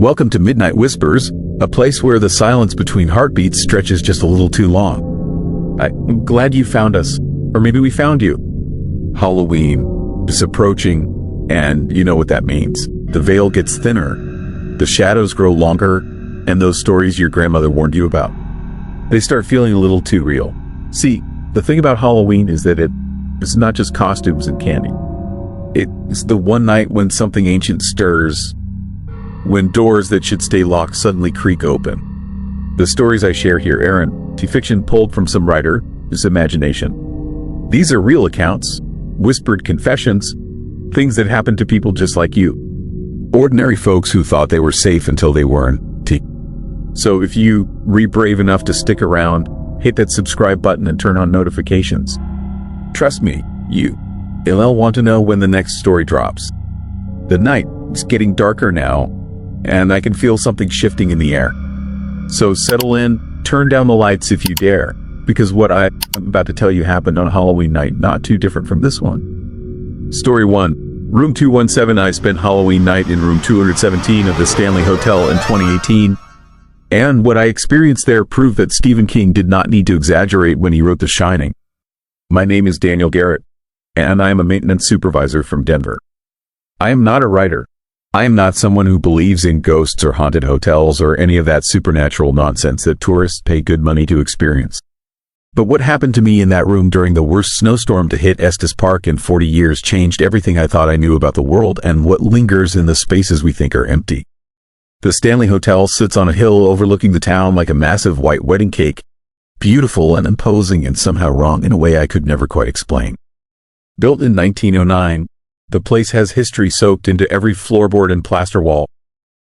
Welcome to Midnight Whispers, a place where the silence between heartbeats stretches just a little too long. I'm glad you found us, or maybe we found you. Halloween is approaching, and you know what that means. The veil gets thinner, the shadows grow longer, and those stories your grandmother warned you about, they start feeling a little too real. See, the thing about Halloween is that it's not just costumes and candy. It's the one night when something ancient stirs, when doors that should stay locked suddenly creak open. The stories I share here aren't fiction pulled from some writer's imagination. These are real accounts, whispered confessions, things that happen to people just like you. Ordinary folks who thought they were safe until they weren't. So if you were brave enough to stick around, hit that subscribe button and turn on notifications. Trust me, you'll want to know when the next story drops. The night is getting darker now, and I can feel something shifting in the air. So settle in, turn down the lights if you dare, because what I'm about to tell you happened on Halloween night not too different from this one. Story 1. Room 217. I spent Halloween night in room 217 of the Stanley Hotel in 2018, and what I experienced there proved that Stephen King did not need to exaggerate when he wrote The Shining. My name is Daniel Garrett, and I am a maintenance supervisor from Denver. I am not a writer. I am not someone who believes in ghosts or haunted hotels or any of that supernatural nonsense that tourists pay good money to experience. But what happened to me in that room during the worst snowstorm to hit Estes Park in 40 years changed everything I thought I knew about the world and what lingers in the spaces we think are empty. The Stanley Hotel sits on a hill overlooking the town like a massive white wedding cake, beautiful and imposing and somehow wrong in a way I could never quite explain. Built in 1909, the place has history soaked into every floorboard and plaster wall.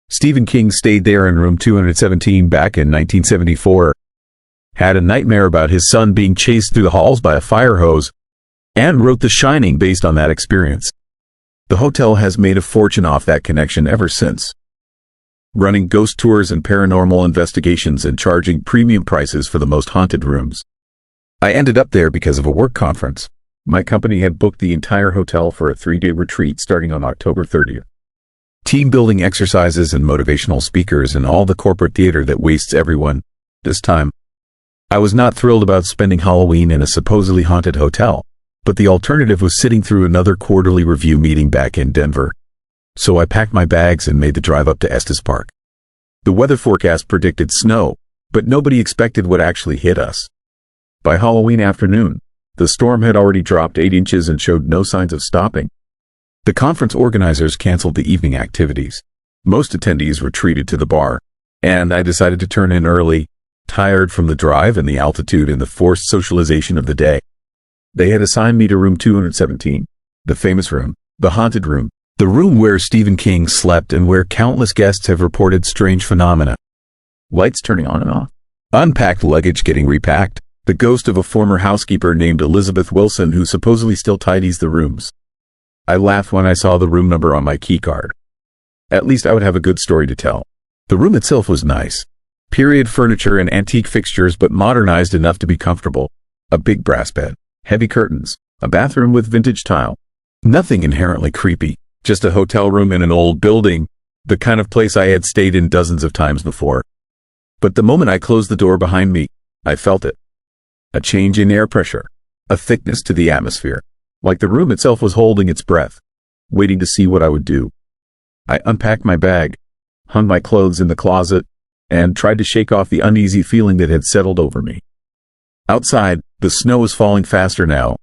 Stephen King stayed there in room 217 back in 1974, had a nightmare about his son being chased through the halls by a fire hose, and wrote The Shining based on that experience. The hotel has made a fortune off that connection ever since, running ghost tours and paranormal investigations and charging premium prices for the most haunted rooms. I ended up there because of a work conference. My company had booked the entire hotel for a 3-day retreat starting on October 30th. Team-building exercises and motivational speakers and all the corporate theater that wastes everyone this time. I was not thrilled about spending Halloween in a supposedly haunted hotel, but the alternative was sitting through another quarterly review meeting back in Denver. So I packed my bags and made the drive up to Estes Park. The weather forecast predicted snow, but nobody expected what actually hit us. By Halloween afternoon, the storm had already dropped 8 inches and showed no signs of stopping. The conference organizers canceled the evening activities. Most attendees retreated to the bar, and I decided to turn in early, tired from the drive and the altitude and the forced socialization of the day. They had assigned me to room 217, the famous room, the haunted room, the room where Stephen King slept and where countless guests have reported strange phenomena. Lights turning on and off, unpacked luggage getting repacked, the ghost of a former housekeeper named Elizabeth Wilson who supposedly still tidies the rooms. I laughed when I saw the room number on my key card. At least I would have a good story to tell. The room itself was nice. Period furniture and antique fixtures but modernized enough to be comfortable. A big brass bed, heavy curtains, a bathroom with vintage tile. Nothing inherently creepy, just a hotel room in an old building, the kind of place I had stayed in dozens of times before. But the moment I closed the door behind me, I felt it. A change in air pressure, a thickness to the atmosphere, like the room itself was holding its breath, waiting to see what I would do. I unpacked my bag, hung my clothes in the closet, and tried to shake off the uneasy feeling that had settled over me. Outside, the snow was falling faster now,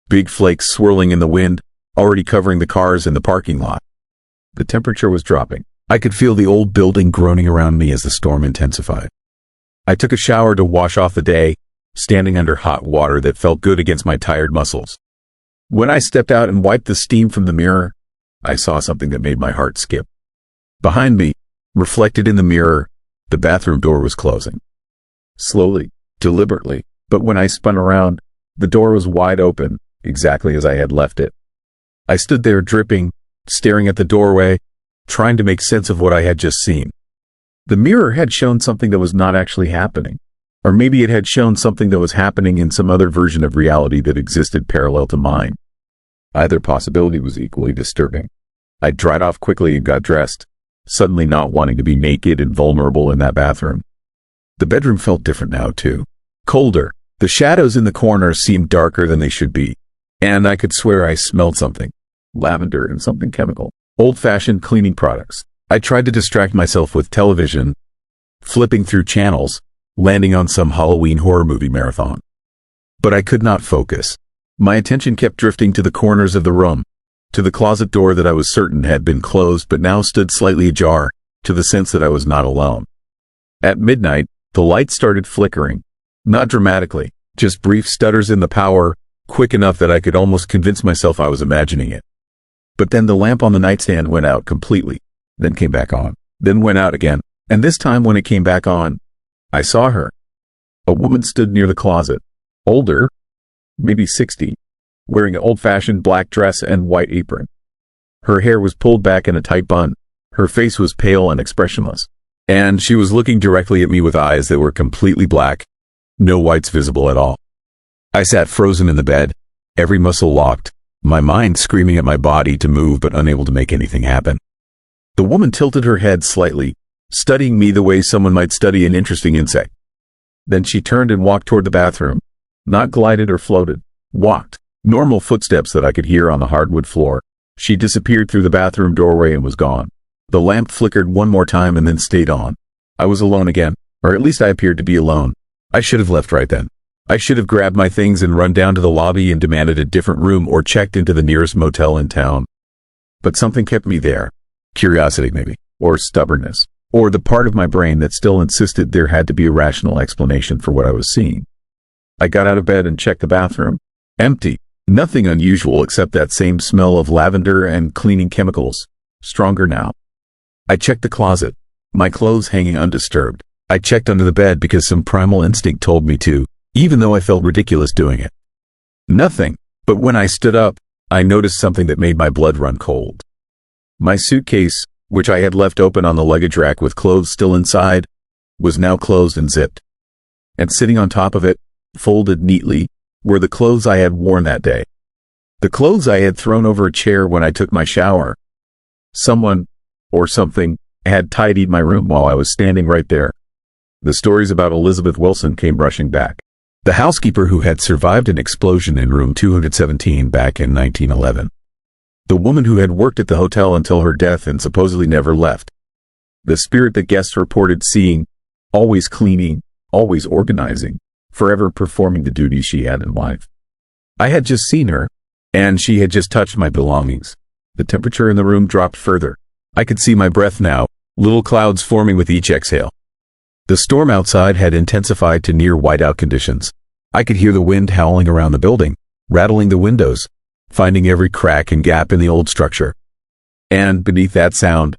big flakes swirling in the wind, already covering the cars in the parking lot. The temperature was dropping. I could feel the old building groaning around me as the storm intensified. I took a shower to wash off the day, standing under hot water that felt good against my tired muscles. When I stepped out and wiped the steam from the mirror, I saw something that made my heart skip. Behind me, reflected in the mirror, the bathroom door was closing. Slowly, deliberately, but when I spun around, the door was wide open, exactly as I had left it. I stood there dripping, staring at the doorway, trying to make sense of what I had just seen. The mirror had shown something that was not actually happening. Or maybe it had shown something that was happening in some other version of reality that existed parallel to mine. Either possibility was equally disturbing. I dried off quickly and got dressed, suddenly not wanting to be naked and vulnerable in that bathroom. The bedroom felt different now, too. Colder. The shadows in the corners seemed darker than they should be. And I could swear I smelled something. Lavender and something chemical. Old-fashioned cleaning products. I tried to distract myself with television, flipping through channels, landing on some Halloween horror movie marathon. But I could not focus. My attention kept drifting to the corners of the room, to the closet door that I was certain had been closed but now stood slightly ajar, to the sense that I was not alone. At midnight, the light started flickering. Not dramatically, just brief stutters in the power, quick enough that I could almost convince myself I was imagining it. But then the lamp on the nightstand went out completely, then came back on, then went out again, and this time when it came back on, I saw her. A woman stood near the closet, older, maybe 60, wearing an old-fashioned black dress and white apron. Her hair was pulled back in a tight bun, her face was pale and expressionless, and she was looking directly at me with eyes that were completely black, no whites visible at all. I sat frozen in the bed, every muscle locked, my mind screaming at my body to move but unable to make anything happen. The woman tilted her head slightly, studying me the way someone might study an interesting insect. Then she turned and walked toward the bathroom. Not glided or floated. Walked. Normal footsteps that I could hear on the hardwood floor. She disappeared through the bathroom doorway and was gone. The lamp flickered one more time and then stayed on. I was alone again, or at least I appeared to be alone. I should have left right then. I should have grabbed my things and run down to the lobby and demanded a different room or checked into the nearest motel in town. But something kept me there. Curiosity, maybe. Or stubbornness. Or the part of my brain that still insisted there had to be a rational explanation for what I was seeing. I got out of bed and checked the bathroom. Empty. Nothing unusual except that same smell of lavender and cleaning chemicals. Stronger now. I checked the closet. My clothes hanging undisturbed. I checked under the bed because some primal instinct told me to, even though I felt ridiculous doing it. Nothing. But when I stood up, I noticed something that made my blood run cold. My suitcase, which I had left open on the luggage rack with clothes still inside, was now closed and zipped. And sitting on top of it, folded neatly, were the clothes I had worn that day. The clothes I had thrown over a chair when I took my shower. Someone, or something, had tidied my room while I was standing right there. The stories about Elizabeth Wilson came rushing back. The housekeeper who had survived an explosion in room 217 back in 1911. The woman who had worked at the hotel until her death and supposedly never left. The spirit that guests reported seeing, always cleaning, always organizing, forever performing the duties she had in life. I had just seen her, and she had just touched my belongings. The temperature in the room dropped further. I could see my breath now, little clouds forming with each exhale. The storm outside had intensified to near whiteout conditions. I could hear the wind howling around the building, rattling the windows, finding every crack and gap in the old structure. And beneath that sound,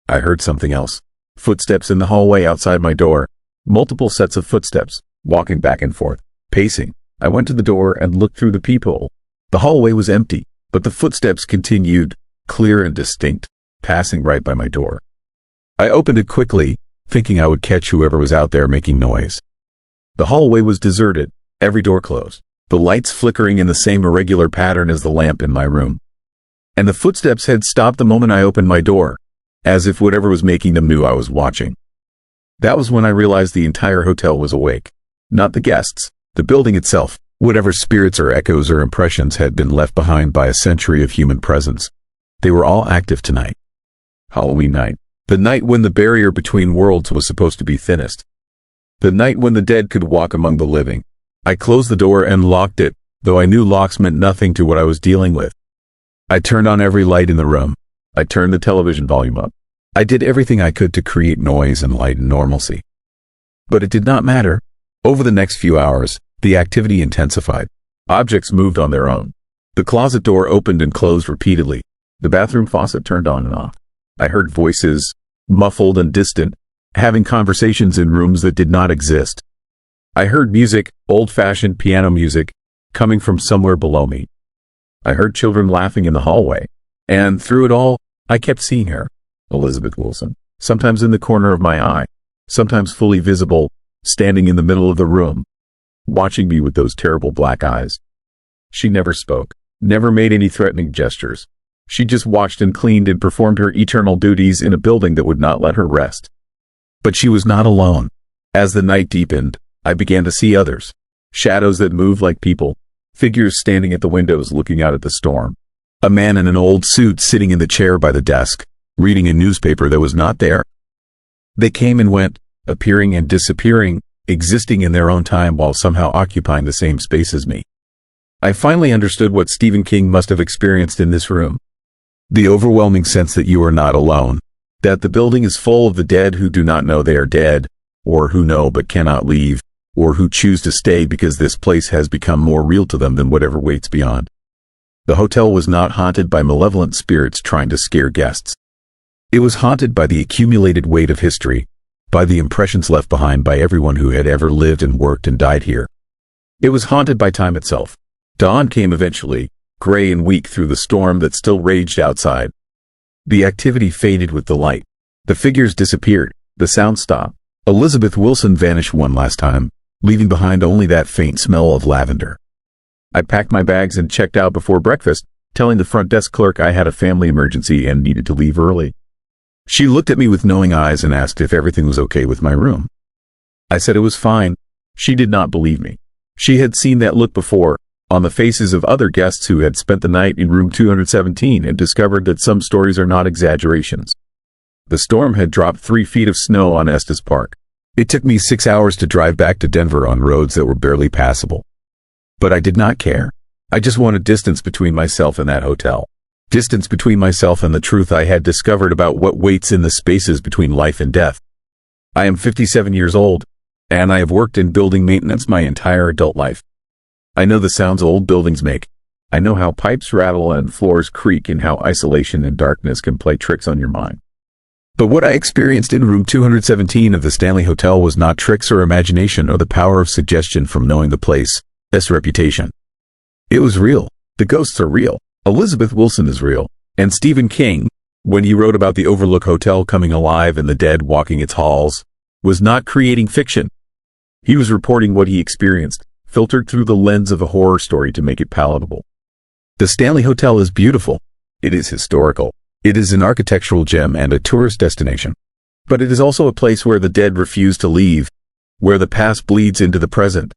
I heard something else. Footsteps in the hallway outside my door. Multiple sets of footsteps, walking back and forth, pacing. I went to the door and looked through the peephole. The hallway was empty, but the footsteps continued, clear and distinct, passing right by my door. I opened it quickly, thinking I would catch whoever was out there making noise. The hallway was deserted, every door closed, the lights flickering in the same irregular pattern as the lamp in my room. And the footsteps had stopped the moment I opened my door, as if whatever was making them knew I was watching. That was when I realized the entire hotel was awake. Not the guests, the building itself, whatever spirits or echoes or impressions had been left behind by a century of human presence. They were all active tonight. Halloween night. The night when the barrier between worlds was supposed to be thinnest. The night when the dead could walk among the living. I closed the door and locked it, though I knew locks meant nothing to what I was dealing with. I turned on every light in the room. I turned the television volume up. I did everything I could to create noise and light and normalcy. But it did not matter. Over the next few hours, the activity intensified. Objects moved on their own. The closet door opened and closed repeatedly. The bathroom faucet turned on and off. I heard voices, muffled and distant, having conversations in rooms that did not exist. I heard music, old-fashioned piano music, coming from somewhere below me. I heard children laughing in the hallway. And through it all, I kept seeing her, Elizabeth Wilson, sometimes in the corner of my eye, sometimes fully visible, standing in the middle of the room, watching me with those terrible black eyes. She never spoke, never made any threatening gestures. She just watched and cleaned and performed her eternal duties in a building that would not let her rest. But she was not alone. As the night deepened, I began to see others. Shadows that moved like people. Figures standing at the windows looking out at the storm. A man in an old suit sitting in the chair by the desk, reading a newspaper that was not there. They came and went, appearing and disappearing, existing in their own time while somehow occupying the same space as me. I finally understood what Stephen King must have experienced in this room. The overwhelming sense that you are not alone, that the building is full of the dead who do not know they are dead, or who know but cannot leave, or who choose to stay because this place has become more real to them than whatever waits beyond. The hotel was not haunted by malevolent spirits trying to scare guests. It was haunted by the accumulated weight of history, by the impressions left behind by everyone who had ever lived and worked and died here. It was haunted by time itself. Dawn came eventually, gray and weak through the storm that still raged outside. The activity faded with the light. The figures disappeared. The sound stopped. Elizabeth Wilson vanished one last time, leaving behind only that faint smell of lavender. I packed my bags and checked out before breakfast, telling the front desk clerk I had a family emergency and needed to leave early. She looked at me with knowing eyes and asked if everything was okay with my room. I said it was fine. She did not believe me. She had seen that look before, on the faces of other guests who had spent the night in room 217 and discovered that some stories are not exaggerations. The storm had dropped 3 feet of snow on Estes Park. It took me 6 hours to drive back to Denver on roads that were barely passable. But I did not care. I just wanted distance between myself and that hotel. Distance between myself and the truth I had discovered about what waits in the spaces between life and death. I am 57 years old, and I have worked in building maintenance my entire adult life. I know the sounds old buildings make. I know how pipes rattle and floors creak and how isolation and darkness can play tricks on your mind. But what I experienced in room 217 of the Stanley Hotel was not tricks or imagination or the power of suggestion from knowing the place's reputation. It was real. The ghosts are real. Elizabeth Wilson is real. And Stephen King, when he wrote about the Overlook Hotel coming alive and the dead walking its halls, was not creating fiction. He was reporting what he experienced, filtered through the lens of a horror story to make it palatable. The Stanley Hotel is beautiful. It is historical. It is an architectural gem and a tourist destination. But it is also a place where the dead refuse to leave, where the past bleeds into the present,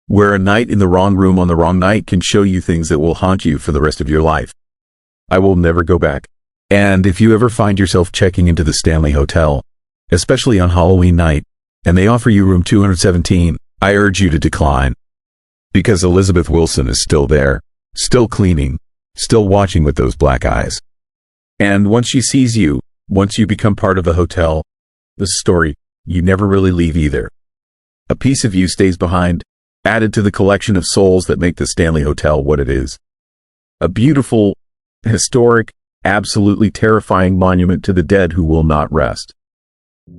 where a night in the wrong room on the wrong night can show you things that will haunt you for the rest of your life. I will never go back. And if you ever find yourself checking into the Stanley Hotel, especially on Halloween night, and they offer you room 217, I urge you to decline. Because Elizabeth Wilson is still there, still cleaning, still watching with those black eyes. And once she sees you, once you become part of the hotel, the story, you never really leave either. A piece of you stays behind, added to the collection of souls that make the Stanley Hotel what it is. A beautiful, historic, absolutely terrifying monument to the dead who will not rest.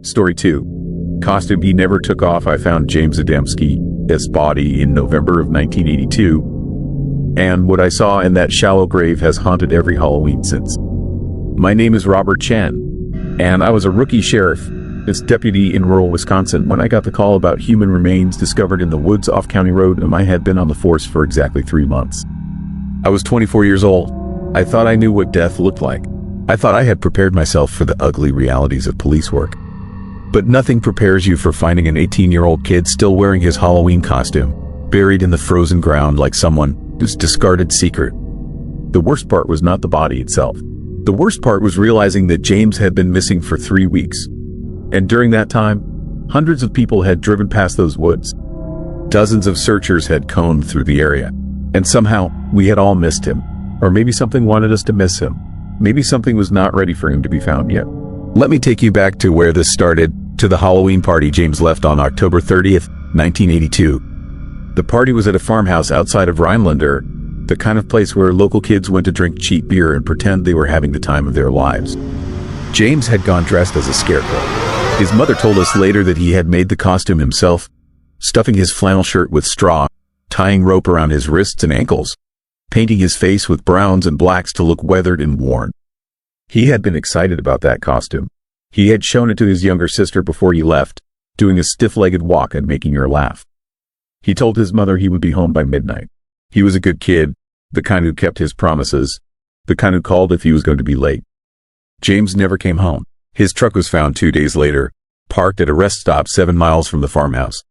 Story 2. Costume he never took off. I found James Adamski's body in November of 1982, and what I saw in that shallow grave has haunted every Halloween since. My name is Robert Chen, and I was a rookie sheriff, as deputy in rural Wisconsin, when I got the call about human remains discovered in the woods off County Road, and I had been on the force for exactly 3 months. I was 24 years old. I thought I knew what death looked like. I thought I had prepared myself for the ugly realities of police work. But nothing prepares you for finding an 18-year-old kid still wearing his Halloween costume, buried in the frozen ground like someone's discarded secret. The worst part was not the body itself. The worst part was realizing that James had been missing for 3 weeks. And during that time, hundreds of people had driven past those woods. Dozens of searchers had combed through the area. And somehow, we had all missed him. Or maybe something wanted us to miss him. Maybe something was not ready for him to be found yet. Let me take you back to where this started, to the Halloween party James left on October 30th, 1982. The party was at a farmhouse outside of Rhinelander, the kind of place where local kids went to drink cheap beer and pretend they were having the time of their lives. James had gone dressed as a scarecrow. His mother told us later that he had made the costume himself, stuffing his flannel shirt with straw, tying rope around his wrists and ankles, painting his face with browns and blacks to look weathered and worn. He had been excited about that costume. He had shown it to his younger sister before he left, doing a stiff-legged walk and making her laugh. He told his mother he would be home by midnight. He was a good kid, the kind who kept his promises, the kind who called if he was going to be late. James never came home. His truck was found 2 days later, parked at a rest stop 7 miles from the farmhouse.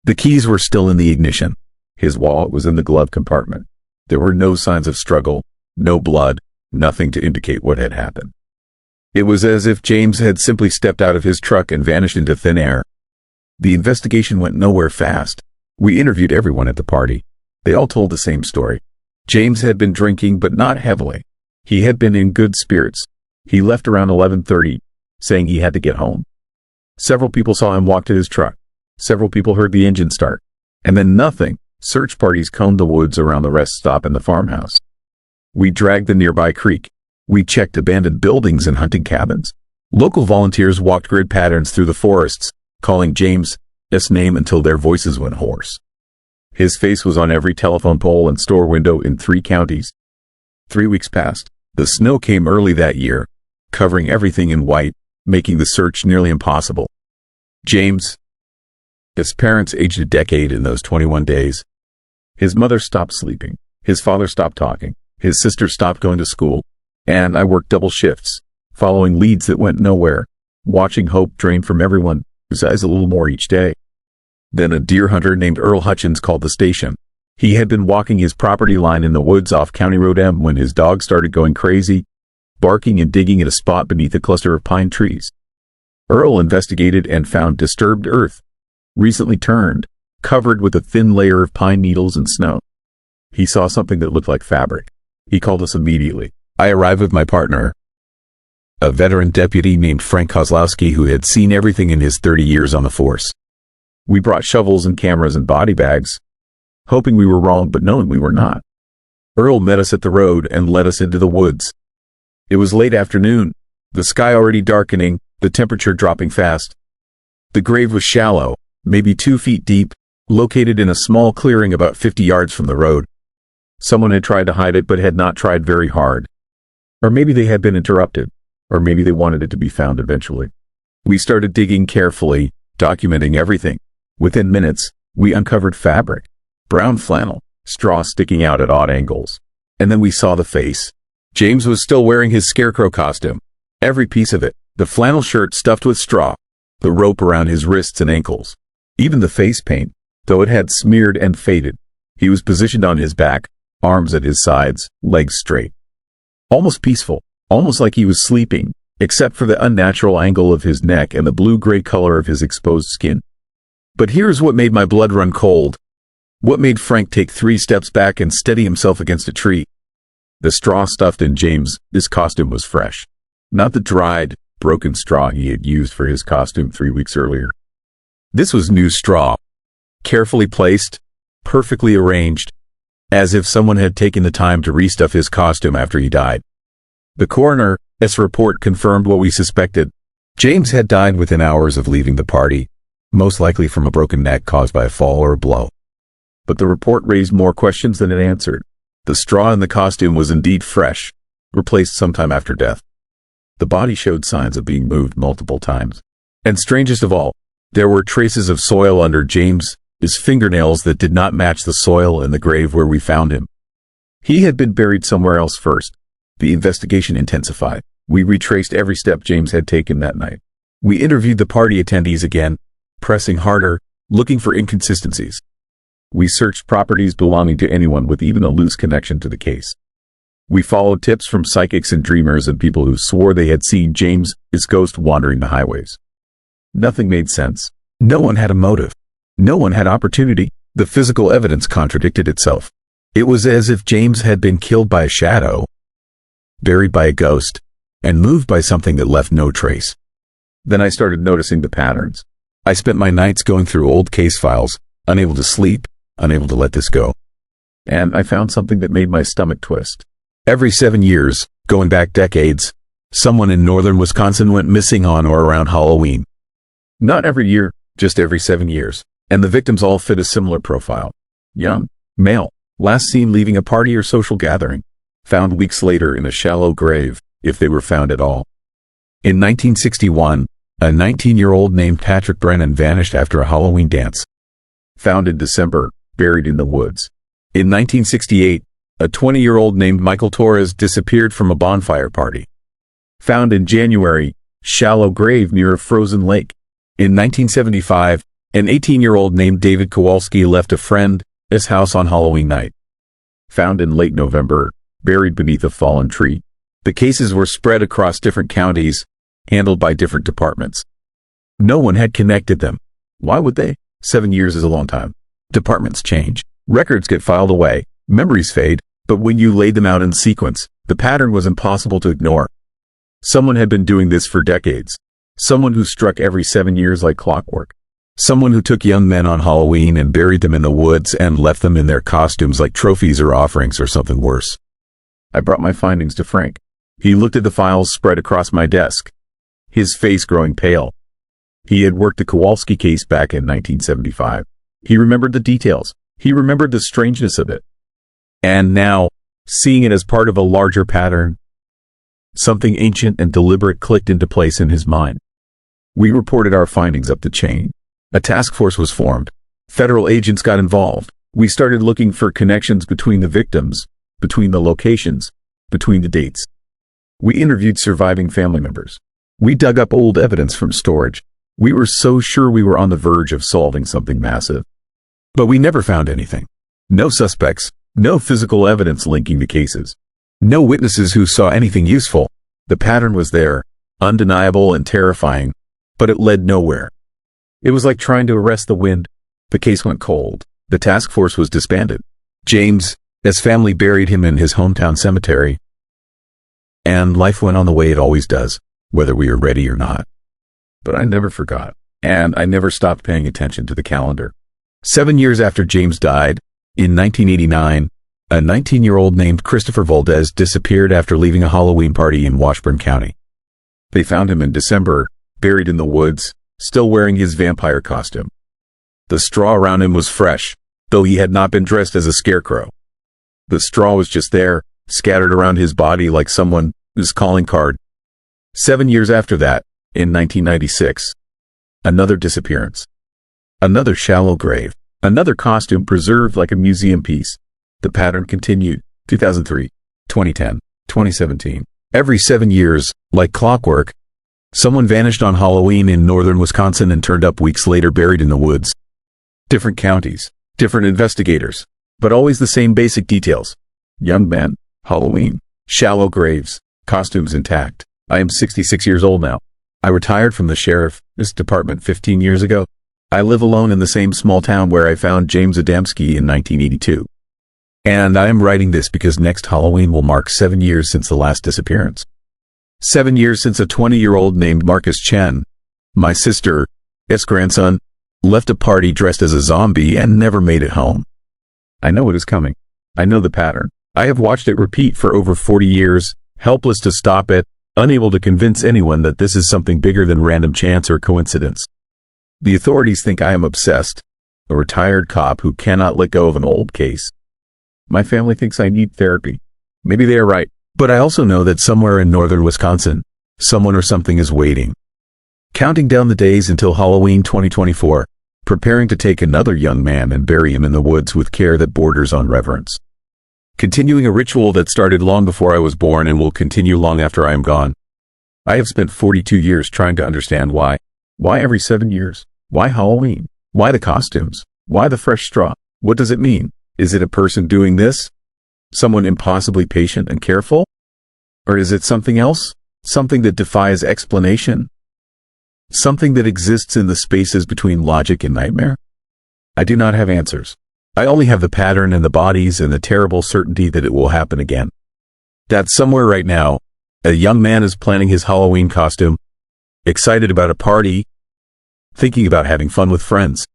The keys were still in the ignition. His wallet was in the glove compartment. There were no signs of struggle, no blood, nothing to indicate what had happened. It was as if James had simply stepped out of his truck and vanished into thin air. The investigation went nowhere fast. We interviewed everyone at the party. They all told the same story. James had been drinking, but not heavily. He had been in good spirits. He left around 11:30, saying he had to get home. Several people saw him walk to his truck. Several people heard the engine start. And then nothing. Search parties combed the woods around the rest stop and the farmhouse. We dragged the nearby creek. We checked abandoned buildings and hunting cabins. Local volunteers walked grid patterns through the forests, calling James' name until their voices went hoarse. His face was on every telephone pole and store window in 3 counties. 3 weeks passed. The snow came early that year, covering everything in white, making the search nearly impossible. James, his parents aged a decade in those 21 days. His mother stopped sleeping. His father stopped talking. His sister stopped going to school. And I worked double shifts, following leads that went nowhere, watching hope drain from everyone's eyes a little more each day. Then a deer hunter named Earl Hutchins called the station. He had been walking his property line in the woods off County Road M when his dog started going crazy, barking and digging at a spot beneath a cluster of pine trees. Earl investigated and found disturbed earth, recently turned, covered with a thin layer of pine needles and snow. He saw something that looked like fabric. He called us immediately. I arrived with my partner, a veteran deputy named Frank Kozlowski, who had seen everything in his 30 years on the force. We brought shovels and cameras and body bags, hoping we were wrong but knowing we were not. Earl met us at the road and led us into the woods. It was late afternoon, the sky already darkening, the temperature dropping fast. The grave was shallow, maybe 2 feet deep, located in a small clearing about 50 yards from the road. Someone had tried to hide it but had not tried very hard. Or maybe they had been interrupted, or maybe they wanted it to be found eventually. We started digging carefully, documenting everything. Within minutes, we uncovered fabric, brown flannel, straw sticking out at odd angles. And then we saw the face. James was still wearing his scarecrow costume. Every piece of it, the flannel shirt stuffed with straw, the rope around his wrists and ankles. Even the face paint, though it had smeared and faded. He was positioned on his back, arms at his sides, legs straight. Almost peaceful, almost like he was sleeping, except for the unnatural angle of his neck and the blue-gray color of his exposed skin. But here's what made my blood run cold. What made Frank take 3 steps back and steady himself against a tree? The straw stuffed in James' costume was fresh. Not the dried, broken straw he had used for his costume 3 weeks earlier. This was new straw, carefully placed, perfectly arranged, as if someone had taken the time to restuff his costume after he died. The coroner's report confirmed what we suspected. James had died within hours of leaving the party, most likely from a broken neck caused by a fall or a blow. But the report raised more questions than it answered. The straw in the costume was indeed fresh, replaced sometime after death. The body showed signs of being moved multiple times. And strangest of all, there were traces of soil under James' fingernails that did not match the soil in the grave where we found him. He had been buried somewhere else first. The investigation intensified. We retraced every step James had taken that night. We interviewed the party attendees again, pressing harder, looking for inconsistencies. We searched properties belonging to anyone with even a loose connection to the case. We followed tips from psychics and dreamers and people who swore they had seen James' ghost wandering the highways. Nothing made sense. No one had a motive. No one had opportunity. The physical evidence contradicted itself. It was as if James had been killed by a shadow, buried by a ghost, and moved by something that left no trace. Then I started noticing the patterns. I spent my nights going through old case files, unable to sleep, unable to let this go. And I found something that made my stomach twist. Every 7 years, going back decades, someone in northern Wisconsin went missing on or around Halloween. Not every year, just every 7 years. And the victims all fit a similar profile. Young, male, last seen leaving a party or social gathering, found weeks later in a shallow grave, if they were found at all. In 1961, a 19-year-old named Patrick Brennan vanished after a Halloween dance. Found in December, buried in the woods. In 1968, A 20-year-old named Michael Torres disappeared from a bonfire party. Found in January, shallow grave near a frozen lake. In 1975, an 18-year-old named David Kowalski left a friend's house on Halloween night. Found in late November, buried beneath a fallen tree. The cases were spread across different counties, handled by different departments. No one had connected them. Why would they? 7 years is a long time. Departments change. Records get filed away. Memories fade. But when you laid them out in sequence, the pattern was impossible to ignore. Someone had been doing this for decades. Someone who struck every 7 years like clockwork. Someone who took young men on Halloween and buried them in the woods and left them in their costumes like trophies or offerings or something worse. I brought my findings to Frank. He looked at the files spread across my desk, his face growing pale. He had worked the Kowalski case back in 1975. He remembered the details. He remembered the strangeness of it. And now, seeing it as part of a larger pattern, something ancient and deliberate clicked into place in his mind. We reported our findings up the chain. A task force was formed. Federal agents got involved. We started looking for connections between the victims, between the locations, between the dates. We interviewed surviving family members. We dug up old evidence from storage. We were so sure we were on the verge of solving something massive. But we never found anything. No suspects, no physical evidence linking the cases. No witnesses who saw anything useful. The pattern was there, undeniable and terrifying, but it led nowhere. It was like trying to arrest the wind. The case went cold. The task force was disbanded. James, his family buried him in his hometown cemetery. And life went on the way it always does, whether we were ready or not. But I never forgot, and I never stopped paying attention to the calendar. 7 years after James died, in 1989, a 19-year-old named Christopher Valdez disappeared after leaving a Halloween party in Washburn County. They found him in December, buried in the woods, still wearing his vampire costume. The straw around him was fresh, though he had not been dressed as a scarecrow. The straw was just there, scattered around his body like someone's calling card. 7 years after that, in 1996, another disappearance. Another shallow grave. Another costume preserved like a museum piece. The pattern continued. 2003, 2010, 2017. Every 7 years, like clockwork, someone vanished on Halloween in northern Wisconsin and turned up weeks later buried in the woods. Different counties, different investigators, but always the same basic details. Young men, Halloween, shallow graves, costumes intact. I am 66 years old now. I retired from the sheriff's department 15 years ago. I live alone in the same small town where I found James Adamski in 1982. And I am writing this because next Halloween will mark 7 years since the last disappearance. 7 years since a 20-year-old named Marcus Chen, my sister's grandson, left a party dressed as a zombie and never made it home. I know it is coming. I know the pattern. I have watched it repeat for over 40 years, helpless to stop it, unable to convince anyone that this is something bigger than random chance or coincidence. The authorities think I am obsessed, a retired cop who cannot let go of an old case. My family thinks I need therapy. Maybe they are right, but I also know that somewhere in northern Wisconsin, someone or something is waiting. Counting down the days until Halloween 2024, preparing to take another young man and bury him in the woods with care that borders on reverence. Continuing a ritual that started long before I was born and will continue long after I am gone. I have spent 42 years trying to understand why. Why every 7 years? Why Halloween? Why the costumes? Why the fresh straw? What does it mean? Is it a person doing this? Someone impossibly patient and careful? Or is it something else? Something that defies explanation? Something that exists in the spaces between logic and nightmare? I do not have answers. I only have the pattern and the bodies and the terrible certainty that it will happen again. That somewhere right now, a young man is planning his Halloween costume, excited about a party, thinking about having fun with friends.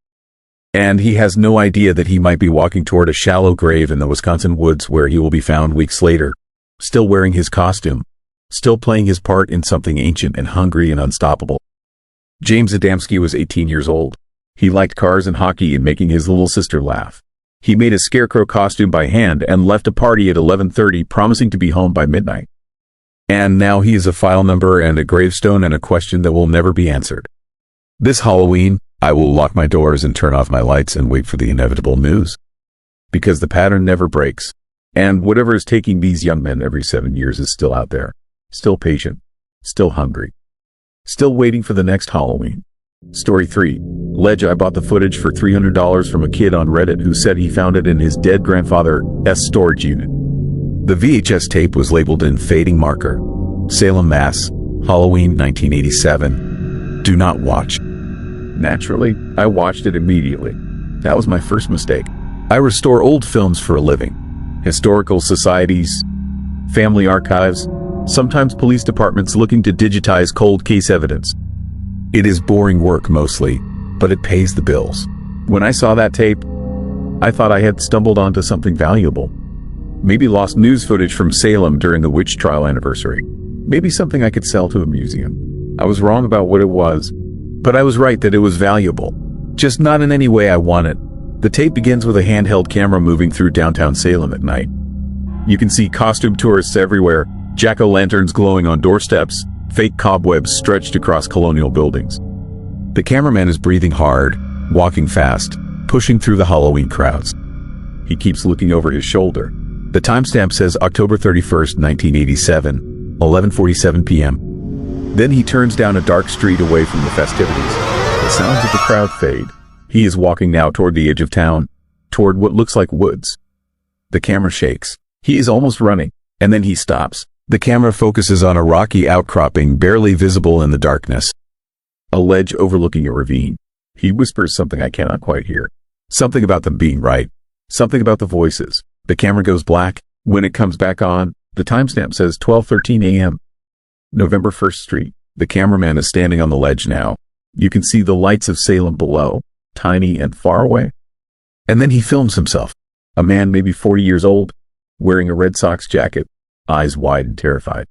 And he has no idea that he might be walking toward a shallow grave in the Wisconsin woods where he will be found weeks later, still wearing his costume, still playing his part in something ancient and hungry and unstoppable. James Adamski was 18 years old. He liked cars and hockey and making his little sister laugh. He made a scarecrow costume by hand and left a party at 11:30, promising to be home by midnight. And now he is a file number and a gravestone and a question that will never be answered. This Halloween, I will lock my doors and turn off my lights and wait for the inevitable news. Because the pattern never breaks. And whatever is taking these young men every 7 years is still out there, still patient, still hungry, still waiting for the next Halloween. Story 3. Ledge. I bought the footage for $300 from a kid on Reddit who said he found it in his dead grandfather's storage unit. The VHS tape was labeled in fading marker, Salem, Mass., Halloween 1987. Do not watch. Naturally, I watched it immediately. That was my first mistake. I restore old films for a living. Historical societies, family archives, sometimes police departments looking to digitize cold case evidence. It is boring work mostly, but it pays the bills. When I saw that tape, I thought I had stumbled onto something valuable. Maybe lost news footage from Salem during the witch trial anniversary. Maybe something I could sell to a museum. I was wrong about what it was, but I was right that it was valuable. Just not in any way I wanted. The tape begins with a handheld camera moving through downtown Salem at night. You can see costume tourists everywhere, jack-o'-lanterns glowing on doorsteps, fake cobwebs stretched across colonial buildings. The cameraman is breathing hard, walking fast, pushing through the Halloween crowds. He keeps looking over his shoulder. The timestamp says October 31st, 1987, 11:47 p.m. Then he turns down a dark street away from the festivities. The sounds of the crowd fade. He is walking now toward the edge of town, toward what looks like woods. The camera shakes. He is almost running, and then he stops. The camera focuses on a rocky outcropping barely visible in the darkness. A ledge overlooking a ravine. He whispers something I cannot quite hear. Something about them being right. Something about the voices. The camera goes black. When it comes back on, the timestamp says 12:13 a.m. November 1st Street. The cameraman is standing on the ledge now. You can see the lights of Salem below, tiny and far away. And then he films himself. A man maybe 40 years old, wearing a Red Sox jacket, eyes wide and terrified.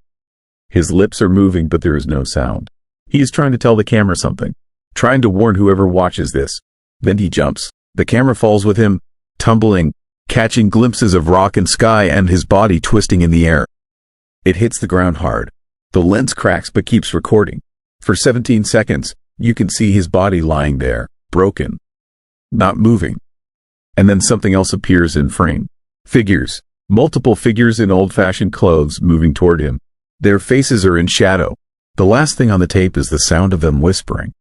His lips are moving, but there is no sound. He is trying to tell the camera something, trying to warn whoever watches this. Then he jumps. The camera falls with him, tumbling, catching glimpses of rock and sky and his body twisting in the air. It hits the ground hard. The lens cracks but keeps recording. For 17 seconds, you can see his body lying there, broken, not moving. And then something else appears in frame. Figures. Multiple figures in old-fashioned clothes moving toward him. Their faces are in shadow. The last thing on the tape is the sound of them whispering.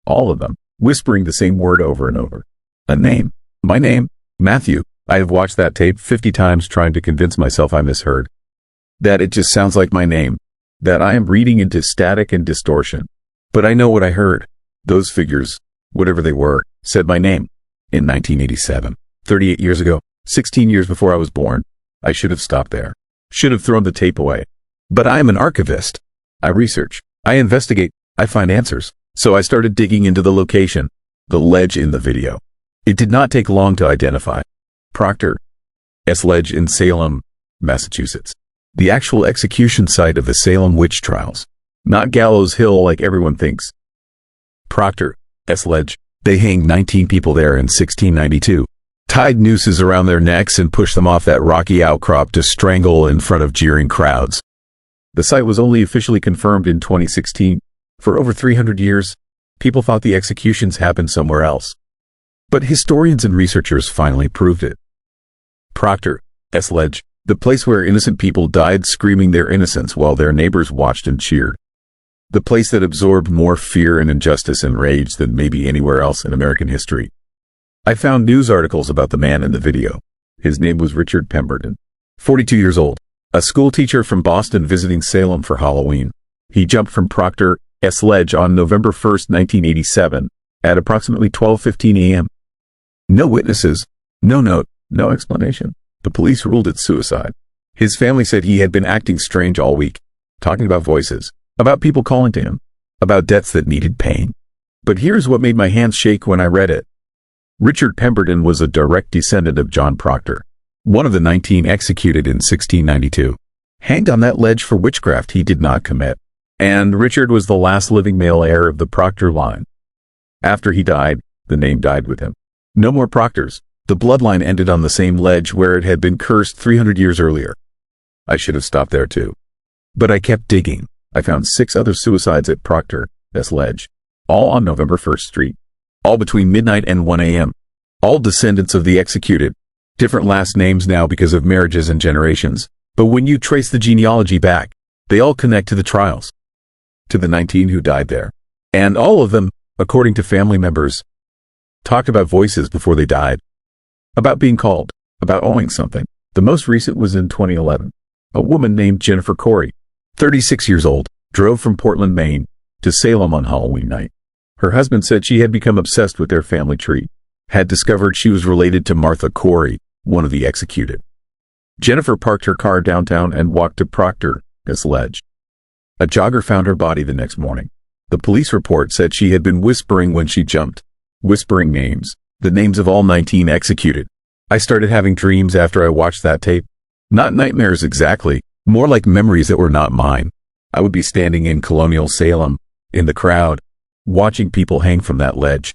All of them, whispering the same word over and over. A name. My name, Matthew. I have watched that tape 50 times trying to convince myself I misheard. That it just sounds like my name. That I am reading into static and distortion. But I know what I heard. Those figures, whatever they were, said my name. In 1987, 38 years ago, 16 years before I was born. I should have stopped there. Should have thrown the tape away. But I am an archivist. I research. I investigate. I find answers. So I started digging into the location. The ledge in the video. It did not take long to identify. Proctor's Ledge in Salem, Massachusetts. The actual execution site of the Salem witch trials. Not Gallows Hill like everyone thinks. Proctor's Ledge. They hanged 19 people there in 1692. Tied nooses around their necks and pushed them off that rocky outcrop to strangle in front of jeering crowds. The site was only officially confirmed in 2016. For over 300 years, people thought the executions happened somewhere else. But historians and researchers finally proved it. Proctor's Ledge, the place where innocent people died screaming their innocence while their neighbors watched and cheered. The place that absorbed more fear and injustice and rage than maybe anywhere else in American history. I found news articles about the man in the video. His name was Richard Pemberton, 42 years old, a school teacher from Boston visiting Salem for Halloween. He jumped from Proctor's Ledge on November 1st, 1987, at approximately 12:15 a.m. No witnesses, no note, no explanation. The police ruled it suicide. His family said he had been acting strange all week, talking about voices, about people calling to him, about deaths that needed pain. But here's what made my hands shake when I read it. Richard Pemberton was a direct descendant of John Proctor, one of the 19 executed in 1692, hanged on that ledge for witchcraft he did not commit. And Richard was the last living male heir of the Proctor line. After he died, the name died with him. No more Proctors. The bloodline ended on the same ledge where it had been cursed 300 years earlier. I should have stopped there too. But I kept digging. I found 6 other suicides at Proctor's Ledge, all on November 1st Street, all between midnight and 1 a.m., all descendants of the executed, Different last names now because of marriages and generations. But when you trace the genealogy back, they all connect to the trials, to the 19 who died there. And all of them, according to family members, talked about voices before they died, about being called, about owing something. The most recent was in 2011. A woman named Jennifer Corey, 36 years old, drove from Portland, Maine, to Salem on Halloween night. Her husband said she had become obsessed with their family tree, had discovered she was related to Martha Corey, one of the executed. Jennifer parked her car downtown and walked to Proctor, as alleged. A jogger found her body the next morning. The police report said she had been whispering when she jumped, whispering names, the names of all 19 executed. I started having dreams after I watched that tape. Not nightmares exactly, more like memories that were not mine. I would be standing in colonial Salem, in the crowd, watching people hang from that ledge.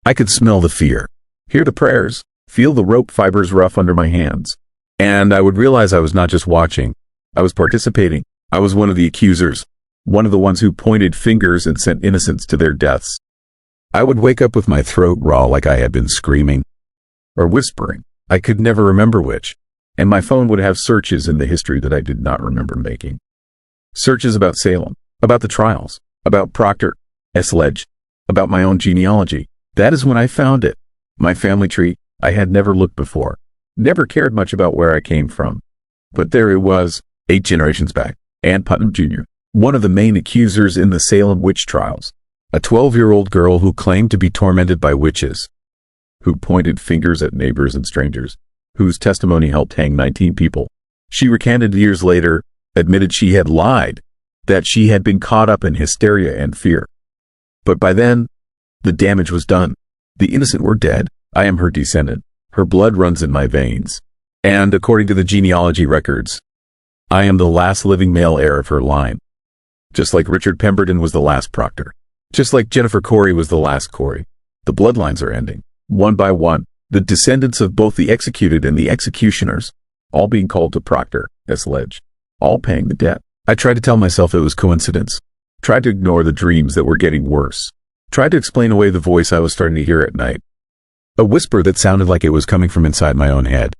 I could smell the fear, hear the prayers, feel the rope fibers rough under my hands. And I would realize I was not just watching, I was participating. I was one of the accusers, one of the ones who pointed fingers and sent innocents to their deaths. I would wake up with my throat raw like I had been screaming or whispering. I could never remember which, and my phone would have searches in the history that I did not remember making. Searches about Salem, about the trials, about Proctor, ledge, about my own genealogy. That is when I found it. My family tree. I had never looked before, never cared much about where I came from. But there it was, 8 generations back. Ann Putnam Jr., one of the main accusers in the Salem witch trials, a 12-year-old girl who claimed to be tormented by witches, who pointed fingers at neighbors and strangers, whose testimony helped hang 19 people. She recanted years later, admitted she had lied, that she had been caught up in hysteria and fear. But by then, the damage was done. The innocent were dead. I am her descendant. Her blood runs in my veins. And according to the genealogy records, I am the last living male heir of her line. Just like Richard Pemberton was the last Proctor. Just like Jennifer Corey was the last Corey. The bloodlines are ending, one by one. The descendants of both the executed and the executioners, all being called to Proctor, ledge, all paying the debt. I tried to tell myself it was coincidence. Tried to ignore the dreams that were getting worse. Tried to explain away the voice I was starting to hear at night. A whisper that sounded like it was coming from inside my own head.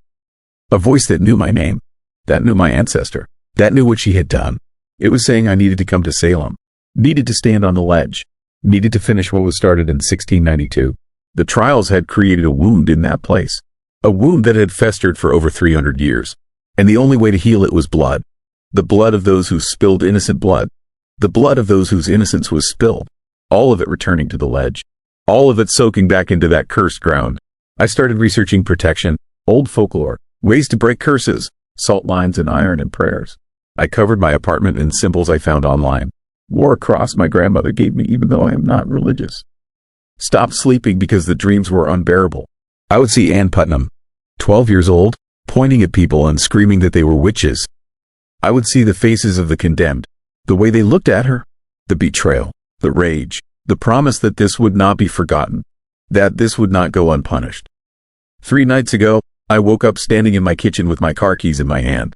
A voice that knew my name, that knew my ancestor, that knew what she had done. It was saying I needed to come to Salem, needed to stand on the ledge, needed to finish what was started in 1692. The trials had created a wound in that place, a wound that had festered for over 300 years, and the only way to heal it was blood. The blood of those who spilled innocent blood, the blood of those whose innocence was spilled, all of it returning to the ledge. All of it soaking back into that cursed ground. I started researching protection, old folklore, ways to break curses, salt lines and iron and prayers. I covered my apartment in symbols I found online. Wore a cross my grandmother gave me even though I am not religious. Stopped sleeping because the dreams were unbearable. I would see Ann Putnam, 12 years old, pointing at people and screaming that they were witches. I would see the faces of the condemned, the way they looked at her, the betrayal, the rage. The promise that this would not be forgotten, that this would not go unpunished. 3 nights ago, I woke up standing in my kitchen with my car keys in my hand.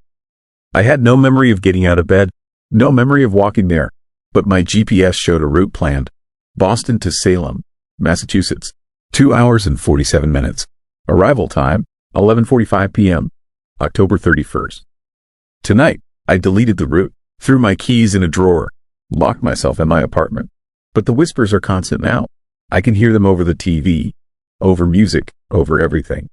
I had no memory of getting out of bed, no memory of walking there, but my GPS showed a route planned. Boston to Salem, Massachusetts, 2 hours and 47 minutes. Arrival time, 11:45 p.m., October 31st. Tonight, I deleted the route, threw my keys in a drawer, locked myself in my apartment. But the whispers are constant now. I can hear them over the TV, over music, over everything.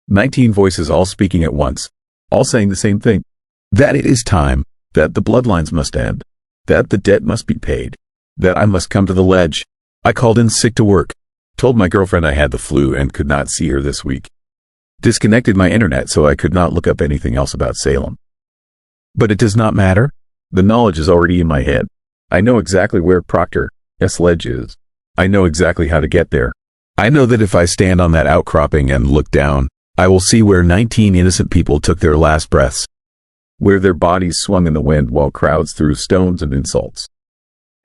19 voices all speaking at once, all saying the same thing. That it is time, that the bloodlines must end, that the debt must be paid, that I must come to the ledge. I called in sick to work, told my girlfriend I had the flu and could not see her this week. Disconnected my internet so I could not look up anything else about Salem. But it does not matter. The knowledge is already in my head. I know exactly where Proctor, ledge is. I know exactly how to get there. I know that if I stand on that outcropping and look down, I will see where 19 innocent people took their last breaths, where their bodies swung in the wind while crowds threw stones and insults.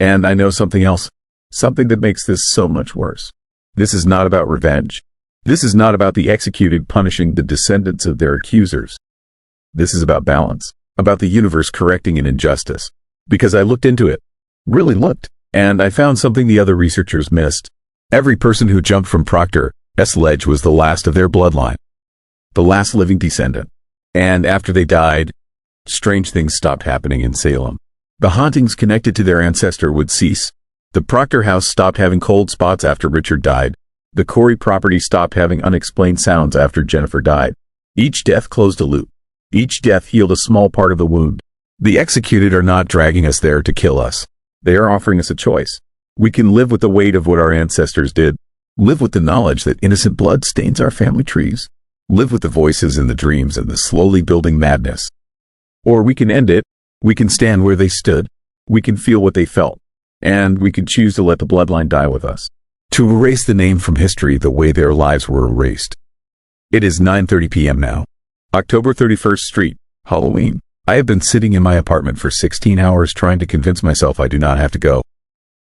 And I know something else, something that makes this so much worse. This is not about revenge. This is not about the executed punishing the descendants of their accusers. This is about balance, about the universe correcting an injustice. Because I looked into it, really looked. And I found something the other researchers missed. Every person who jumped from Proctor, ledge was the last of their bloodline. the last living descendant. And after they died, strange things stopped happening in Salem. The hauntings connected to their ancestor would cease. The Proctor house stopped having cold spots after Richard died. The Corey property stopped having unexplained sounds after Jennifer died. Each death closed a loop. Each death healed a small part of the wound. The executed are not dragging us there to kill us. They are offering us a choice. We can live with the weight of what our ancestors did. Live with the knowledge that innocent blood stains our family trees. Live with the voices and the dreams and the slowly building madness. Or we can end it. We can stand where they stood. We can feel what they felt. And we can choose to let the bloodline die with us. To erase the name from history the way their lives were erased. It is 9:30 p.m. now. October 31st Street, Halloween. I have been sitting in my apartment for 16 hours trying to convince myself I do not have to go.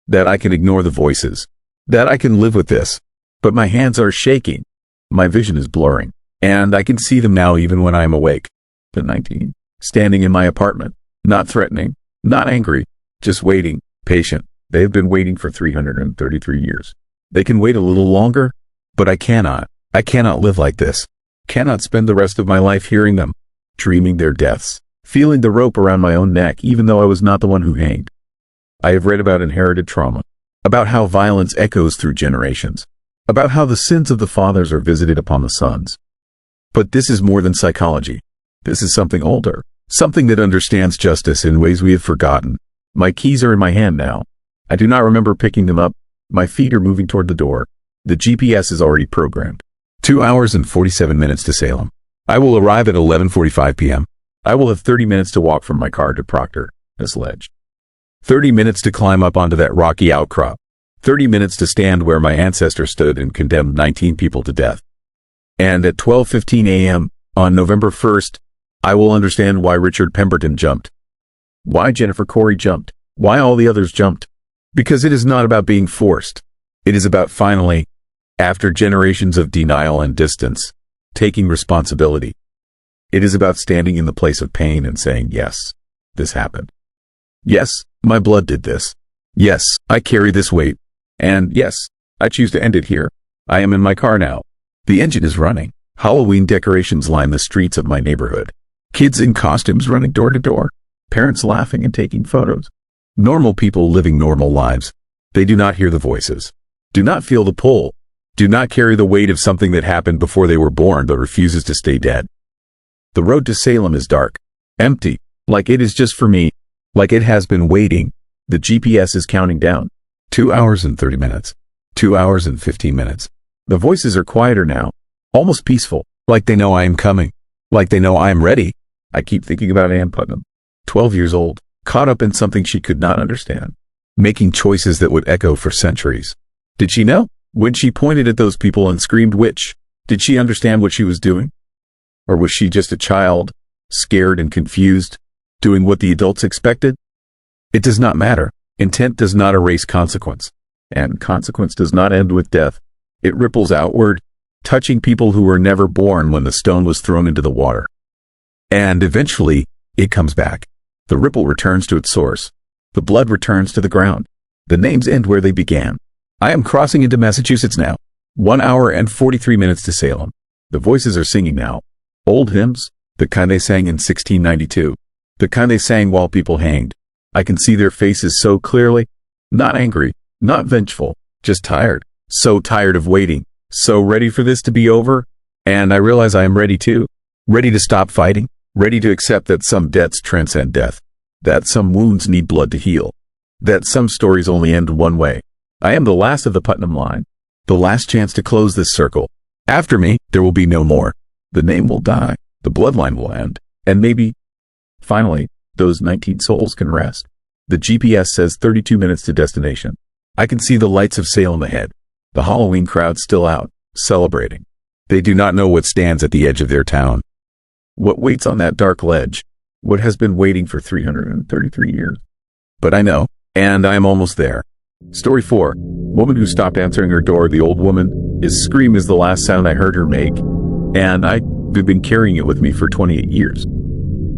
That I can ignore the voices. That I can live with this. But my hands are shaking. My vision is blurring. And I can see them now even when I am awake. The 19. Standing in my apartment. Not threatening. Not angry. Just waiting. Patient. They have been waiting for 333 years. They can wait a little longer, but I cannot. I cannot live like this. Cannot spend the rest of my life hearing them, dreaming their deaths, feeling the rope around my own neck even though I was not the one who hanged. I have read about inherited trauma, about how violence echoes through generations, about how the sins of the fathers are visited upon the sons. But this is more than psychology. This is something older, something that understands justice in ways we have forgotten. My keys are in my hand now. I do not remember picking them up. My feet are moving toward the door. The GPS is already programmed. 2 hours and 47 minutes to Salem. I will arrive at 11:45 p.m. I will have 30 minutes to walk from my car to Proctor, this ledge. 30 minutes to climb up onto that rocky outcrop. 30 minutes to stand where my ancestor stood and condemned 19 people to death. And at 12:15 a.m. on November 1st, I will understand why Richard Pemberton jumped. Why Jennifer Corey jumped. Why all the others jumped. Because it is not about being forced. It is about finally, after generations of denial and distance, taking responsibility. It is about standing in the place of pain and saying, yes, this happened. Yes, my blood did this. Yes, I carry this weight. And yes, I choose to end it here. I am in my car now. The engine is running. Halloween decorations line the streets of my neighborhood. Kids in costumes running door to door. Parents laughing and taking photos. Normal people living normal lives. They do not hear the voices. Do not feel the pull. Do not carry the weight of something that happened before they were born but refuses to stay dead. The road to Salem is dark. Empty. Like it is just for me. Like it has been waiting. The GPS is counting down. 2 hours and 30 minutes. 2 hours and 15 minutes. The voices are quieter now. Almost peaceful. Like they know I am coming. Like they know I am ready. I keep thinking about Ann Putnam. 12 years old. Caught up in something she could not understand. Making choices that would echo for centuries. Did she know? When she pointed at those people and screamed witch, did she understand what she was doing? Or was she just a child, scared and confused, doing what the adults expected? It does not matter. Intent does not erase consequence. And consequence does not end with death. It ripples outward, touching people who were never born when the stone was thrown into the water. And eventually, it comes back. The ripple returns to its source. The blood returns to the ground. The names end where they began. I am crossing into Massachusetts now. 1 hour and 43 minutes to Salem. The voices are singing now. Old hymns, the kind they sang in 1692. The kind they sang while people hanged. I can see their faces so clearly. Not angry, not vengeful, just tired. So tired of waiting. So ready for this to be over. And I realize I am ready too. Ready to stop fighting. Ready to accept that some debts transcend death. That some wounds need blood to heal. That some stories only end one way. I am the last of the Putnam line. The last chance to close this circle. After me, there will be no more. The name will die. The bloodline will end. And maybe, finally, those 19 souls can rest. The GPS says 32 minutes to destination. I can see the lights of Salem ahead. The Halloween crowd still out, celebrating. They do not know what stands at the edge of their town. What waits on that dark ledge? What has been waiting for 333 years? But I know, and I am almost there. Story 4. Woman who stopped answering her door. The old woman. His scream is the last sound I heard her make. And I've been carrying it with me for 28 years.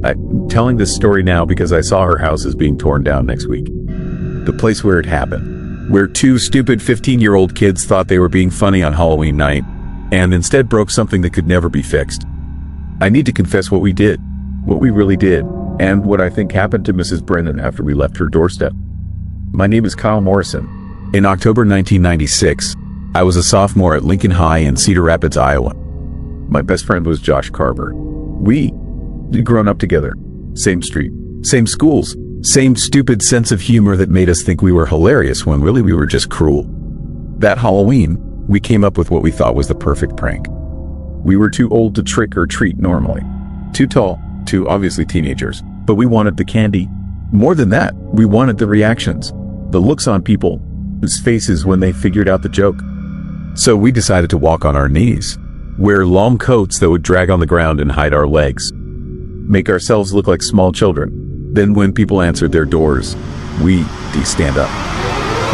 I'm telling this story now because I saw her house is being torn down next week. The place where it happened. Where 2 stupid 15-year-old kids thought they were being funny on Halloween night, and instead broke something that could never be fixed. I need to confess what we did, what we really did, and what I think happened to Mrs. Brennan after we left her doorstep. My name is Kyle Morrison. In October 1996, I was a sophomore at Lincoln High in Cedar Rapids, Iowa. My best friend was Josh Carver. We'd grown up together. Same street, same schools, same stupid sense of humor that made us think we were hilarious when really we were just cruel. That Halloween, we came up with what we thought was the perfect prank. We were too old to trick or treat normally. Too tall, too obviously teenagers. But we wanted the candy. More than that, we wanted the reactions. The looks on people's faces when they figured out the joke. So we decided to walk on our knees, wear long coats that would drag on the ground and hide our legs, make ourselves look like small children. Then when people answered their doors, we'd stand up,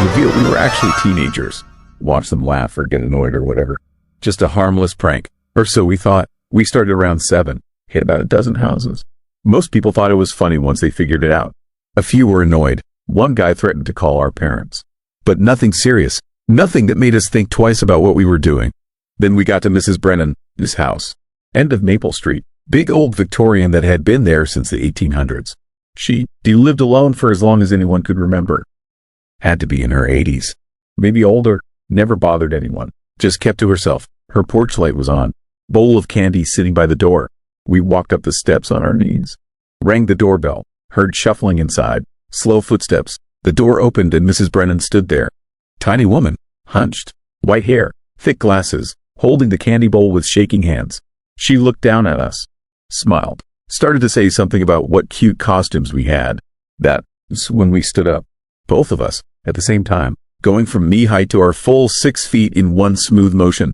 reveal we were actually teenagers, watch them laugh or get annoyed or whatever. Just a harmless prank, or so we thought. We started around 7, hit about a dozen houses. Most people thought it was funny once they figured it out. A few were annoyed. One guy threatened to call our parents. But nothing serious, nothing that made us think twice about what we were doing. Then we got to Mrs. Brennan's house, end of Maple Street, big old Victorian that had been there since the 1800s. She lived alone for as long as anyone could remember. Had to be in her 80s, maybe older, never bothered anyone, just kept to herself. Her porch light was on, bowl of candy sitting by the door. We walked up the steps on our knees, rang the doorbell, heard shuffling inside, slow footsteps. The door opened and Mrs. Brennan stood there. Tiny woman, hunched, white hair, thick glasses, holding the candy bowl with shaking hands. She looked down at us, smiled, started to say something about what cute costumes we had. That's when we stood up, both of us, at the same time, going from knee height to our full 6 feet in one smooth motion.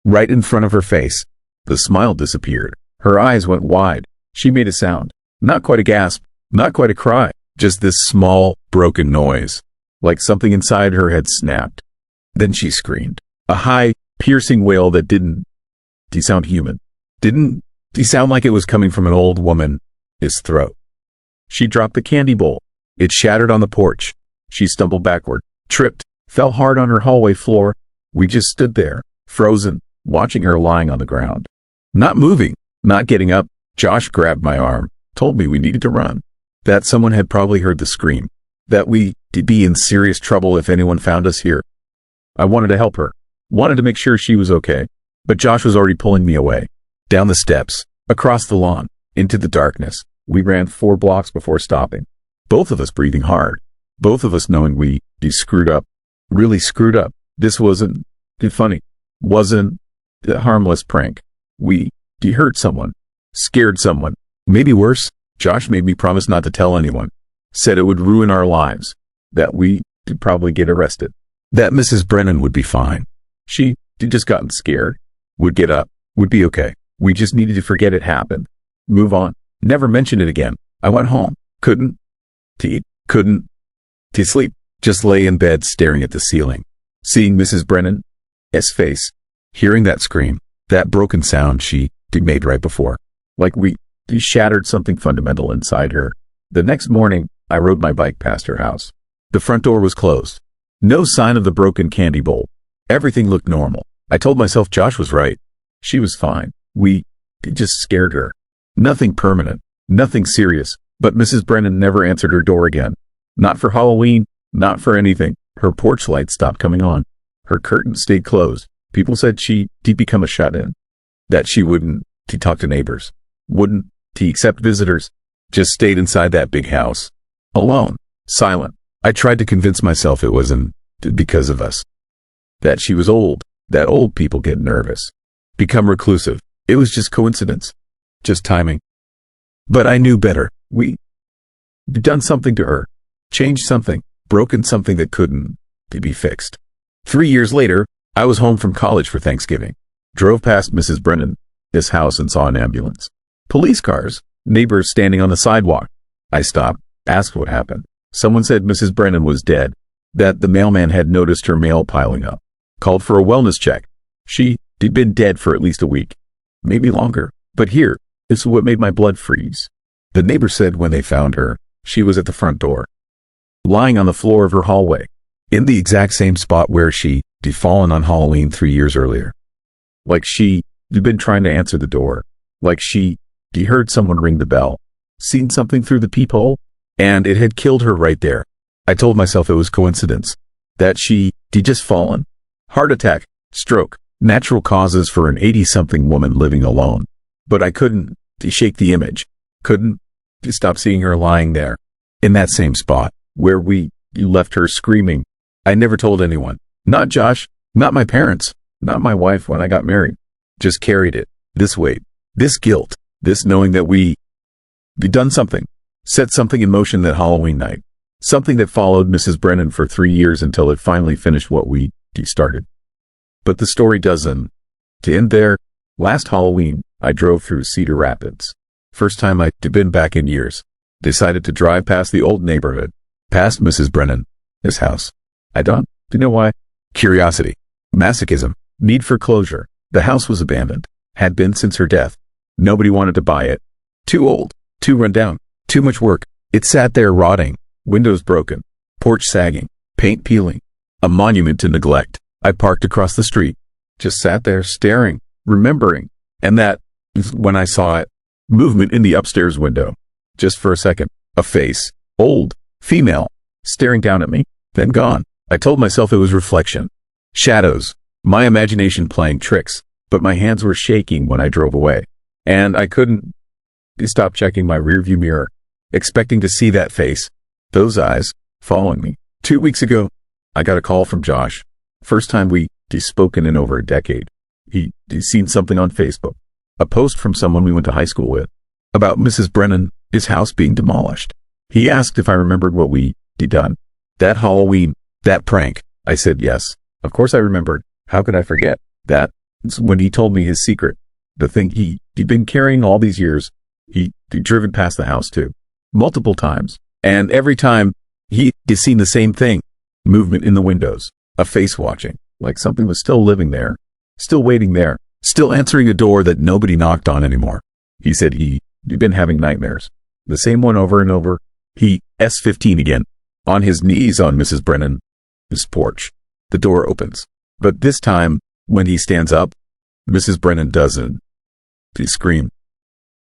Right in front of her face, the smile disappeared. Her eyes went wide. She made a sound. Not quite a gasp, not quite a cry, just this small, broken noise, like something inside her had snapped. Then she screamed. A high, piercing wail that didn't sound human. Didn't sound like it was coming from an old woman's throat. She dropped the candy bowl. It shattered on the porch. She stumbled backward, tripped, fell hard on her hallway floor. We just stood there, frozen, watching her lying on the ground. Not moving, not getting up. Josh grabbed my arm, told me we needed to run, that someone had probably heard the scream, that we'd be in serious trouble if anyone found us here. I wanted to help her, wanted to make sure she was okay, but Josh was already pulling me away. Down the steps, across the lawn, into the darkness. We ran 4 blocks before stopping. Both of us breathing hard. Both of us knowing we screwed up. Really screwed up. This wasn't funny. Wasn't a harmless prank. We hurt someone. Scared someone. Maybe worse. Josh made me promise not to tell anyone. Said it would ruin our lives. That we'd probably get arrested. That Mrs. Brennan would be fine. She'd just gotten scared. Would get up. Would be okay. We just needed to forget it happened. Move on. Never mention it again. I went home. Couldn't sleep. Just lay in bed staring at the ceiling. Seeing Mrs. Brennan's face. Hearing that scream. That broken sound she made right before. Like we shattered something fundamental inside her. The next morning, I rode my bike past her house. The front door was closed. No sign of the broken candy bowl. Everything looked normal. I told myself Josh was right. She was fine. We just scared her. Nothing permanent. Nothing serious. But Mrs. Brennan never answered her door again. Not for Halloween. Not for anything. Her porch light stopped coming on. Her curtains stayed closed. People said she'd become a shut-in. That she wouldn't talk to neighbors. Wouldn't accept visitors. Just stayed inside that big house. Alone. Silent. I tried to convince myself it wasn't because of us. That she was old. That old people get nervous. Become reclusive. It was just coincidence. Just timing. But I knew better. We'd done something to her. Changed something. Broken something that couldn't be fixed. 3 years later, I was home from college for Thanksgiving. Drove past Mrs. Brennan's house and saw an ambulance. Police cars. Neighbors standing on the sidewalk. I stopped, asked what happened. Someone said Mrs. Brennan was dead. That the mailman had noticed her mail piling up. Called for a wellness check. She'd been dead for at least a week. Maybe longer. But here is what made my blood freeze. The neighbor said when they found her, she was at the front door. Lying on the floor of her hallway. In the exact same spot where she'd fallen on Halloween 3 years earlier. Like she'd been trying to answer the door. Like she heard someone ring the bell, seen something through the peephole, and it had killed her right there. I told myself it was coincidence, that she'd just fallen. Heart attack, stroke, natural causes for an 80-something woman living alone. But I couldn't shake the image, couldn't stop seeing her lying there, in that same spot, where we left her screaming. I never told anyone, not Josh, not my parents, not my wife when I got married. Just carried it, this weight, this guilt, this knowing that we'd done something, set something in motion that Halloween night. Something that followed Mrs. Brennan for 3 years until it finally finished what we started. But the story doesn't end there. Last Halloween, I drove through Cedar Rapids. First time I'd been back in years. Decided to drive past the old neighborhood, past Mrs. Brennan's house. I don't know why. Curiosity, masochism, need for closure. The house was abandoned, had been since her death. Nobody wanted to buy it. Too old, too run down, too much work. It sat there rotting. Windows broken, porch sagging, paint peeling, a monument to neglect. I parked across the street, just sat there staring, remembering, and that is when I saw it. Movement in the upstairs window. Just for a second, a face, old, female, staring down at me, then gone. I told myself it was reflection, shadows, my imagination playing tricks, but my hands were shaking when I drove away, and I couldn't stop checking my rearview mirror, expecting to see that face. Those eyes, following me. 2 weeks ago, I got a call from Josh. First time we'd spoken in over a decade. He'd seen something on Facebook. A post from someone we went to high school with. About Mrs. Brennan, his house being demolished. He asked if I remembered what we'd done. That Halloween, that prank. I said yes. Of course I remembered. How could I forget? That's when he told me his secret. The thing he'd been carrying all these years. He'd driven past the house too. Multiple times. And every time, he'd seen the same thing. Movement in the windows. A face watching. Like something was still living there. Still waiting there. Still answering a door that nobody knocked on anymore. He said he'd been having nightmares. The same one over and over. He S15 again. On his knees on Mrs. Brennan's porch. The door opens. But this time, when he stands up, Mrs. Brennan doesn't scream.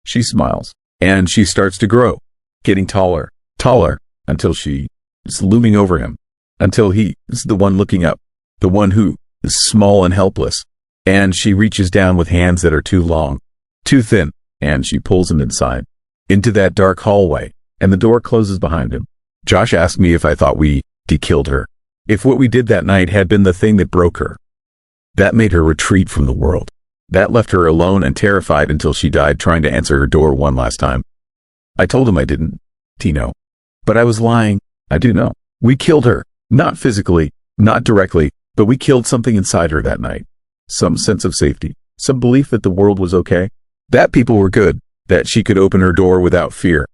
She smiles. And she starts to grow. Getting taller. Taller, until she is looming over him, until he is the one looking up, the one who is small and helpless, and she reaches down with hands that are too long, too thin, and she pulls him inside, into that dark hallway, and the door closes behind him. Josh asked me if I thought we'd killed her, if what we did that night had been the thing that broke her, that made her retreat from the world, that left her alone and terrified until she died trying to answer her door one last time. I told him I didn't know. But I was lying. I do know. We killed her. Not physically, not directly, but we killed something inside her that night. Some sense of safety. Some belief that the world was okay. That people were good. That she could open her door without fear.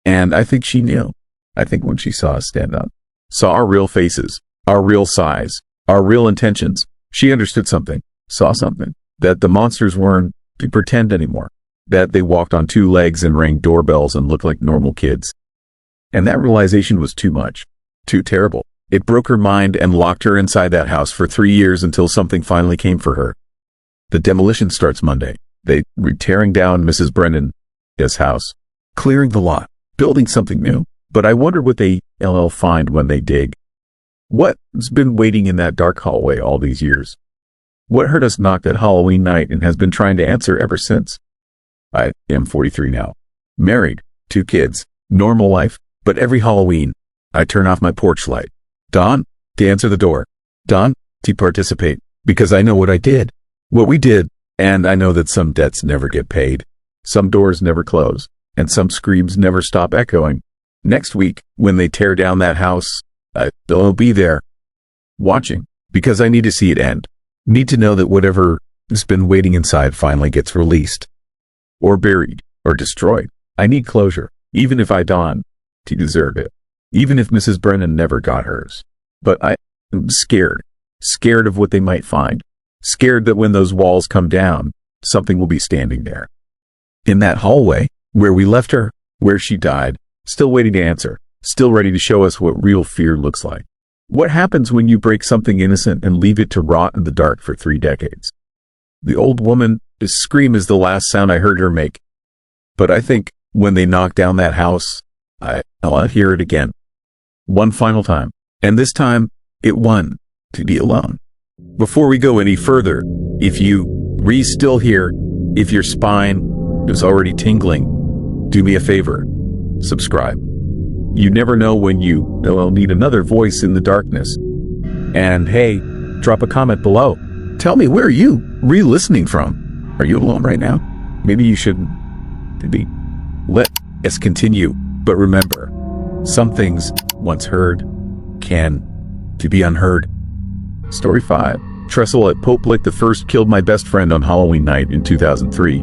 And I think she knew. I think when she saw us stand up, saw our real faces, our real size, our real intentions, she understood something, saw something. That the monsters weren't to pretend anymore. That they walked on 2 legs and rang doorbells and looked like normal kids. And that realization was too much. Too terrible. It broke her mind and locked her inside that house for 3 years until something finally came for her. The demolition starts Monday. They were tearing down Mrs. Brennan's house, clearing the lot, building something new. But I wonder what they'll find when they dig. What's been waiting in that dark hallway all these years? What heard us knock that Halloween night and has been trying to answer ever since? I am 43 now. Married, 2 kids, normal life. But every Halloween, I turn off my porch light. Dawn, to answer the door. Dawn, to participate, because I know what I did. What we did, and I know that some debts never get paid. Some doors never close, and some screams never stop echoing. Next week, when they tear down that house, I'll be there, watching, because I need to see it end. Need to know that whatever has been waiting inside finally gets released. Or buried, or destroyed. I need closure, even if I dawn. To deserve it, even if Mrs. Brennan never got hers. But I'm scared of what they might find, scared that when those walls come down, something will be standing there. In that hallway, where we left her, where she died, still waiting to answer, still ready to show us what real fear looks like. What happens when you break something innocent and leave it to rot in the dark for 3 decades? The old woman The scream is the last sound I heard her make. But I think when they knocked down that house, I'll hear it again. One final time. And this time, it won to be alone. Before we go any further, if you still here, if your spine is already tingling, do me a favor. Subscribe. You never know when you'll need another voice in the darkness. And hey, drop a comment below. Tell me, where are you re-listening from? Are you alone right now? Maybe you shouldn't. Maybe. Let us continue. But remember, some things once heard can to be unheard. Story 5. Trestle at Pope Lick the First killed my best friend on Halloween night in 2003.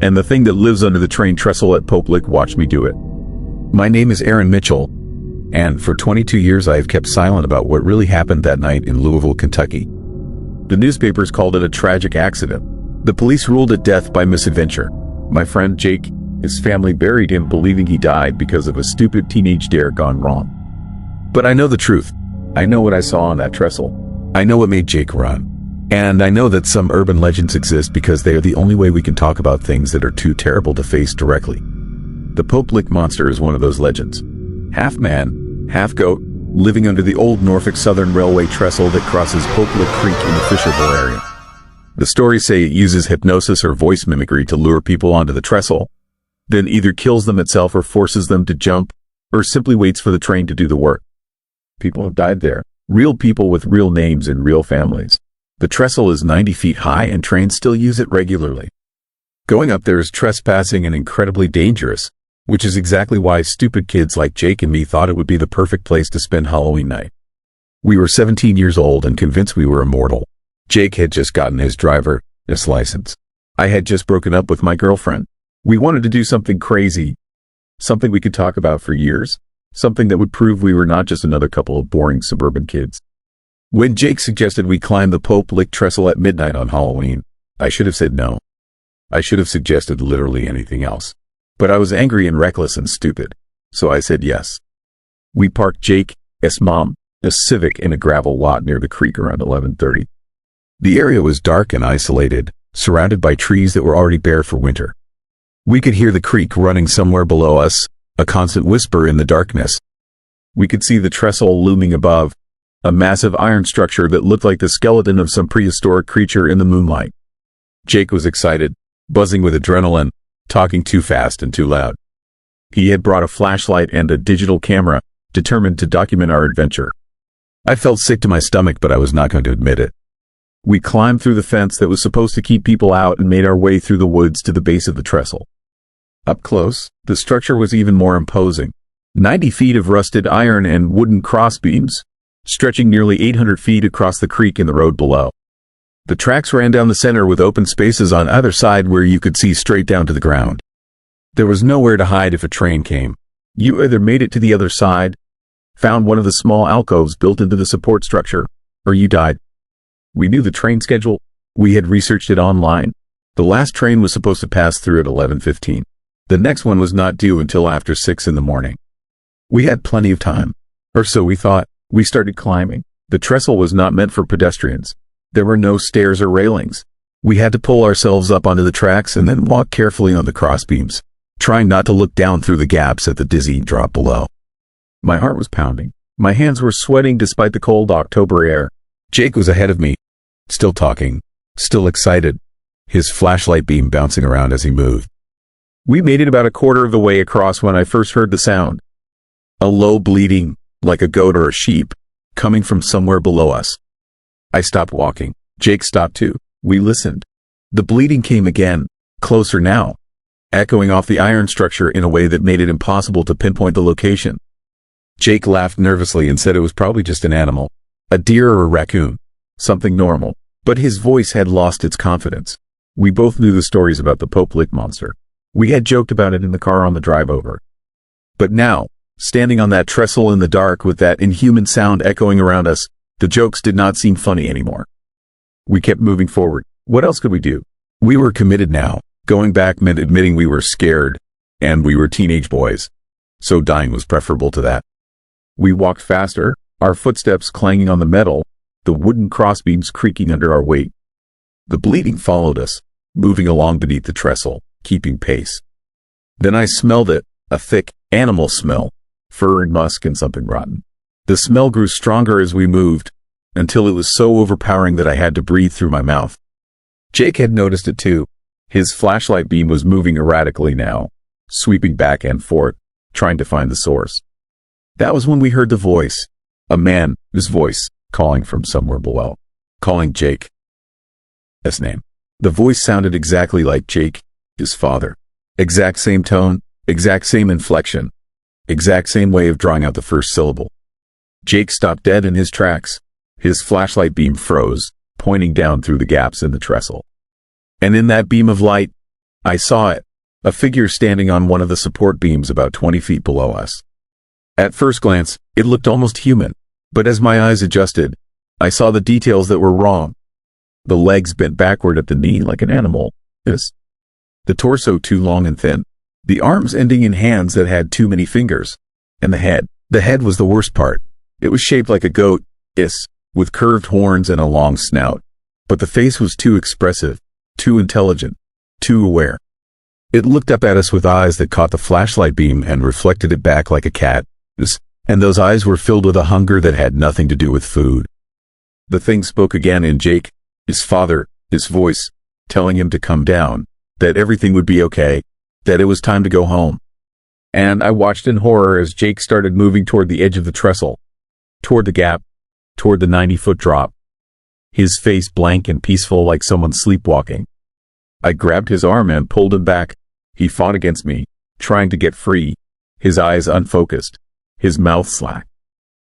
And the thing that lives under the train trestle at Pope Lick watched me do it. My name is Aaron Mitchell, and for 22 years I have kept silent about what really happened that night in Louisville, Kentucky. The newspapers called it a tragic accident. The police ruled it death by misadventure. My friend Jake, his family buried him believing he died because of a stupid teenage dare gone wrong. But I know the truth. I know what I saw on that trestle. I know what made Jake run. And I know that some urban legends exist because they are the only way we can talk about things that are too terrible to face directly. The Pope Lick monster is one of those legends. Half man, half goat, living under the old Norfolk Southern Railway trestle that crosses Pope Lick Creek in the Fisherville area. The stories say it uses hypnosis or voice mimicry to lure people onto the trestle, then either kills them itself or forces them to jump, or simply waits for the train to do the work. People have died there. Real people with real names and real families. The trestle is 90 feet high and trains still use it regularly. Going up there is trespassing and incredibly dangerous, which is exactly why stupid kids like Jake and me thought it would be the perfect place to spend Halloween night. We were 17 years old and convinced we were immortal. Jake had just gotten his driver's license. I had just broken up with my girlfriend. We wanted to do something crazy, something we could talk about for years. Something that would prove we were not just another couple of boring suburban kids. When Jake suggested we climb the Pope Lick trestle at midnight on Halloween, I should have said no. I should have suggested literally anything else. But I was angry and reckless and stupid, so I said yes. We parked Jake's mom, a Civic, in a gravel lot near the creek around 11:30. The area was dark and isolated, surrounded by trees that were already bare for winter. We could hear the creek running somewhere below us, a constant whisper in the darkness. We could see the trestle looming above, a massive iron structure that looked like the skeleton of some prehistoric creature in the moonlight. Jake was excited, buzzing with adrenaline, talking too fast and too loud. He had brought a flashlight and a digital camera, determined to document our adventure. I felt sick to my stomach, but I was not going to admit it. We climbed through the fence that was supposed to keep people out and made our way through the woods to the base of the trestle. Up close, the structure was even more imposing. 90 feet of rusted iron and wooden crossbeams, stretching nearly 800 feet across the creek and the road below. The tracks ran down the center with open spaces on either side where you could see straight down to the ground. There was nowhere to hide if a train came. You either made it to the other side, found one of the small alcoves built into the support structure, or you died. We knew the train schedule. We had researched it online. The last train was supposed to pass through at 11:15. The next one was not due until after 6 in the morning. We had plenty of time, or so we thought. We started climbing. The trestle was not meant for pedestrians. There were no stairs or railings. We had to pull ourselves up onto the tracks and then walk carefully on the crossbeams, trying not to look down through the gaps at the dizzying drop below. My heart was pounding. My hands were sweating despite the cold October air. Jake was ahead of me, still talking, still excited, his flashlight beam bouncing around as he moved. We made it about a quarter of the way across when I first heard the sound. A low bleating, like a goat or a sheep, coming from somewhere below us. I stopped walking. Jake stopped too. We listened. The bleating came again, closer now, echoing off the iron structure in a way that made it impossible to pinpoint the location. Jake laughed nervously and said it was probably just an animal, a deer or a raccoon, something normal, but his voice had lost its confidence. We both knew the stories about the Pope Lick monster. We had joked about it in the car on the drive over. But now, standing on that trestle in the dark with that inhuman sound echoing around us, the jokes did not seem funny anymore. We kept moving forward. What else could we do? We were committed now. Going back meant admitting we were scared, and we were teenage boys. So dying was preferable to that. We walked faster, our footsteps clanging on the metal, the wooden crossbeams creaking under our weight. The bleating followed us. moving along beneath the trestle, keeping pace. Then I smelled it, a thick, animal smell, fur and musk and something rotten. The smell grew stronger as we moved, until it was so overpowering that I had to breathe through my mouth. Jake had noticed it too. His flashlight beam was moving erratically now, sweeping back and forth, trying to find the source. That was when we heard the voice, a man's voice, calling from somewhere below, calling Jake. His name. The voice sounded exactly like Jake, his father. Exact same tone, exact same inflection, exact same way of drawing out the first syllable. Jake stopped dead in his tracks. His flashlight beam froze, pointing down through the gaps in the trestle. And in that beam of light, I saw it, a figure standing on one of the support beams about 20 feet below us. At first glance, it looked almost human, but as my eyes adjusted, I saw the details that were wrong. The legs bent backward at the knee like an animal. The torso too long and thin. The arms ending in hands that had too many fingers. And the head. The head was the worst part. It was shaped like a goat, with curved horns and a long snout. But the face was too expressive, too intelligent, too aware. It looked up at us with eyes that caught the flashlight beam and reflected it back like a cat. And those eyes were filled with a hunger that had nothing to do with food. The thing spoke again in Jake, his father, his voice, telling him to come down, that everything would be okay, that it was time to go home. And I watched in horror as Jake started moving toward the edge of the trestle, toward the gap, toward the 90-foot drop. His face blank and peaceful like someone sleepwalking. I grabbed his arm and pulled him back. He fought against me, trying to get free, his eyes unfocused, his mouth slack.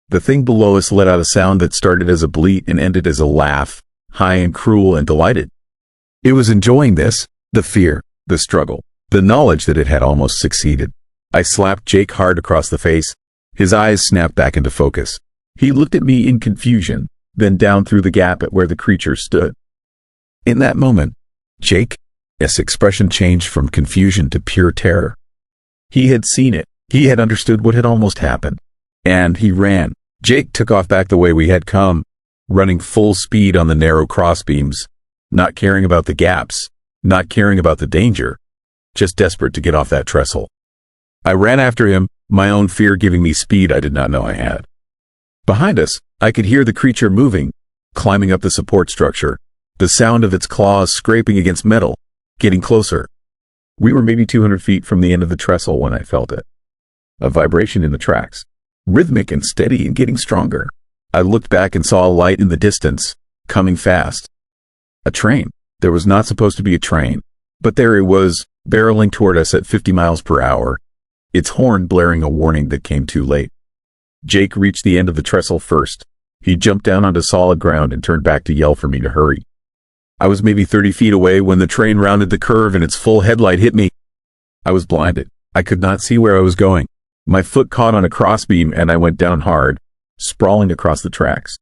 The thing below us let out a sound that started as a bleat and ended as a laugh, high and cruel and delighted. It was enjoying this, the fear, the struggle, the knowledge that it had almost succeeded. I slapped Jake hard across the face. His eyes snapped back into focus. He looked at me in confusion, then down through the gap at where the creature stood. In that moment, Jake's expression changed from confusion to pure terror. He had seen it. He had understood what had almost happened. And he ran. Jake took off back the way we had come, running full speed on the narrow crossbeams, not caring about the gaps, not caring about the danger, just desperate to get off that trestle. I ran after him, my own fear giving me speed I did not know I had. Behind us, I could hear the creature moving, climbing up the support structure, the sound of its claws scraping against metal, getting closer. We were maybe 200 feet from the end of the trestle when I felt it. A vibration in the tracks, rhythmic and steady and getting stronger. I looked back and saw a light in the distance, coming fast. A train. There was not supposed to be a train, but there it was, barreling toward us at 50 miles per hour, its horn blaring a warning that came too late. Jake reached the end of the trestle first. He jumped down onto solid ground and turned back to yell for me to hurry. I was maybe 30 feet away when the train rounded the curve and its full headlight hit me. I was blinded. I could not see where I was going. My foot caught on a crossbeam and I went down hard, sprawling across the tracks.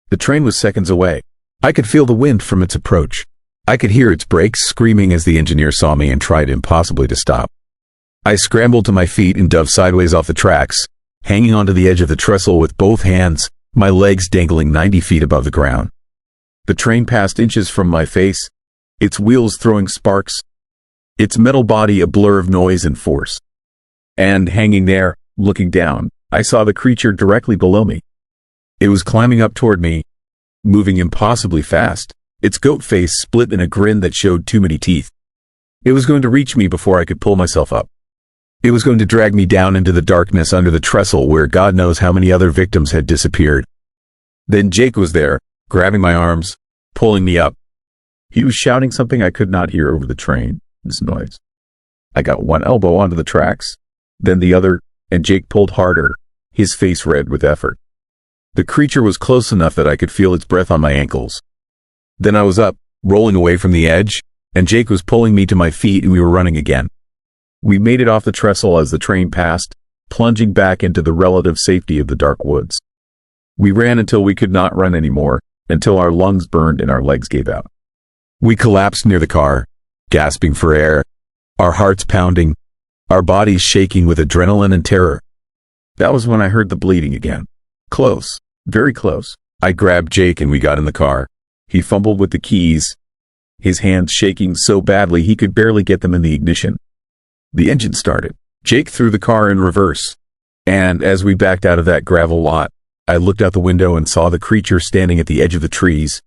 The train was seconds away. I could feel the wind from its approach. I could hear its brakes screaming as the engineer saw me and tried impossibly to stop. I scrambled to my feet and dove sideways off the tracks, hanging onto the edge of the trestle with both hands, my legs dangling 90 feet above the ground. The train passed inches from my face, its wheels throwing sparks, its metal body a blur of noise and force. And hanging there, looking down, I saw the creature directly below me. It was climbing up toward me, moving impossibly fast, its goat face split in a grin that showed too many teeth. It was going to reach me before I could pull myself up. It was going to drag me down into the darkness under the trestle where God knows how many other victims had disappeared. Then Jake was there, grabbing my arms, pulling me up. He was shouting something I could not hear over the train, this noise. I got one elbow onto the tracks, then the other, and Jake pulled harder, his face red with effort. The creature was close enough that I could feel its breath on my ankles. Then I was up, rolling away from the edge, and Jake was pulling me to my feet and we were running again. We made it off the trestle as the train passed, plunging back into the relative safety of the dark woods. We ran until we could not run anymore, until our lungs burned and our legs gave out. We collapsed near the car, gasping for air, our hearts pounding, our bodies shaking with adrenaline and terror. That was when I heard the bleeding again. Close, very close. I grabbed Jake and we got in the car. He fumbled with the keys. his hands shaking so badly he could barely get them in the ignition. The engine started. Jake threw the car in reverse. And as we backed out of that gravel lot, I looked out the window and saw the creature standing at the edge of the trees,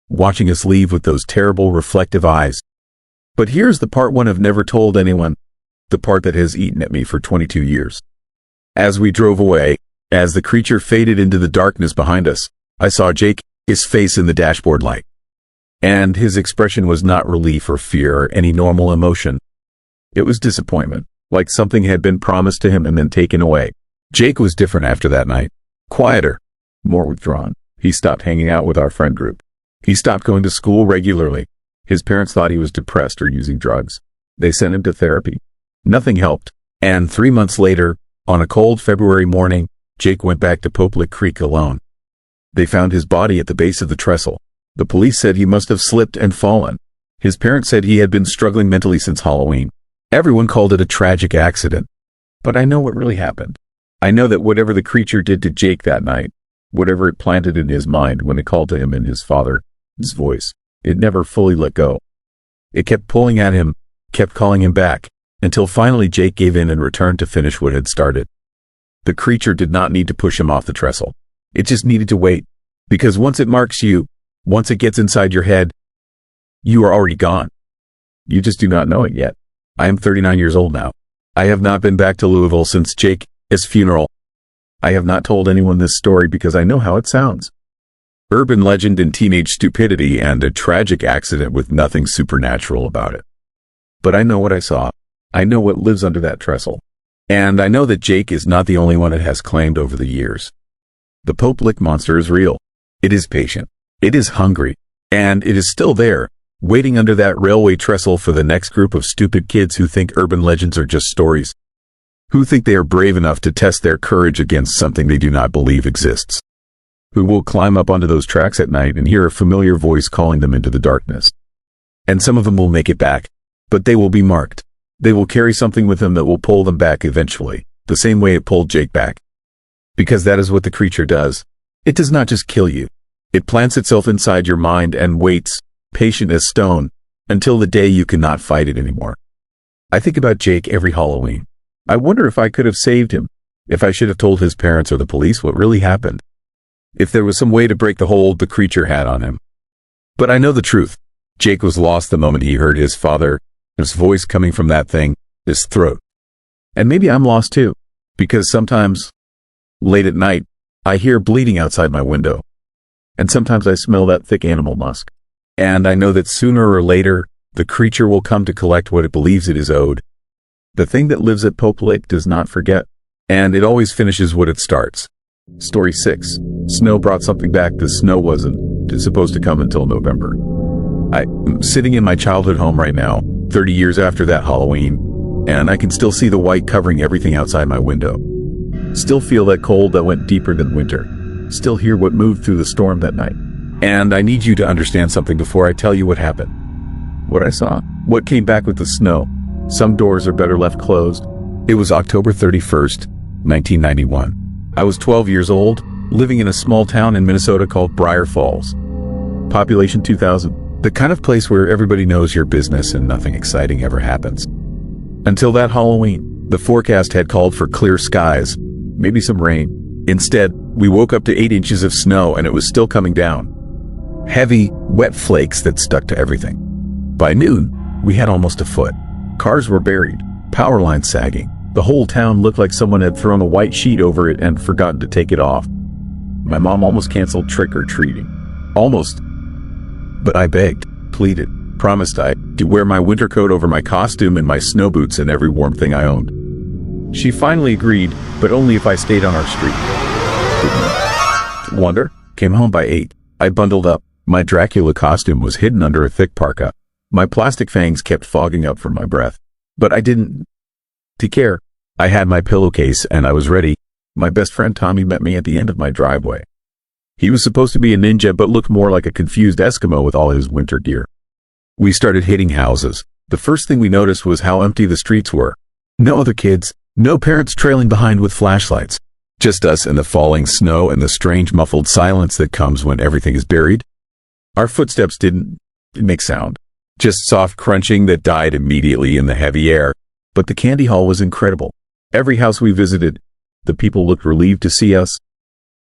watching us leave with those terrible reflective eyes. But here's the part one have never told anyone, the part that has eaten at me for 22 years. As we drove away, as the creature faded into the darkness behind us, I saw Jake, his face in the dashboard light. And his expression was not relief or fear or any normal emotion. It was disappointment, like something had been promised to him and then taken away. Jake was different after that night. Quieter, more withdrawn. He stopped hanging out with our friend group. He stopped going to school regularly. His parents thought he was depressed or using drugs. They sent him to therapy. Nothing helped. And 3 months later, on a cold February morning, Jake went back to Popelik Creek alone. They found his body at the base of the trestle. The police said he must have slipped and fallen. His parents said he had been struggling mentally since Halloween. Everyone called it a tragic accident. But I know what really happened. I know that whatever the creature did to Jake that night, whatever it planted in his mind when it called to him in his father's voice, it never fully let go. It kept pulling at him, kept calling him back, until finally Jake gave in and returned to finish what had started. The creature did not need to push him off the trestle. It just needed to wait. Because once it marks you, once it gets inside your head, you are already gone. You just do not know it yet. I am 39 years old now. I have not been back to Louisville since Jake's funeral. I have not told anyone this story because I know how it sounds. Urban legend and teenage stupidity and a tragic accident with nothing supernatural about it. But I know what I saw. I know what lives under that trestle. And I know that Jake is not the only one it has claimed over the years. The Popelik monster is real. It is patient. It is hungry. And it is still there, waiting under that railway trestle for the next group of stupid kids who think urban legends are just stories. Who think they are brave enough to test their courage against something they do not believe exists. Who will climb up onto those tracks at night and hear a familiar voice calling them into the darkness. And some of them will make it back, but they will be marked. They will carry something with them that will pull them back eventually, the same way it pulled Jake back. Because that is what the creature does. It does not just kill you. It plants itself inside your mind and waits, patient as stone, until the day you cannot fight it anymore. I think about Jake every Halloween. I wonder if I could have saved him, if I should have told his parents or the police what really happened. If there was some way to break the hold the creature had on him. But I know the truth. Jake was lost the moment he heard his father's voice coming from that thing, his throat. And maybe I'm lost too, because sometimes, late at night, I hear bleeding outside my window. And sometimes I smell that thick animal musk. And I know that sooner or later, the creature will come to collect what it believes it is owed. The thing that lives at Popelik does not forget, and it always finishes what it starts. Story 6. Snow brought something back the snow wasn't supposed to come until November. I'm sitting in my childhood home right now, 30 years after that Halloween, and I can still see the white covering everything outside my window. Still feel that cold that went deeper than winter. Still hear what moved through the storm that night. And I need you to understand something before I tell you what happened. What I saw. What came back with the snow. Some doors are better left closed. It was October 31st, 1991. I was 12 years old, living in a small town in Minnesota called Briar Falls. Population 2,000. The kind of place where everybody knows your business and nothing exciting ever happens. Until that Halloween, the forecast had called for clear skies, maybe some rain. Instead, we woke up to 8 inches of snow and it was still coming down. Heavy, wet flakes that stuck to everything. By noon, we had almost a foot. Cars were buried, power lines sagging. The whole town looked like someone had thrown a white sheet over it and forgotten to take it off. My mom almost canceled trick-or-treating. Almost. But I begged, pleaded, promised I'd wear my winter coat over my costume and my snow boots and every warm thing I owned. She finally agreed, but only if I stayed on our street. Wonder? Came home by 8. I bundled up. My Dracula costume was hidden under a thick parka. My plastic fangs kept fogging up from my breath. But I didn't care. I had my pillowcase and I was ready. My best friend Tommy met me at the end of my driveway. He was supposed to be a ninja but looked more like a confused Eskimo with all his winter gear. We started hitting houses. The first thing we noticed was how empty the streets were. No other kids, no parents trailing behind with flashlights. Just us and the falling snow and the strange muffled silence that comes when everything is buried. Our footsteps didn't make sound. Just soft crunching that died immediately in the heavy air. But the candy haul was incredible. Every house we visited, the people looked relieved to see us,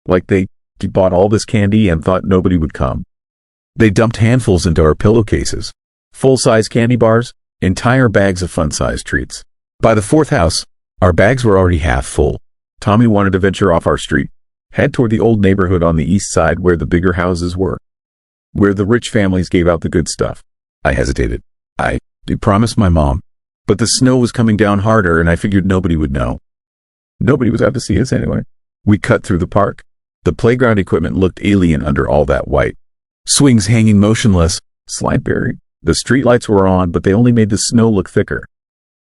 like they bought all this candy and thought nobody would come. They dumped handfuls into our pillowcases. Full-size candy bars, entire bags of fun-sized treats. By the fourth house, our bags were already half full. Tommy wanted to venture off our street, head toward the old neighborhood on the east side where the bigger houses were, where the rich families gave out the good stuff. I hesitated. I promised my mom. But the snow was coming down harder and I figured nobody would know. Nobody was out to see us anyway. We cut through the park. The playground equipment looked alien under all that white. Swings hanging motionless, slide buried. The streetlights were on, but they only made the snow look thicker.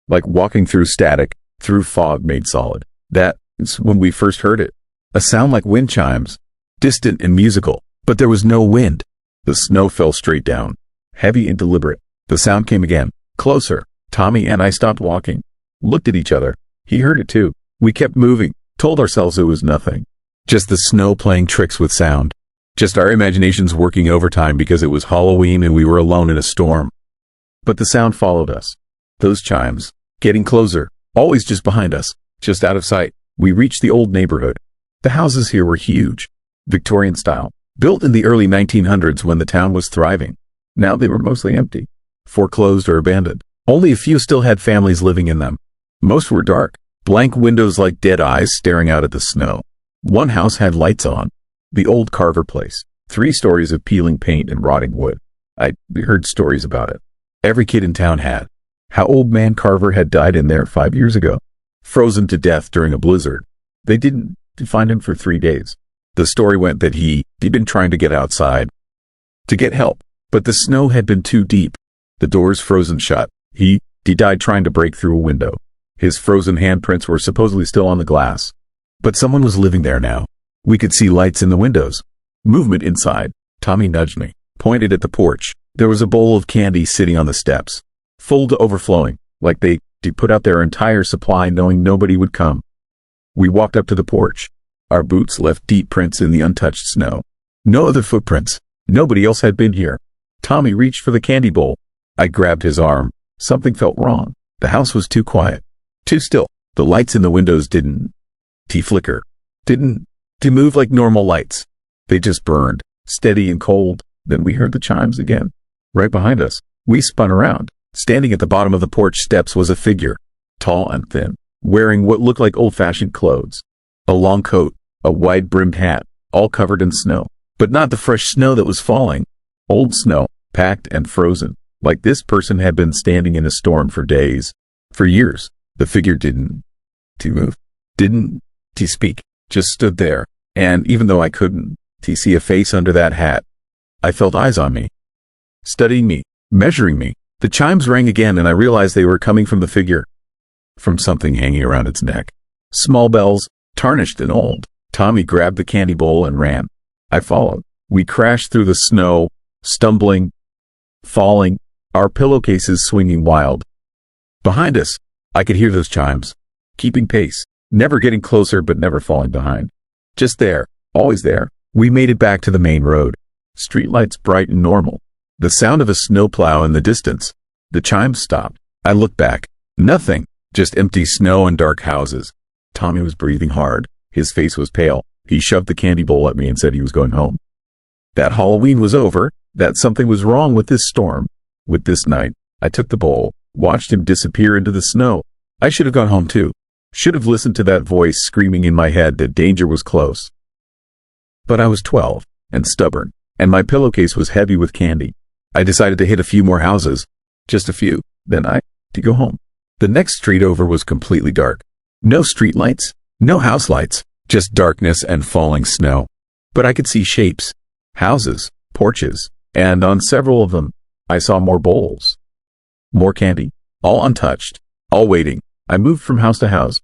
Like walking through static, through fog made solid. That's when we first heard it. A sound like wind chimes, distant and musical, but there was no wind. The snow fell straight down, heavy and deliberate. The sound came again, closer. Tommy and I stopped walking, looked at each other. He heard it too. We kept moving, told ourselves it was nothing. Just the snow playing tricks with sound. Just our imaginations working overtime because it was Halloween and we were alone in a storm. But the sound followed us. Those chimes, getting closer, always just behind us, just out of sight. We reached the old neighborhood. The houses here were huge, Victorian style, built in the early 1900s when the town was thriving. Now they were mostly empty, foreclosed or abandoned. Only a few still had families living in them. Most were dark, blank windows like dead eyes staring out at the snow. One house had lights on. The old Carver place. 3 stories of peeling paint and rotting wood. I heard stories about it. Every kid in town had. How old man Carver had died in there 5 years ago. Frozen to death during a blizzard. They didn't find him for 3 days. The story went that he'd been trying to get outside to get help, but the snow had been too deep. The doors frozen shut. He died trying to break through a window. His frozen handprints were supposedly still on the glass. But someone was living there now. We could see lights in the windows. Movement inside. Tommy nudged me, pointed at the porch. There was a bowl of candy sitting on the steps, full to overflowing, like they put out their entire supply knowing nobody would come. We walked up to the porch. Our boots left deep prints in the untouched snow. No other footprints. Nobody else had been here. Tommy reached for the candy bowl. I grabbed his arm. Something felt wrong. The house was too quiet, too still. The lights in the windows didn't flicker, didn't move like normal lights. They just burned, steady and cold. Then we heard the chimes again. Right behind us, we spun around. Standing at the bottom of the porch steps was a figure, tall and thin, wearing what looked like old-fashioned clothes. A long coat, a wide-brimmed hat, all covered in snow. But not the fresh snow that was falling. Old snow, packed and frozen. Like this person had been standing in a storm for days, for years. The figure didn't move, didn't speak, just stood there. And even though I couldn't see a face under that hat, I felt eyes on me, studying me, measuring me. The chimes rang again and I realized they were coming from the figure, from something hanging around its neck. Small bells, tarnished and old. Tommy grabbed the candy bowl and ran. I followed. We crashed through the snow, stumbling, falling, our pillowcases swinging wild. Behind us, I could hear those chimes, keeping pace, never getting closer but never falling behind. Just there, always there. We made it back to the main road. Streetlights bright and normal. The sound of a snowplow in the distance. The chimes stopped. I looked back. Nothing. Just empty snow and dark houses. Tommy was breathing hard. His face was pale. He shoved the candy bowl at me and said he was going home. That Halloween was over. That something was wrong with this storm. With this night. I took the bowl, watched him disappear into the snow. I should have gone home too. Should have listened to that voice screaming in my head that danger was close. But I was 12, and stubborn, and my pillowcase was heavy with candy. I decided to hit a few more houses. Just a few. Then to go home. The next street over was completely dark. No street lights, no house lights, just darkness and falling snow. But I could see shapes, houses, porches, and on several of them, I saw more bowls. More candy, all untouched, all waiting. I moved from house to house,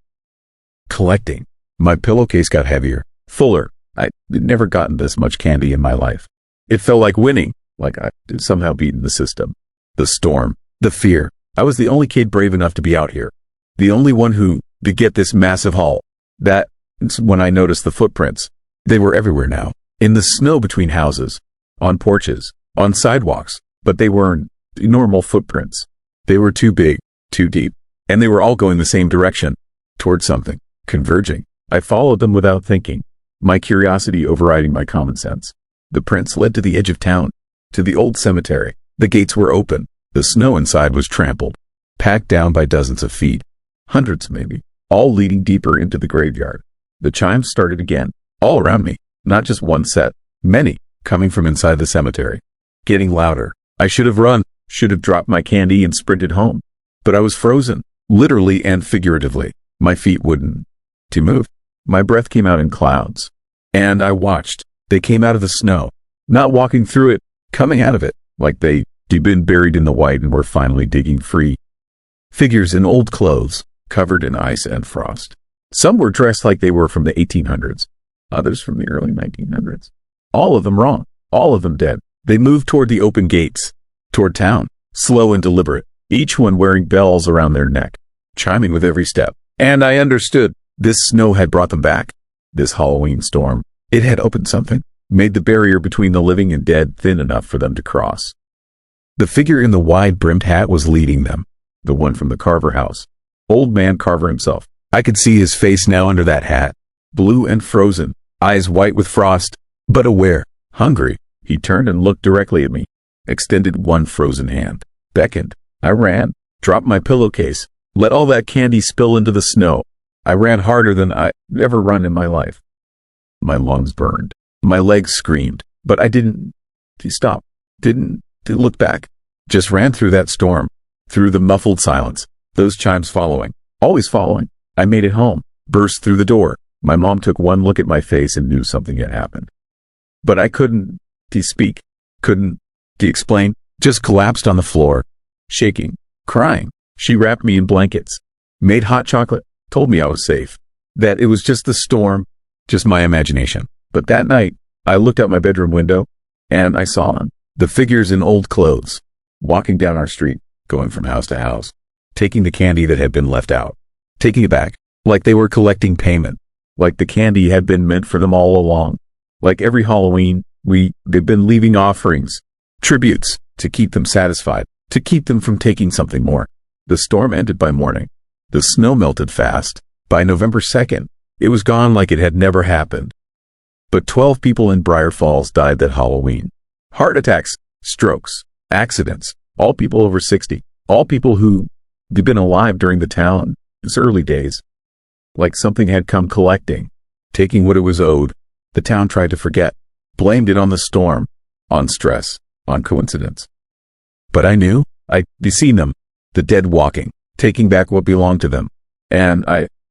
collecting. My pillowcase got heavier, fuller. I'd never gotten this much candy in my life. It felt like winning, like I'd somehow beaten the system. The storm, the fear. I was the only kid brave enough to be out here. The only one who to get this massive haul. That's when I noticed the footprints. They were everywhere now. In the snow between houses, on porches, on sidewalks. But they weren't normal footprints. They were too big, too deep, and they were all going the same direction, towards something, converging. I followed them without thinking, my curiosity overriding my common sense. The prints led to the edge of town, to the old cemetery. The gates were open. The snow inside was trampled, packed down by dozens of feet, hundreds maybe, all leading deeper into the graveyard. The chimes started again, all around me, not just one set, many, coming from inside the cemetery, getting louder. I should have run, should have dropped my candy and sprinted home. But I was frozen, literally and figuratively. My feet wouldn't to move. My breath came out in clouds. And I watched. They came out of the snow, not walking through it, coming out of it, like they'd been buried in the white and were finally digging free. Figures in old clothes, covered in ice and frost. Some were dressed like they were from the 1800s, others from the early 1900s. All of them wrong, all of them dead. They moved toward the open gates, toward town, slow and deliberate, each one wearing bells around their neck, chiming with every step. And I understood. This snow had brought them back. This Halloween storm. It had opened something, made the barrier between the living and dead thin enough for them to cross. The figure in the wide-brimmed hat was leading them, the one from the Carver house. Old man Carver himself. I could see his face now under that hat, blue and frozen, eyes white with frost, but aware, hungry. He turned and looked directly at me, extended one frozen hand, beckoned. I ran, dropped my pillowcase, let all that candy spill into the snow. I ran harder than I'd ever run in my life. My lungs burned. My legs screamed, but I didn't stop, didn't look back. Just ran through that storm, through the muffled silence, those chimes following, always following. I made it home, burst through the door. My mom took one look at my face and knew something had happened. But I couldn't speak, couldn't explain, just collapsed on the floor, shaking, crying. She wrapped me in blankets, made hot chocolate, told me I was safe, that it was just the storm, just my imagination. But that night, I looked out my bedroom window, and I saw them, the figures in old clothes, walking down our street, going from house to house, taking the candy that had been left out, taking it back, like they were collecting payment, like the candy had been meant for them all along. Like every Halloween, they've been leaving offerings, tributes, to keep them satisfied, to keep them from taking something more. The storm ended by morning. The snow melted fast. By November 2nd, it was gone like it had never happened. But 12 people in Briar Falls died that Halloween. Heart attacks, strokes, accidents, all people over 60, all people who'd been alive during the town's early days. Like something had come collecting, taking what it was owed. The town tried to forget, blamed it on the storm, on stress, on coincidence. But I knew, I'd seen them, the dead walking, taking back what belonged to them. And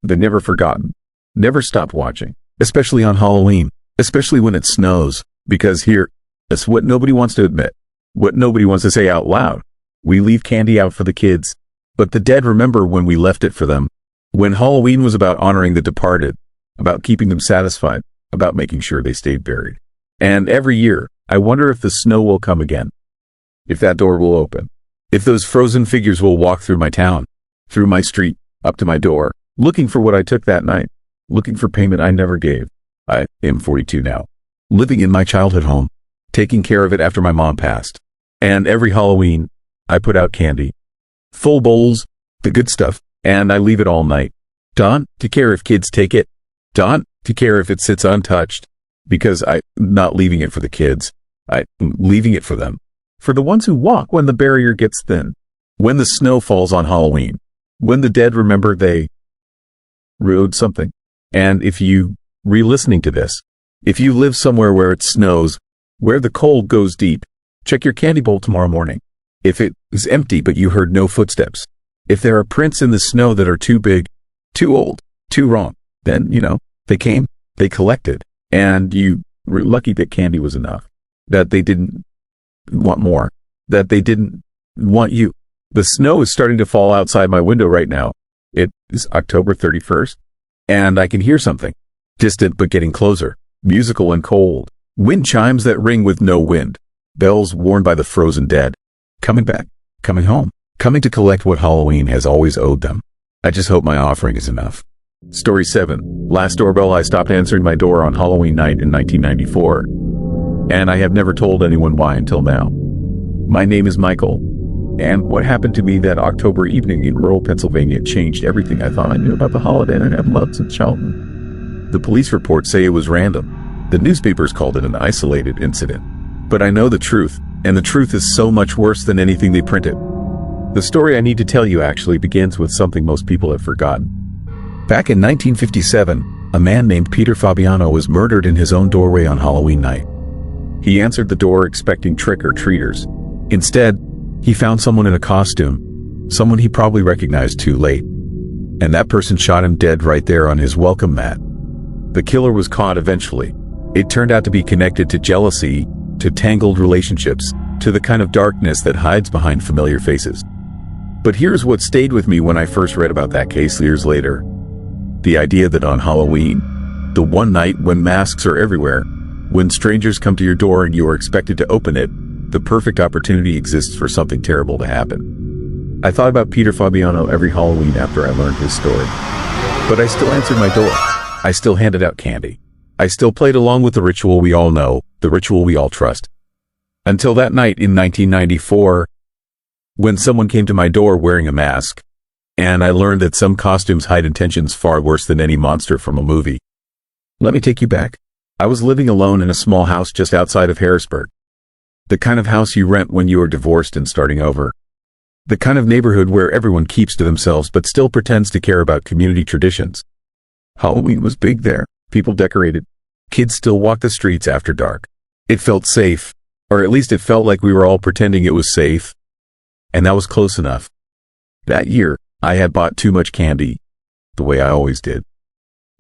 they'd never forgotten, never stopped watching, especially on Halloween, especially when it snows, because here, that's what nobody wants to admit, what nobody wants to say out loud. We leave candy out for the kids, but the dead remember when we left it for them. When Halloween was about honoring the departed, about keeping them satisfied, about making sure they stayed buried. And every year, I wonder if the snow will come again, if that door will open, if those frozen figures will walk through my town, through my street, up to my door, looking for what I took that night, looking for payment I never gave. I am 42 now, living in my childhood home, taking care of it after my mom passed. And every Halloween, I put out candy, full bowls, the good stuff, and I leave it all night. Don't care if kids take it. Don't care if it sits untouched, because I'm not leaving it for the kids. I'm leaving it for them. For the ones who walk when the barrier gets thin, when the snow falls on Halloween, when the dead remember they owed something. And if you re-listening to this, if you live somewhere where it snows, where the cold goes deep, check your candy bowl tomorrow morning. If it is empty but you heard no footsteps, if there are prints in the snow that are too big, too old, too wrong, then, they came, they collected, and you were lucky that candy was enough, that they didn't want more, that they didn't want you. The snow is starting to fall outside my window right now. It is October 31st, and I can hear something, distant but getting closer, musical and cold, wind chimes that ring with no wind, bells worn by the frozen dead, coming back, coming home, coming to collect what Halloween has always owed them. I just hope my offering is enough. Story 7. Last doorbell. I stopped answering my door on Halloween night in 1994, and I have never told anyone why until now. My name is Michael, and what happened to me that October evening in rural Pennsylvania changed everything I thought I knew about the holiday and have loved since childhood. The police reports say it was random. The newspapers called it an isolated incident. But I know the truth, and the truth is so much worse than anything they printed. The story I need to tell you actually begins with something most people have forgotten. Back in 1957, a man named Peter Fabiano was murdered in his own doorway on Halloween night. He answered the door expecting trick-or-treaters. Instead, he found someone in a costume, someone he probably recognized too late. And that person shot him dead right there on his welcome mat. The killer was caught eventually. It turned out to be connected to jealousy, to tangled relationships, to the kind of darkness that hides behind familiar faces. But here's what stayed with me when I first read about that case years later. The idea that on Halloween, the one night when masks are everywhere, when strangers come to your door and you are expected to open it, the perfect opportunity exists for something terrible to happen. I thought about Peter Fabiano every Halloween after I learned his story. But I still answered my door. I still handed out candy. I still played along with the ritual we all know, the ritual we all trust. Until that night in 1994, when someone came to my door wearing a mask, and I learned that some costumes hide intentions far worse than any monster from a movie. Let me take you back. I was living alone in a small house just outside of Harrisburg. The kind of house you rent when you are divorced and starting over. The kind of neighborhood where everyone keeps to themselves but still pretends to care about community traditions. Halloween was big there. People decorated. Kids still walked the streets after dark. It felt safe, or at least it felt like we were all pretending it was safe. And that was close enough. That year, I had bought too much candy, the way I always did.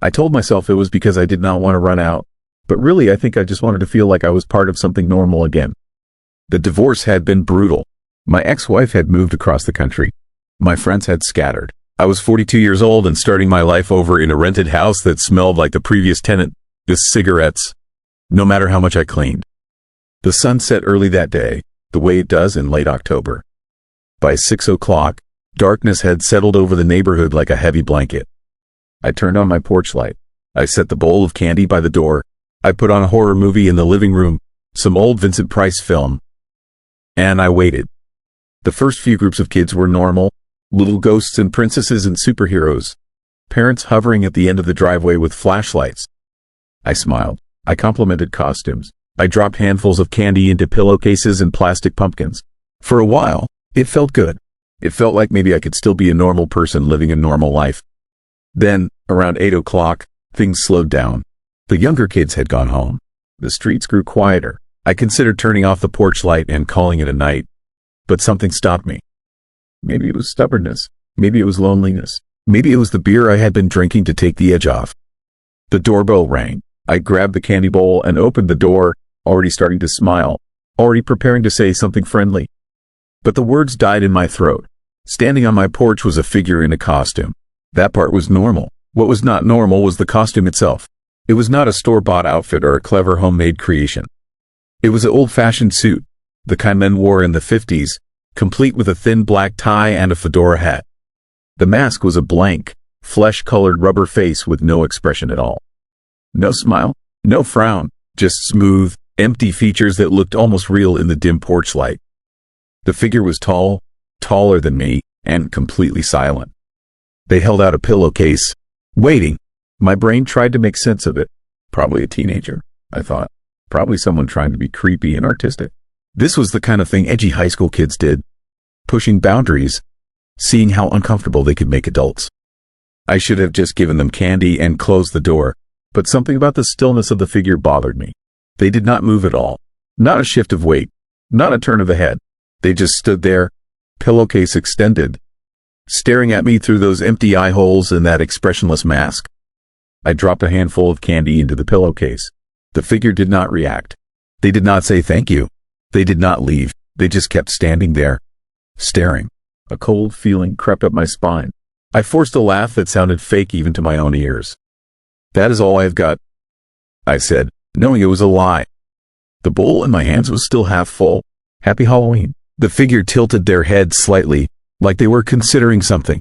I told myself it was because I did not want to run out, but really I think I just wanted to feel like I was part of something normal again. The divorce had been brutal. My ex-wife had moved across the country. My friends had scattered. I was 42 years old and starting my life over in a rented house that smelled like the previous tenant, with cigarettes, no matter how much I cleaned. The sun set early that day, the way it does in late October. By 6 o'clock, darkness had settled over the neighborhood like a heavy blanket. I turned on my porch light. I set the bowl of candy by the door. I put on a horror movie in the living room, some old Vincent Price film. And I waited. The first few groups of kids were normal, little ghosts and princesses and superheroes. Parents hovering at the end of the driveway with flashlights. I smiled. I complimented costumes. I dropped handfuls of candy into pillowcases and plastic pumpkins. For a while, it felt good. It felt like maybe I could still be a normal person living a normal life. Then, around 8 o'clock, things slowed down. The younger kids had gone home. The streets grew quieter. I considered turning off the porch light and calling it a night. But something stopped me. Maybe it was stubbornness. Maybe it was loneliness. Maybe it was the beer I had been drinking to take the edge off. The doorbell rang. I grabbed the candy bowl and opened the door, already starting to smile, already preparing to say something friendly. But the words died in my throat. Standing on my porch was a figure in a costume. That part was normal. What was not normal was the costume itself. It was not a store-bought outfit or a clever homemade creation. It was an old-fashioned suit, the kind men wore in the 50s, complete with a thin black tie and a fedora hat. The mask was a blank, flesh-colored rubber face with no expression at all. No smile, no frown, just smooth, empty features that looked almost real in the dim porch light. The figure was tall, taller than me, and completely silent. They held out a pillowcase, waiting. My brain tried to make sense of it. Probably a teenager, I thought. Probably someone trying to be creepy and artistic. This was the kind of thing edgy high school kids did. Pushing boundaries, seeing how uncomfortable they could make adults. I should have just given them candy and closed the door, but something about the stillness of the figure bothered me. They did not move at all. Not a shift of weight, not a turn of the head. They just stood there, pillowcase extended, staring at me through those empty eye holes in that expressionless mask. I dropped a handful of candy into the pillowcase. The figure did not react. They did not say thank you. They did not leave. They just kept standing there, staring. A cold feeling crept up my spine. I forced a laugh that sounded fake even to my own ears. "That is all I have got," I said, knowing it was a lie. The bowl in my hands was still half full. "Happy Halloween." The figure tilted their head slightly, like they were considering something.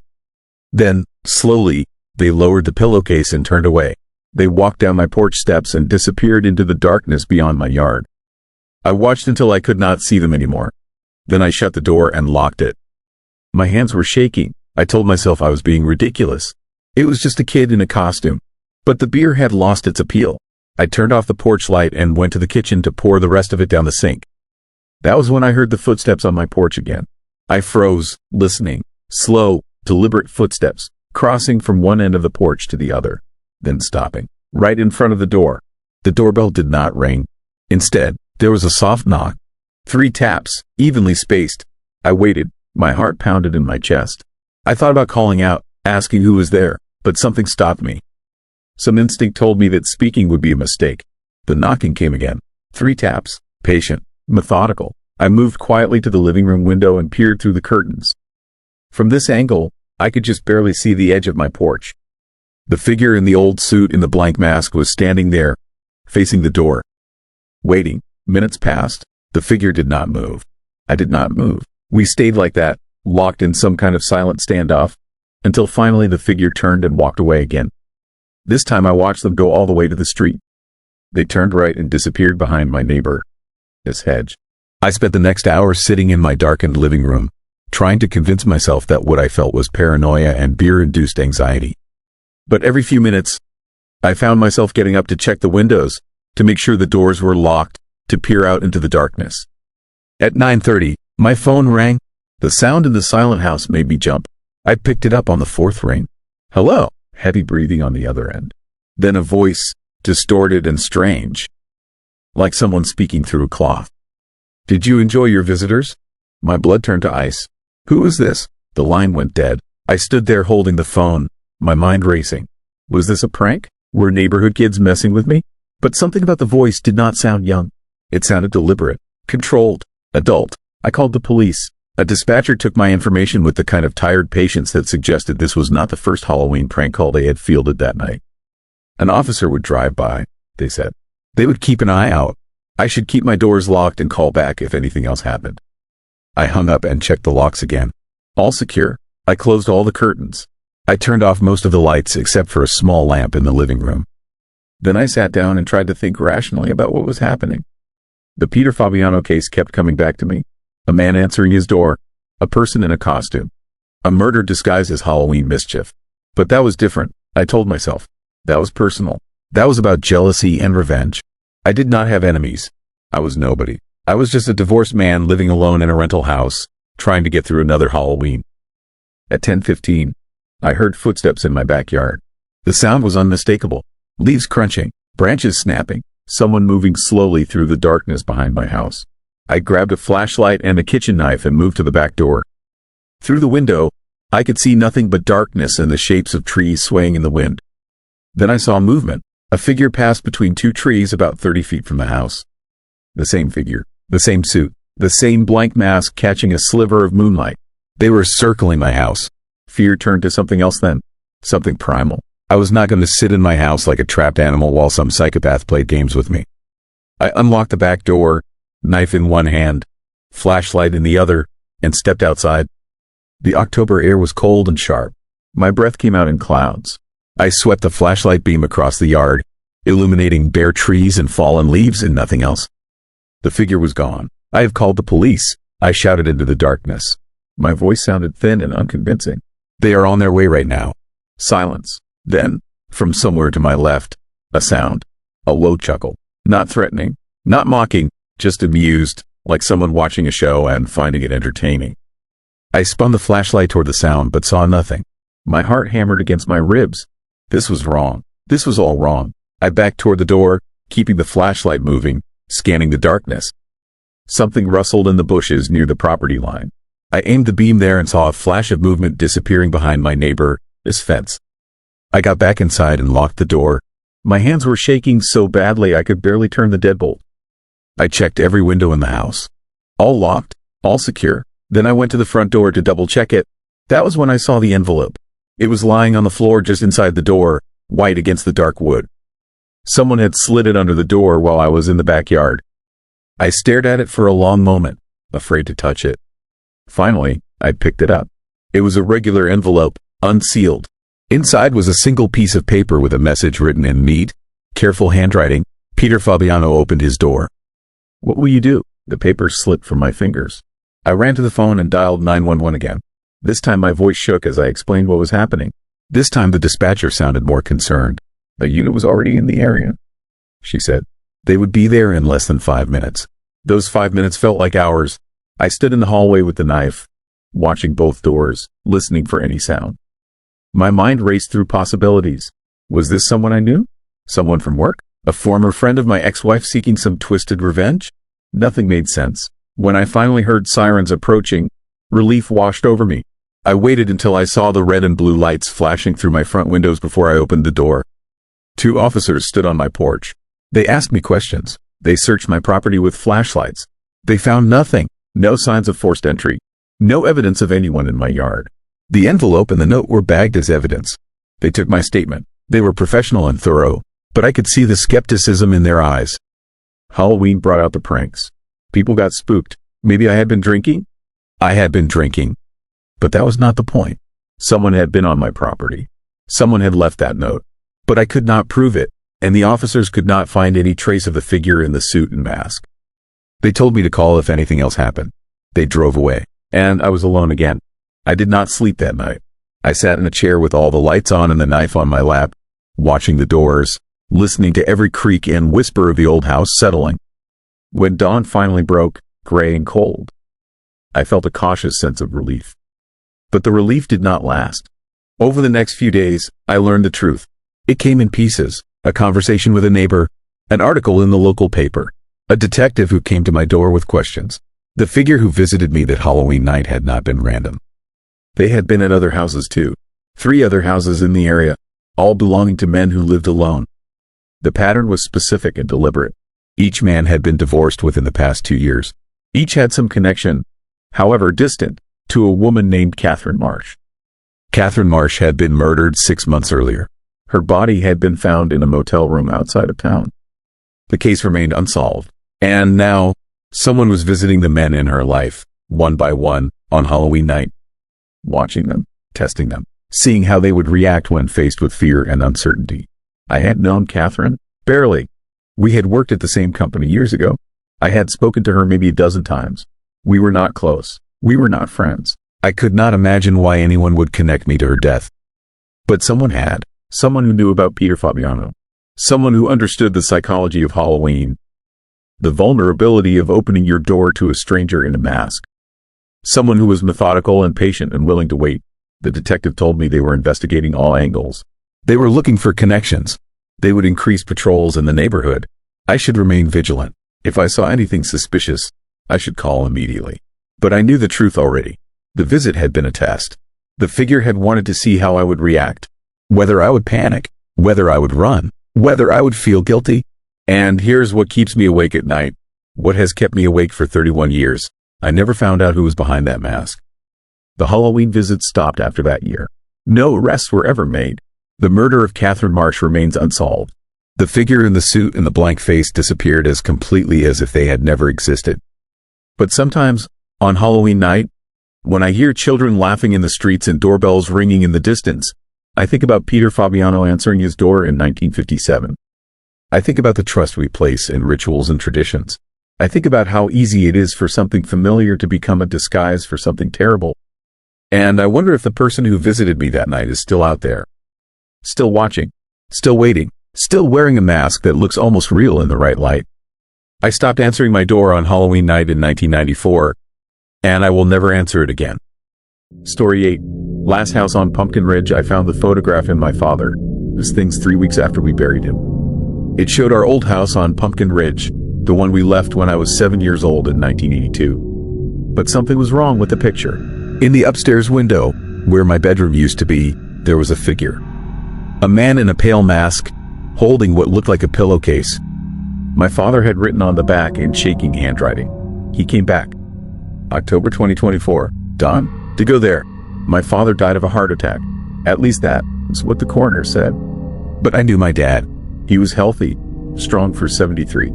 Then, slowly, they lowered the pillowcase and turned away. They walked down my porch steps and disappeared into the darkness beyond my yard. I watched until I could not see them anymore. Then I shut the door and locked it. My hands were shaking. I told myself I was being ridiculous. It was just a kid in a costume. But the beer had lost its appeal. I turned off the porch light and went to the kitchen to pour the rest of it down the sink. That was when I heard the footsteps on my porch again. I froze, listening. Slow, deliberate footsteps, crossing from one end of the porch to the other, then stopping, right in front of the door. The doorbell did not ring. Instead, there was a soft knock. 3 taps, evenly spaced. I waited. My heart pounded in my chest. I thought about calling out, asking who was there, but something stopped me. Some instinct told me that speaking would be a mistake. The knocking came again. 3 taps, patient, methodical. I moved quietly to the living room window and peered through the curtains. From this angle, I could just barely see the edge of my porch. The figure in the old suit in the blank mask was standing there, facing the door. Waiting. Minutes passed. The figure did not move. I did not move. We stayed like that, locked in some kind of silent standoff, until finally the figure turned and walked away again. This time I watched them go all the way to the street. They turned right and disappeared behind my neighbor's hedge. I spent the next hour sitting in my darkened living room, trying to convince myself that what I felt was paranoia and beer-induced anxiety. But every few minutes, I found myself getting up to check the windows, to make sure the doors were locked, to peer out into the darkness. At 9:30, my phone rang. The sound in the silent house made me jump. I picked it up on the 4th ring. Hello, heavy breathing on the other end. Then a voice, distorted and strange, like someone speaking through a cloth. Did you enjoy your visitors? My blood turned to ice. Who is this? The line went dead. I stood there holding the phone, my mind racing. Was this a prank? Were neighborhood kids messing with me? But something about the voice did not sound young. It sounded deliberate, controlled, adult. I called the police. A dispatcher took my information with the kind of tired patience that suggested this was not the first Halloween prank call they had fielded that night. An officer would drive by, they said. They would keep an eye out. I should keep my doors locked and call back if anything else happened. I hung up and checked the locks again. All secure. I closed all the curtains. I turned off most of the lights except for a small lamp in the living room. Then I sat down and tried to think rationally about what was happening. The Peter Fabiano case kept coming back to me. A man answering his door. A person in a costume. A murder disguised as Halloween mischief. But that was different, I told myself. That was personal. That was about jealousy and revenge. I did not have enemies. I was nobody. I was just a divorced man living alone in a rental house, trying to get through another Halloween. At 10:15, I heard footsteps in my backyard. The sound was unmistakable. Leaves crunching, branches snapping, someone moving slowly through the darkness behind my house. I grabbed a flashlight and a kitchen knife and moved to the back door. Through the window, I could see nothing but darkness and the shapes of trees swaying in the wind. Then I saw movement. A figure passed between 2 trees about 30 feet from the house. The same figure, the same suit, the same blank mask catching a sliver of moonlight. They were circling my house. Fear turned to something else then, something primal. I was not going to sit in my house like a trapped animal while some psychopath played games with me. I unlocked the back door, knife in one hand, flashlight in the other, and stepped outside. The October air was cold and sharp. My breath came out in clouds. I swept the flashlight beam across the yard, illuminating bare trees and fallen leaves and nothing else. The figure was gone. I have called the police, I shouted into the darkness. My voice sounded thin and unconvincing. They are on their way right now. Silence. Then, from somewhere to my left, a sound. A low chuckle. Not threatening, not mocking, just amused, like someone watching a show and finding it entertaining. I spun the flashlight toward the sound but saw nothing. My heart hammered against my ribs. This was wrong. This was all wrong. I backed toward the door, keeping the flashlight moving, scanning the darkness. Something rustled in the bushes near the property line. I aimed the beam there and saw a flash of movement disappearing behind my neighbor's fence. I got back inside and locked the door. My hands were shaking so badly I could barely turn the deadbolt. I checked every window in the house. All locked, all secure. Then I went to the front door to double-check it. That was when I saw the envelope. It was lying on the floor just inside the door, white against the dark wood. Someone had slid it under the door while I was in the backyard. I stared at it for a long moment, afraid to touch it. Finally, I picked it up. It was a regular envelope, unsealed. Inside was a single piece of paper with a message written in neat, careful handwriting. Peter Fabiano opened his door. What will you do? The paper slipped from my fingers. I ran to the phone and dialed 911 again. This time my voice shook as I explained what was happening. This time the dispatcher sounded more concerned. "A unit was already in the area," she said. "They would be there in less than 5 minutes." Those 5 minutes felt like hours. I stood in the hallway with the knife, watching both doors, listening for any sound. My mind raced through possibilities. Was this someone I knew? Someone from work? A former friend of my ex-wife seeking some twisted revenge? Nothing made sense. When I finally heard sirens approaching, relief washed over me. I waited until I saw the red and blue lights flashing through my front windows before I opened the door. 2 officers stood on my porch. They asked me questions. They searched my property with flashlights. They found nothing. No signs of forced entry. No evidence of anyone in my yard. The envelope and the note were bagged as evidence. They took my statement. They were professional and thorough, but I could see the skepticism in their eyes. Halloween brought out the pranks. People got spooked. Maybe I had been drinking? I had been drinking. But that was not the point. Someone had been on my property. Someone had left that note. But I could not prove it, and the officers could not find any trace of the figure in the suit and mask. They told me to call if anything else happened. They drove away, and I was alone again. I did not sleep that night. I sat in a chair with all the lights on and the knife on my lap, watching the doors, listening to every creak and whisper of the old house settling. When dawn finally broke, gray and cold, I felt a cautious sense of relief. But the relief did not last. Over the next few days, I learned the truth. It came in pieces: a conversation with a neighbor, an article in the local paper, a detective who came to my door with questions. The figure who visited me that Halloween night had not been random. They had been at other houses too. 3 other houses in the area, all belonging to men who lived alone. The pattern was specific and deliberate. Each man had been divorced within the past 2 years. Each had some connection, however distant, to a woman named Catherine Marsh. Catherine Marsh had been murdered 6 months earlier. Her body had been found in a motel room outside of town. The case remained unsolved. And now, someone was visiting the men in her life, one by one, on Halloween night. Watching them, testing them, seeing how they would react when faced with fear and uncertainty. I had known Catherine, barely. We had worked at the same company years ago. I had spoken to her maybe a dozen times. We were not close. We were not friends. I could not imagine why anyone would connect me to her death. But someone had. Someone who knew about Peter Fabiano. Someone who understood the psychology of Halloween. The vulnerability of opening your door to a stranger in a mask. Someone who was methodical and patient and willing to wait. The detective told me they were investigating all angles. They were looking for connections. They would increase patrols in the neighborhood. I should remain vigilant. If I saw anything suspicious, I should call immediately. But I knew the truth already. The visit had been a test. The figure had wanted to see how I would react. Whether I would panic, whether I would run, whether I would feel guilty. And here's what keeps me awake at night. What has kept me awake for 31 years. I never found out who was behind that mask. The Halloween visits stopped after that year. No arrests were ever made. The murder of Catherine Marsh remains unsolved. The figure in the suit and the blank face disappeared as completely as if they had never existed. But sometimes, on Halloween night, when I hear children laughing in the streets and doorbells ringing in the distance, I think about Peter Fabiano answering his door in 1957. I think about the trust we place in rituals and traditions. I think about how easy it is for something familiar to become a disguise for something terrible. And I wonder if the person who visited me that night is still out there. Still watching. Still waiting. Still wearing a mask that looks almost real in the right light. I stopped answering my door on Halloween night in 1994, and I will never answer it again. Story 8. Last house on Pumpkin Ridge. I found the photograph in my father. This thing's 3 weeks after we buried him. It showed our old house on Pumpkin Ridge, the one we left when I was 7 years old in 1982. But something was wrong with the picture. In the upstairs window, where my bedroom used to be, there was a figure. A man in a pale mask, holding what looked like a pillowcase. My father had written on the back in shaking handwriting. He came back. October 2024. Don, to go there. My father died of a heart attack. At least that is what the coroner said. But I knew my dad. He was healthy, strong for 73.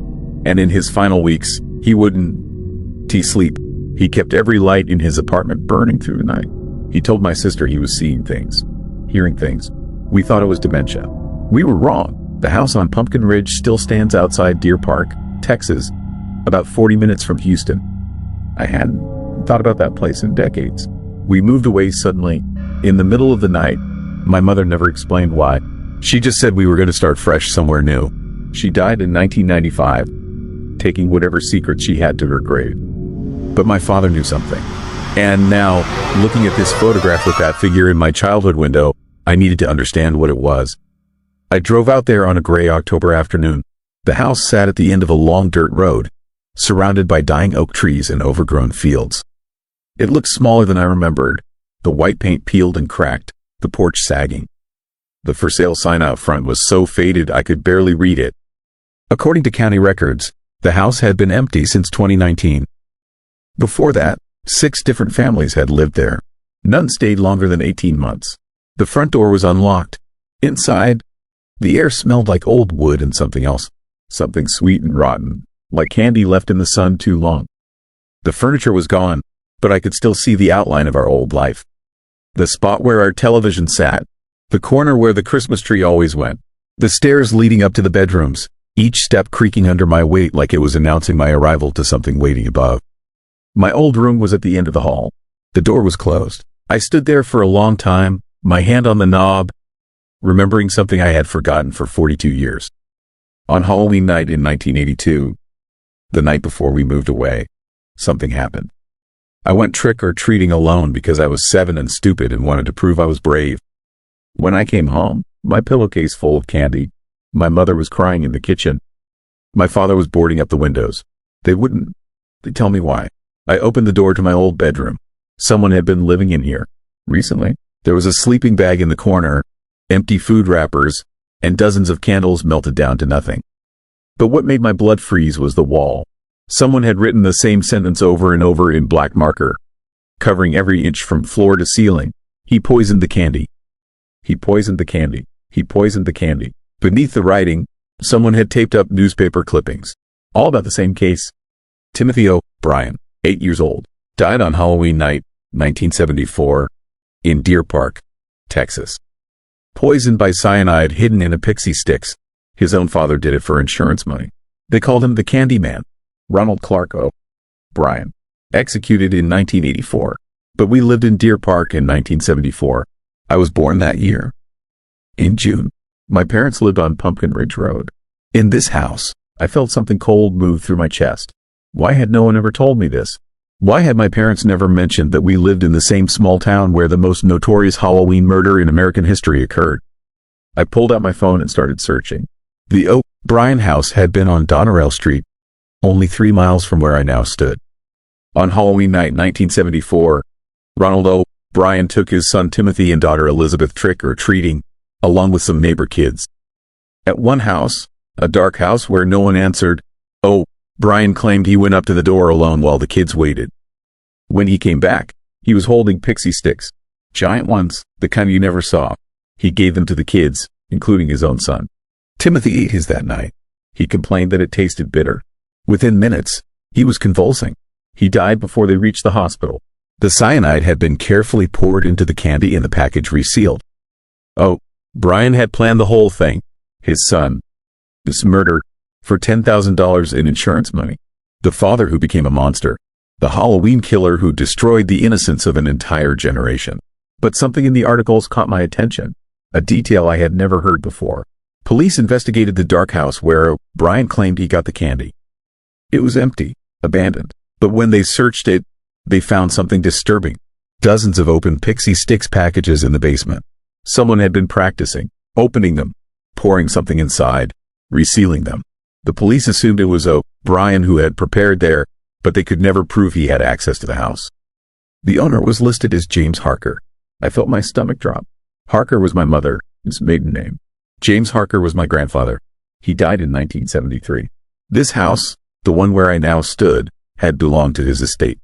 And in his final weeks, he wouldn't sleep. He kept every light in his apartment burning through the night. He told my sister he was seeing things, hearing things. We thought it was dementia. We were wrong. The house on Pumpkin Ridge still stands outside Deer Park, Texas, about 40 minutes from Houston. I hadn't hadn't thought about that place in decades. We moved away suddenly, in the middle of the night. My mother never explained why. She just said we were going to start fresh somewhere new. She died in 1995, taking whatever secrets she had to her grave. But my father knew something. And now, looking at this photograph with that figure in my childhood window, I needed to understand what it was. I drove out there on a gray October afternoon. The house sat at the end of a long dirt road, surrounded by dying oak trees and overgrown fields. It looked smaller than I remembered, the white paint peeled and cracked, the porch sagging. The for sale sign out front was so faded I could barely read it. According to county records, the house had been empty since 2019. Before that, 6 different families had lived there. None stayed longer than 18 months. The front door was unlocked. Inside, the air smelled like old wood and something else. Something sweet and rotten, like candy left in the sun too long. The furniture was gone, but I could still see the outline of our old life. The spot where our television sat, the corner where the Christmas tree always went, the stairs leading up to the bedrooms, each step creaking under my weight like it was announcing my arrival to something waiting above. My old room was at the end of the hall. The door was closed. I stood there for a long time, my hand on the knob, remembering something I had forgotten for 42 years. On Halloween night in 1982, the night before we moved away, something happened. I went trick-or-treating alone because I was 7 and stupid and wanted to prove I was brave. When I came home, my pillowcase full of candy, my mother was crying in the kitchen. My father was boarding up the windows. They wouldn't. They'd tell me why. I opened the door to my old bedroom. Someone had been living in here. Recently, there was a sleeping bag in the corner, empty food wrappers, and dozens of candles melted down to nothing. But what made my blood freeze was the wall. Someone had written the same sentence over and over in black marker, covering every inch from floor to ceiling. He poisoned the candy. He poisoned the candy. He poisoned the candy. Beneath the writing, someone had taped up newspaper clippings, all about the same case. Timothy O'Brien, 8 years old, died on Halloween night, 1974, in Deer Park, Texas. Poisoned by cyanide hidden in a pixie sticks. His own father did it for insurance money. They called him the Candy Man. Ronald Clark O'Brien, executed in 1984. But we lived in Deer Park in 1974. I was born that year. In June, my parents lived on Pumpkin Ridge Road. In this house, I felt something cold move through my chest. Why had no one ever told me this? Why had my parents never mentioned that we lived in the same small town where the most notorious Halloween murder in American history occurred? I pulled out my phone and started searching. The O'Brien house had been on Donerail Street, only 3 miles from where I now stood. On Halloween night 1974, Ronald O'Brien took his son Timothy and daughter Elizabeth trick-or-treating, along with some neighbor kids. At one house, a dark house where no one answered, O'Brien claimed he went up to the door alone while the kids waited. When he came back, he was holding pixie sticks, giant ones, the kind you never saw. He gave them to the kids, including his own son. Timothy ate his that night. He complained that it tasted bitter. Within minutes, he was convulsing. He died before they reached the hospital. The cyanide had been carefully poured into the candy and the package resealed. O'Brien had planned the whole thing. His son. This murder, for $10,000 in insurance money. The father who became a monster. The Halloween killer who destroyed the innocence of an entire generation. But something in the articles caught my attention. A detail I had never heard before. Police investigated the dark house where O'Brien claimed he got the candy. It was empty, abandoned. But when they searched it, they found something disturbing. Dozens of open pixie sticks packages in the basement. Someone had been practicing, opening them, pouring something inside, resealing them. The police assumed it was O'Brien who had prepared there, but they could never prove he had access to the house. The owner was listed as James Harker. I felt my stomach drop. Harker was my mother, his maiden name. James Harker was my grandfather. He died in 1973. This house, the one where I now stood, had belonged to his estate.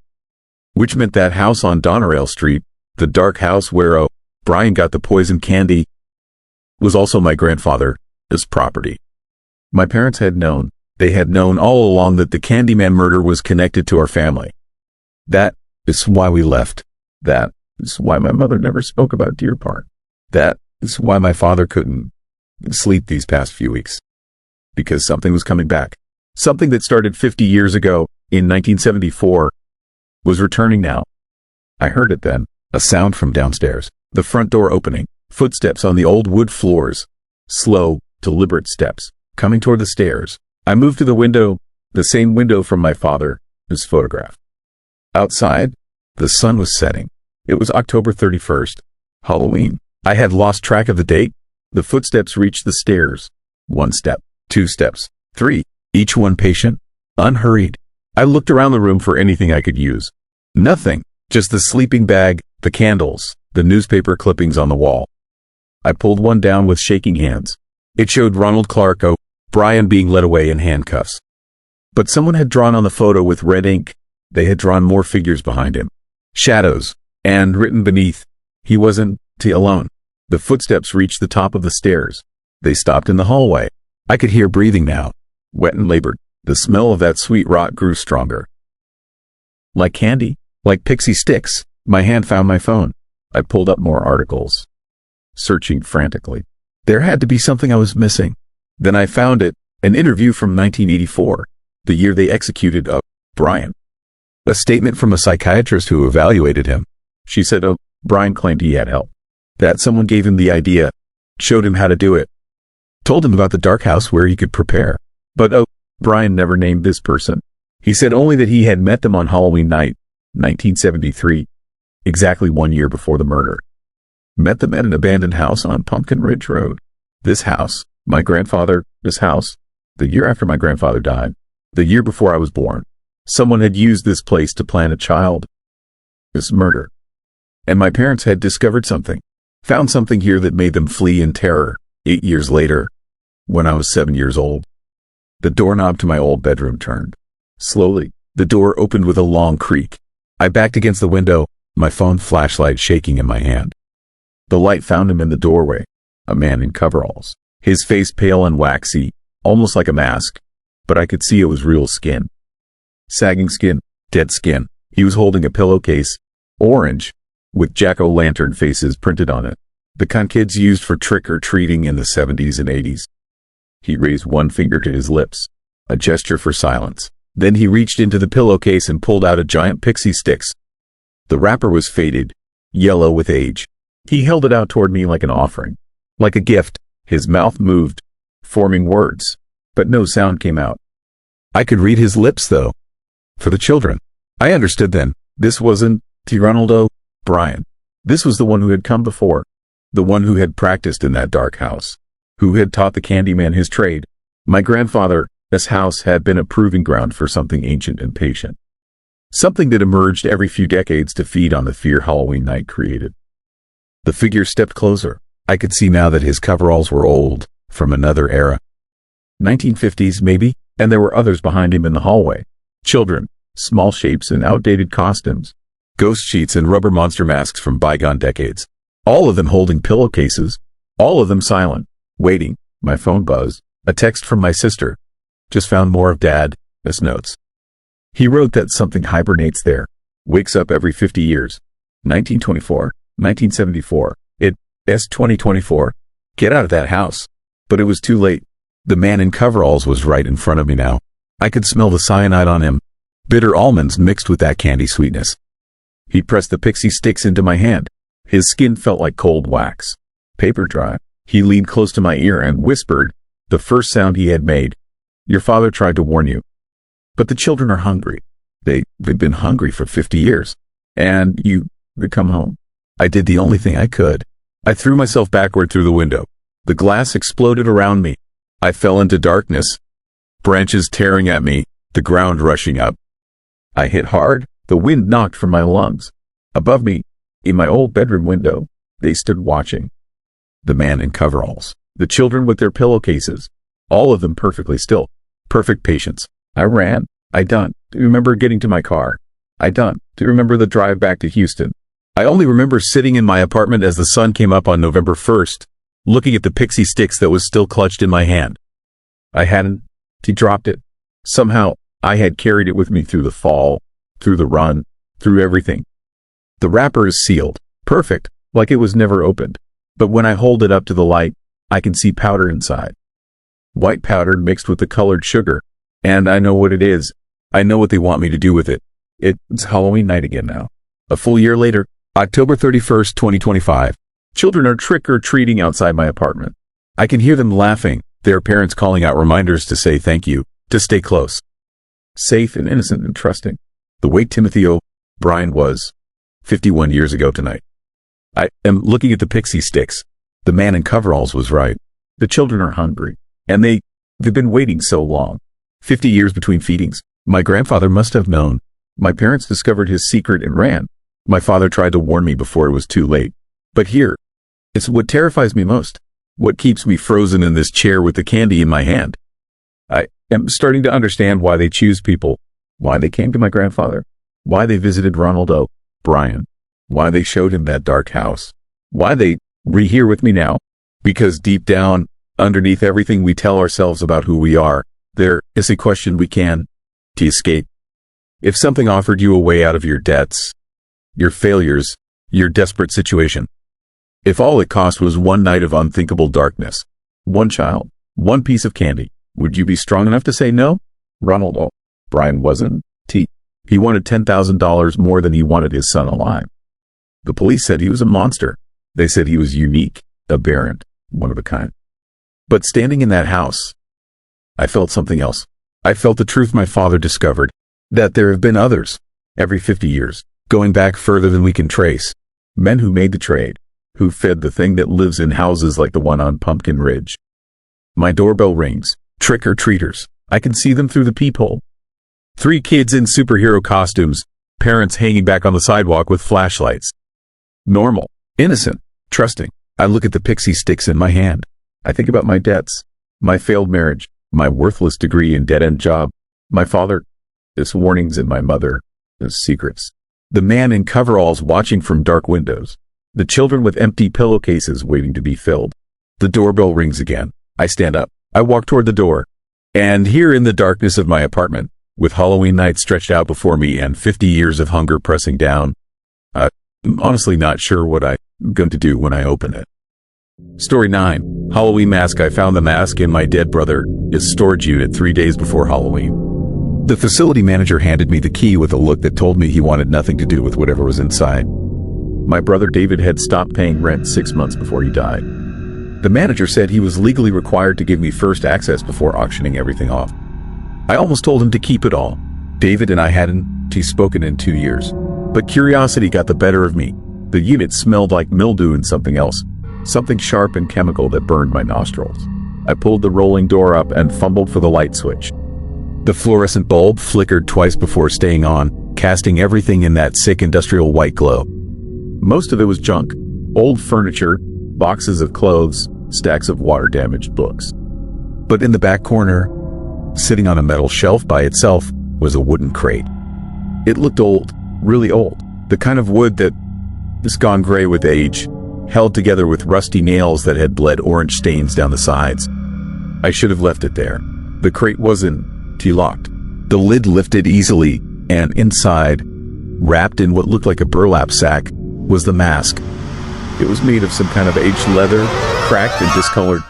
Which meant that house on Donerail Street, the dark house where O'Brien got the poison candy, was also my grandfather's property. My parents had known. They had known all along that the Candyman murder was connected to our family. That is why we left. That is why my mother never spoke about Deer Park. That is why my father couldn't sleep these past few weeks. Because something was coming back. Something that started 50 years ago, in 1974, was returning now. I heard it then, a sound from downstairs, the front door opening, footsteps on the old wood floors, slow, deliberate steps, coming toward the stairs. I moved to the window, the same window from my father's photograph. Outside, the sun was setting. It was October 31st, Halloween. I had lost track of the date. The footsteps reached the stairs. 1 step, 2 steps, 3, each one patient, unhurried. I looked around the room for anything I could use. Nothing, just the sleeping bag, the candles, the newspaper clippings on the wall. I pulled one down with shaking hands. It showed Ronald Clark O'Brien being led away in handcuffs. But someone had drawn on the photo with red ink. They had drawn more figures behind him. Shadows, and written beneath, he wasn't alone. The footsteps reached the top of the stairs. They stopped in the hallway. I could hear breathing now, wet and labored. The smell of that sweet rot grew stronger. Like candy, like pixie sticks, my hand found my phone. I pulled up more articles, searching frantically. There had to be something I was missing. Then I found it, an interview from 1984, the year they executed O'Brien. A statement from a psychiatrist who evaluated him. She said O'Brien claimed he had help, that someone gave him the idea, showed him how to do it, told him about the dark house where he could prepare. But O'Brien never named this person. He said only that he had met them on Halloween night, 1973, exactly 1 year before the murder. Met them at an abandoned house on Pumpkin Ridge Road. This house, this house, the year after my grandfather died, the year before I was born. Someone had used this place to plan a child. This murder. And my parents had discovered something, found something here that made them flee in terror. 8 years later, when I was 7 years old, the doorknob to my old bedroom turned. Slowly, the door opened with a long creak. I backed against the window, my phone flashlight shaking in my hand. The light found him in the doorway, a man in coveralls, his face pale and waxy, almost like a mask, but I could see it was real skin. Sagging skin, dead skin. He was holding a pillowcase, orange, with jack-o'-lantern faces printed on it, the kind kids used for trick-or-treating in the 70s and 80s. He raised one finger to his lips, a gesture for silence. Then he reached into the pillowcase and pulled out a giant pixie sticks. The wrapper was faded, yellow with age. He held it out toward me like an offering, like a gift. His mouth moved, forming words, but no sound came out. I could read his lips, though. For the children. I understood then. This wasn't Ronald O'Brien. This was the one who had come before, the one who had practiced in that dark house, who had taught the Candyman his trade. My grandfather's house had been a proving ground for something ancient and patient, something that emerged every few decades to feed on the fear Halloween night created. The figure stepped closer. I could see now that his coveralls were old, from another era. 1950s maybe, and there were others behind him in the hallway. Children, small shapes in outdated costumes, ghost sheets and rubber monster masks from bygone decades. All of them holding pillowcases, all of them silent, waiting. My phone buzzed. A text from my sister. Just found more of Dad's notes. He wrote that something hibernates there, wakes up every 50 years. 1924, 1974. It's 2024. Get out of that house. But it was too late. The man in coveralls was right in front of me now. I could smell the cyanide on him. Bitter almonds mixed with that candy sweetness. He pressed the pixie sticks into my hand. His skin felt like cold wax, paper dry. He leaned close to my ear and whispered, the first sound he had made. Your father tried to warn you. But the children are hungry. They've been hungry for 50 years. And you come home. I did the only thing I could. I threw myself backward through the window. The glass exploded around me. I fell into darkness. Branches tearing at me, the ground rushing up. I hit hard. The wind knocked from my lungs. Above me, in my old bedroom window, they stood watching. The man in coveralls, the children with their pillowcases, all of them perfectly still, perfect patience. I ran. I done to remember getting to my car. I done to remember the drive back to Houston. I only remember sitting in my apartment as the sun came up on November 1st, looking at the pixie sticks that was still clutched in my hand. I hadn't dropped it. Somehow, I had carried it with me through the fall, through the run, through everything. The wrapper is sealed, perfect, like it was never opened. But when I hold it up to the light, I can see powder inside. White powder mixed with the colored sugar. And I know what it is. I know what they want me to do with it. It's Halloween night again now. A full year later, October 31st, 2025. Children are trick-or-treating outside my apartment. I can hear them laughing, their parents calling out reminders to say thank you, to stay close. Safe and innocent and trusting. The way Timothy O'Brien was 51 years ago tonight. I am looking at the pixie sticks. The man in coveralls was right. The children are hungry. And they've been waiting so long. 50 years between feedings. My grandfather must have known. My parents discovered his secret and ran. My father tried to warn me before it was too late. But here, it's what terrifies me most. What keeps me frozen in this chair with the candy in my hand. I am starting to understand why they choose people. Why they came to my grandfather. Why they visited Ronald O'Brien. Why they showed him that dark house. Why they here with me now. Because deep down, underneath everything we tell ourselves about who we are, there is a question we can to escape. If something offered you a way out of your debts, your failures, your desperate situation, if all it cost was one night of unthinkable darkness, one child, one piece of candy, would you be strong enough to say no? Ronald O'Brien wasn't. He wanted $10,000 more than he wanted his son alive. The police said he was a monster. They said he was unique, aberrant, one of a kind. But standing in that house, I felt something else. I felt the truth my father discovered, that there have been others, every 50 years, going back further than we can trace. Men who made the trade, who fed the thing that lives in houses like the one on Pumpkin Ridge. My doorbell rings. Trick-or-treaters. I can see them through the peephole. 3 kids in superhero costumes, parents hanging back on the sidewalk with flashlights. Normal, innocent, trusting. I look at the pixie sticks in my hand. I think about my debts, my failed marriage, my worthless degree and dead-end job, my father, his warnings, and my mother, his secrets. The man in coveralls watching from dark windows. The children with empty pillowcases waiting to be filled. The doorbell rings again. I stand up. I walk toward the door. And here in the darkness of my apartment, with Halloween night stretched out before me and 50 years of hunger pressing down, I'm honestly not sure what I'm going to do when I open it. Story 9. Halloween mask. I found the mask in my dead brother's storage unit 3 days before Halloween. The facility manager handed me the key with a look that told me he wanted nothing to do with whatever was inside. My brother David had stopped paying rent 6 months before he died. The manager said he was legally required to give me first access before auctioning everything off. I almost told him to keep it all. David and I hadn't spoken in 2 years. But curiosity got the better of me. The unit smelled like mildew and something else. Something sharp and chemical that burned my nostrils. I pulled the rolling door up and fumbled for the light switch. The fluorescent bulb flickered twice before staying on, casting everything in that sick industrial white glow. Most of it was junk. Old furniture, boxes of clothes, stacks of water-damaged books. But in the back corner, sitting on a metal shelf by itself, was a wooden crate. It looked old, really old. The kind of wood that has gone gray with age, held together with rusty nails that had bled orange stains down the sides. I should have left it there. The crate wasn't locked. The lid lifted easily, and inside, wrapped in what looked like a burlap sack, was the mask. It was made of some kind of aged leather, cracked and discolored.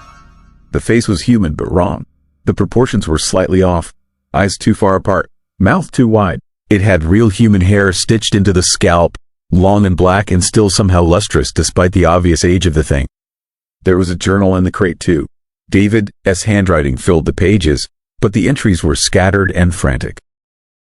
The face was human but wrong. The proportions were slightly off. Eyes too far apart, mouth too wide. It had real human hair stitched into the scalp, long and black and still somehow lustrous despite the obvious age of the thing. There was a journal in the crate too. David's handwriting filled the pages, but the entries were scattered and frantic.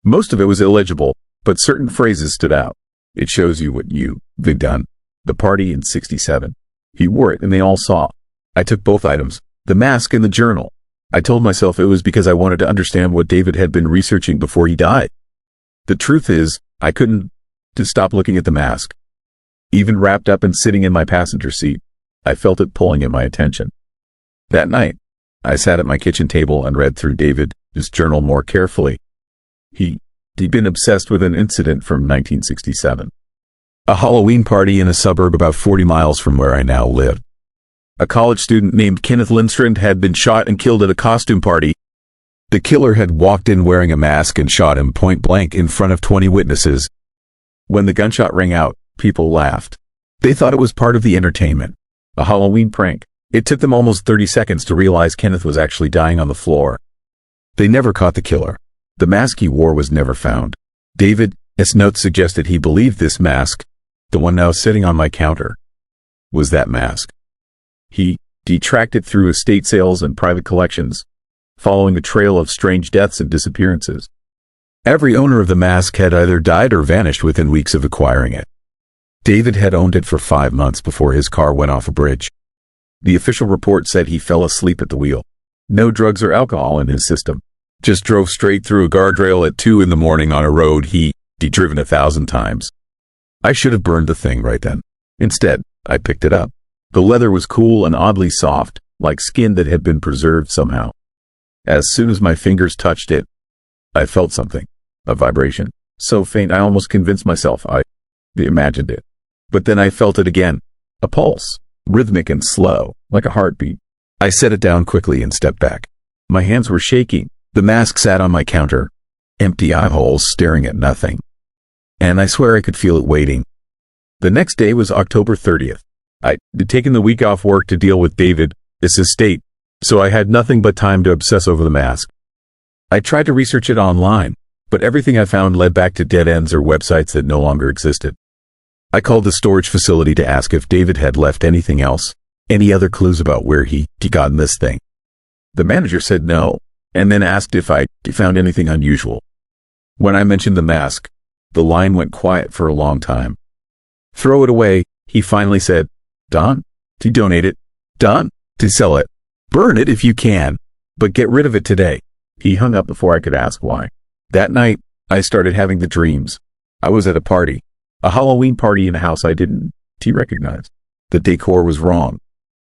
Most of it was illegible, but certain phrases stood out. It shows you what you've done. The party in '67. He wore it and they all saw. I took both items, the mask and the journal. I told myself it was because I wanted to understand what David had been researching before he died. The truth is, I couldn't stop looking at the mask. Even wrapped up and sitting in my passenger seat, I felt it pulling at my attention. That night, I sat at my kitchen table and read through David's journal more carefully. He'd been obsessed with an incident from 1967. A Halloween party in a suburb about 40 miles from where I now live. A college student named Kenneth Lindstrand had been shot and killed at a costume party. The killer had walked in wearing a mask and shot him point blank in front of 20 witnesses. When the gunshot rang out, people laughed. They thought it was part of the entertainment. A Halloween prank. It took them almost 30 seconds to realize Kenneth was actually dying on the floor. They never caught the killer. The mask he wore was never found. David Its note suggested he believed this mask, the one now sitting on my counter, was that mask. He tracked it through estate sales and private collections, following a trail of strange deaths and disappearances. Every owner of the mask had either died or vanished within weeks of acquiring it. David had owned it for 5 months before his car went off a bridge. The official report said he fell asleep at the wheel. No drugs or alcohol in his system. Just drove straight through a guardrail at 2 a.m. on a road he'd driven 1,000 times. I should have burned the thing right then. Instead, I picked it up. The leather was cool and oddly soft, like skin that had been preserved somehow. As soon as my fingers touched it, I felt something. A vibration. So faint I almost convinced myself I imagined it. But then I felt it again. A pulse. Rhythmic and slow, like a heartbeat. I set it down quickly and stepped back. My hands were shaking. The mask sat on my counter. Empty eye holes staring at nothing. And I swear I could feel it waiting. The next day was October 30th. I'd taken the week off work to deal with David's estate, so I had nothing but time to obsess over the mask. I tried to research it online, but everything I found led back to dead ends or websites that no longer existed. I called the storage facility to ask if David had left anything else, any other clues about where he gotten this thing. The manager said no, and then asked if I found anything unusual. When I mentioned the mask, the line went quiet for a long time. Throw it away, he finally said. Done? To donate it? Done? To sell it? Burn it if you can, but get rid of it today. He hung up before I could ask why. That night, I started having the dreams. I was at a party, a Halloween party in a house I didn't recognize. The decor was wrong,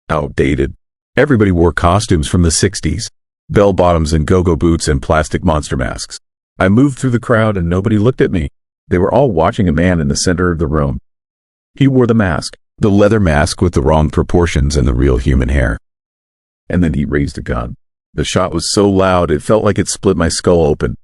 outdated. Everybody wore costumes from the 60s, bell-bottoms and go-go boots and plastic monster masks. I moved through the crowd and nobody looked at me. They were all watching a man in the center of the room. He wore the mask, the leather mask with the wrong proportions and the real human hair. And then he raised a gun. The shot was so loud it felt like it split my skull open.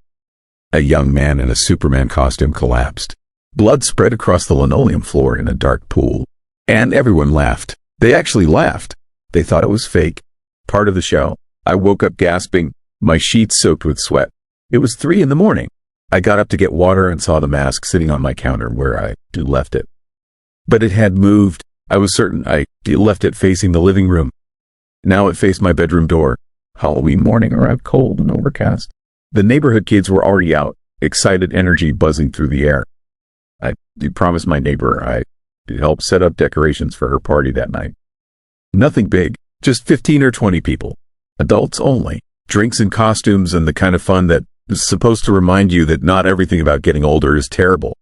A young man in a Superman costume collapsed. Blood spread across the linoleum floor in a dark pool. And everyone laughed. They actually laughed. They thought it was fake. Part of the show. I woke up gasping, my sheets soaked with sweat. It was 3 a.m. I got up to get water and saw the mask sitting on my counter where I left it. But it had moved. I was certain I left it facing the living room. Now it faced my bedroom door. Halloween morning arrived cold and overcast. The neighborhood kids were already out, excited energy buzzing through the air. I promised my neighbor I'd help set up decorations for her party that night. Nothing big, just 15 or 20 people. Adults only. Drinks and costumes and the kind of fun that is supposed to remind you that not everything about getting older is terrible.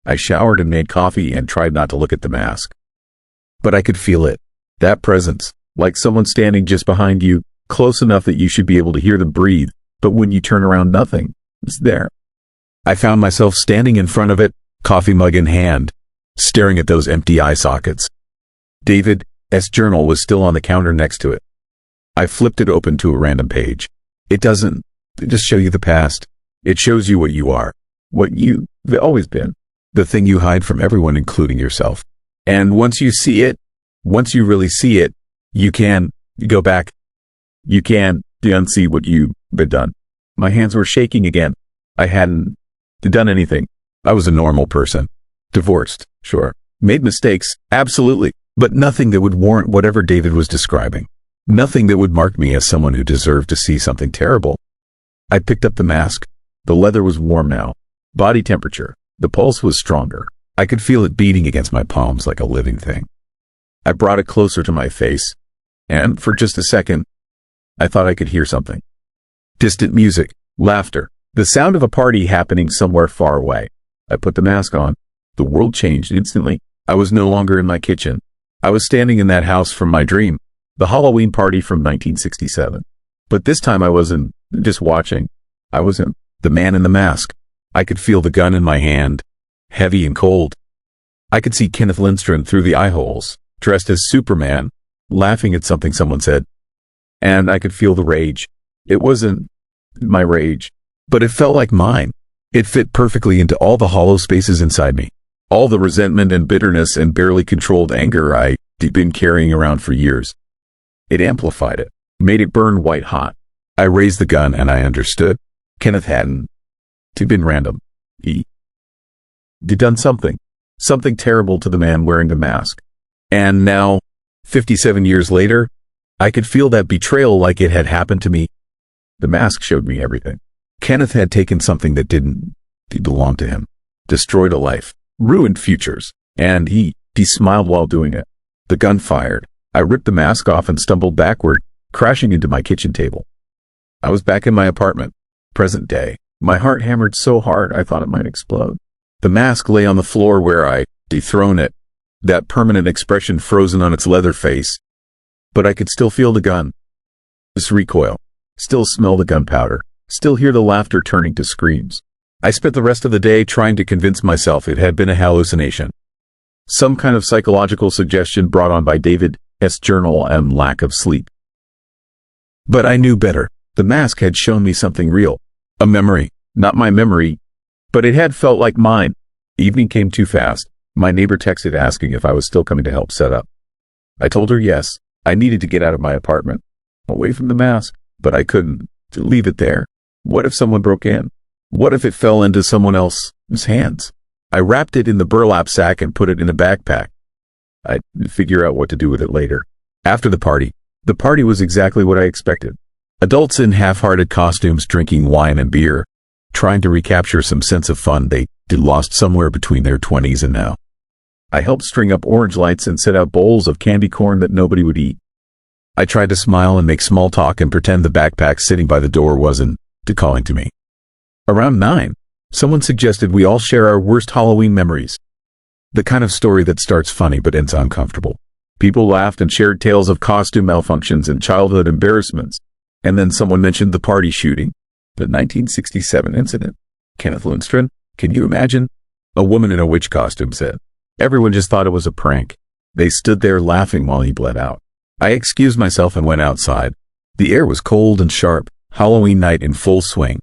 I showered and made coffee and tried not to look at the mask. But I could feel it. That presence, like someone standing just behind you, close enough that you should be able to hear them breathe, but when you turn around, nothing is there. I found myself standing in front of it, coffee mug in hand, staring at those empty eye sockets. David's journal was still on the counter next to it. I flipped it open to a random page. It doesn't just show you the past. It shows you what you are, what you've always been, the thing you hide from everyone, including yourself. And once you see it, once you really see it, you can go back. You can unsee what you've done. My hands were shaking again. I hadn't done anything. I was a normal person. Divorced, sure. Made mistakes, absolutely. But nothing that would warrant whatever David was describing. Nothing that would mark me as someone who deserved to see something terrible. I picked up the mask. The leather was warm now. Body temperature. The pulse was stronger. I could feel it beating against my palms like a living thing. I brought it closer to my face, and for just a second, I thought I could hear something. Distant music, laughter, the sound of a party happening somewhere far away. I put the mask on. The world changed instantly. I was no longer in my kitchen. I was standing in that house from my dream, the Halloween party from 1967. But this time I wasn't just watching. I was the man in the mask. I could feel the gun in my hand, heavy and cold. I could see Kenneth Lindstrom through the eye holes, dressed as Superman, laughing at something someone said. And I could feel the rage. It wasn't my rage, but it felt like mine. It fit perfectly into all the hollow spaces inside me. All the resentment and bitterness and barely controlled anger I'd been carrying around for years. It amplified it, made it burn white hot. I raised the gun and I understood. Kenneth hadn't been random. He done something terrible to the man wearing the mask. And now, 57 years later, I could feel that betrayal like it had happened to me. The mask showed me everything. Kenneth had taken something that didn't belong to him, destroyed a life, ruined futures, and he smiled while doing it. The gun fired. I ripped the mask off and stumbled backward, crashing into my kitchen table. I was back in my apartment, present day. My heart hammered so hard I thought it might explode. The mask lay on the floor where I thrown it, that permanent expression frozen on its leather face. But I could still feel the gun. This recoil. Still smell the gunpowder. Still hear the laughter turning to screams. I spent the rest of the day trying to convince myself it had been a hallucination. Some kind of psychological suggestion brought on by David's journal and lack of sleep. But I knew better. The mask had shown me something real. A memory. Not my memory, but it had felt like mine. Evening came too fast. My neighbor texted asking if I was still coming to help set up. I told her yes. I needed to get out of my apartment, away from the mask, but I couldn't leave it there. What if someone broke in? What if it fell into someone else's hands? I wrapped it in the burlap sack and put it in a backpack. I'd figure out what to do with it later. After the party was exactly what I expected. Adults in half-hearted costumes drinking wine and beer, trying to recapture some sense of fun they'd lost somewhere between their 20s and now. I helped string up orange lights and set out bowls of candy corn that nobody would eat. I tried to smile and make small talk and pretend the backpack sitting by the door wasn't calling to me. Around 9, someone suggested we all share our worst Halloween memories. The kind of story that starts funny but ends uncomfortable. People laughed and shared tales of costume malfunctions and childhood embarrassments. And then someone mentioned the party shooting, the 1967 incident. Kenneth Lundström, can you imagine? A woman in a witch costume said. Everyone just thought it was a prank. They stood there laughing while he bled out. I excused myself and went outside. The air was cold and sharp, Halloween night in full swing.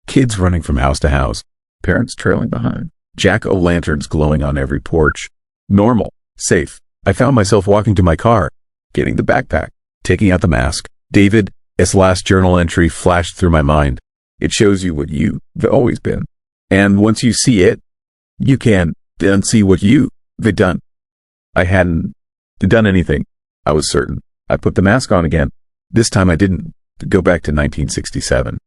Kids running from house to house, parents trailing behind, jack-o'-lanterns glowing on every porch. Normal, safe. I found myself walking to my car, getting the backpack, taking out the mask. David's last journal entry flashed through my mind. It shows you what you've always been. And once you see it, you can then see what you've done. I hadn't done anything. I was certain. I put the mask on again. This time I didn't go back to 1967.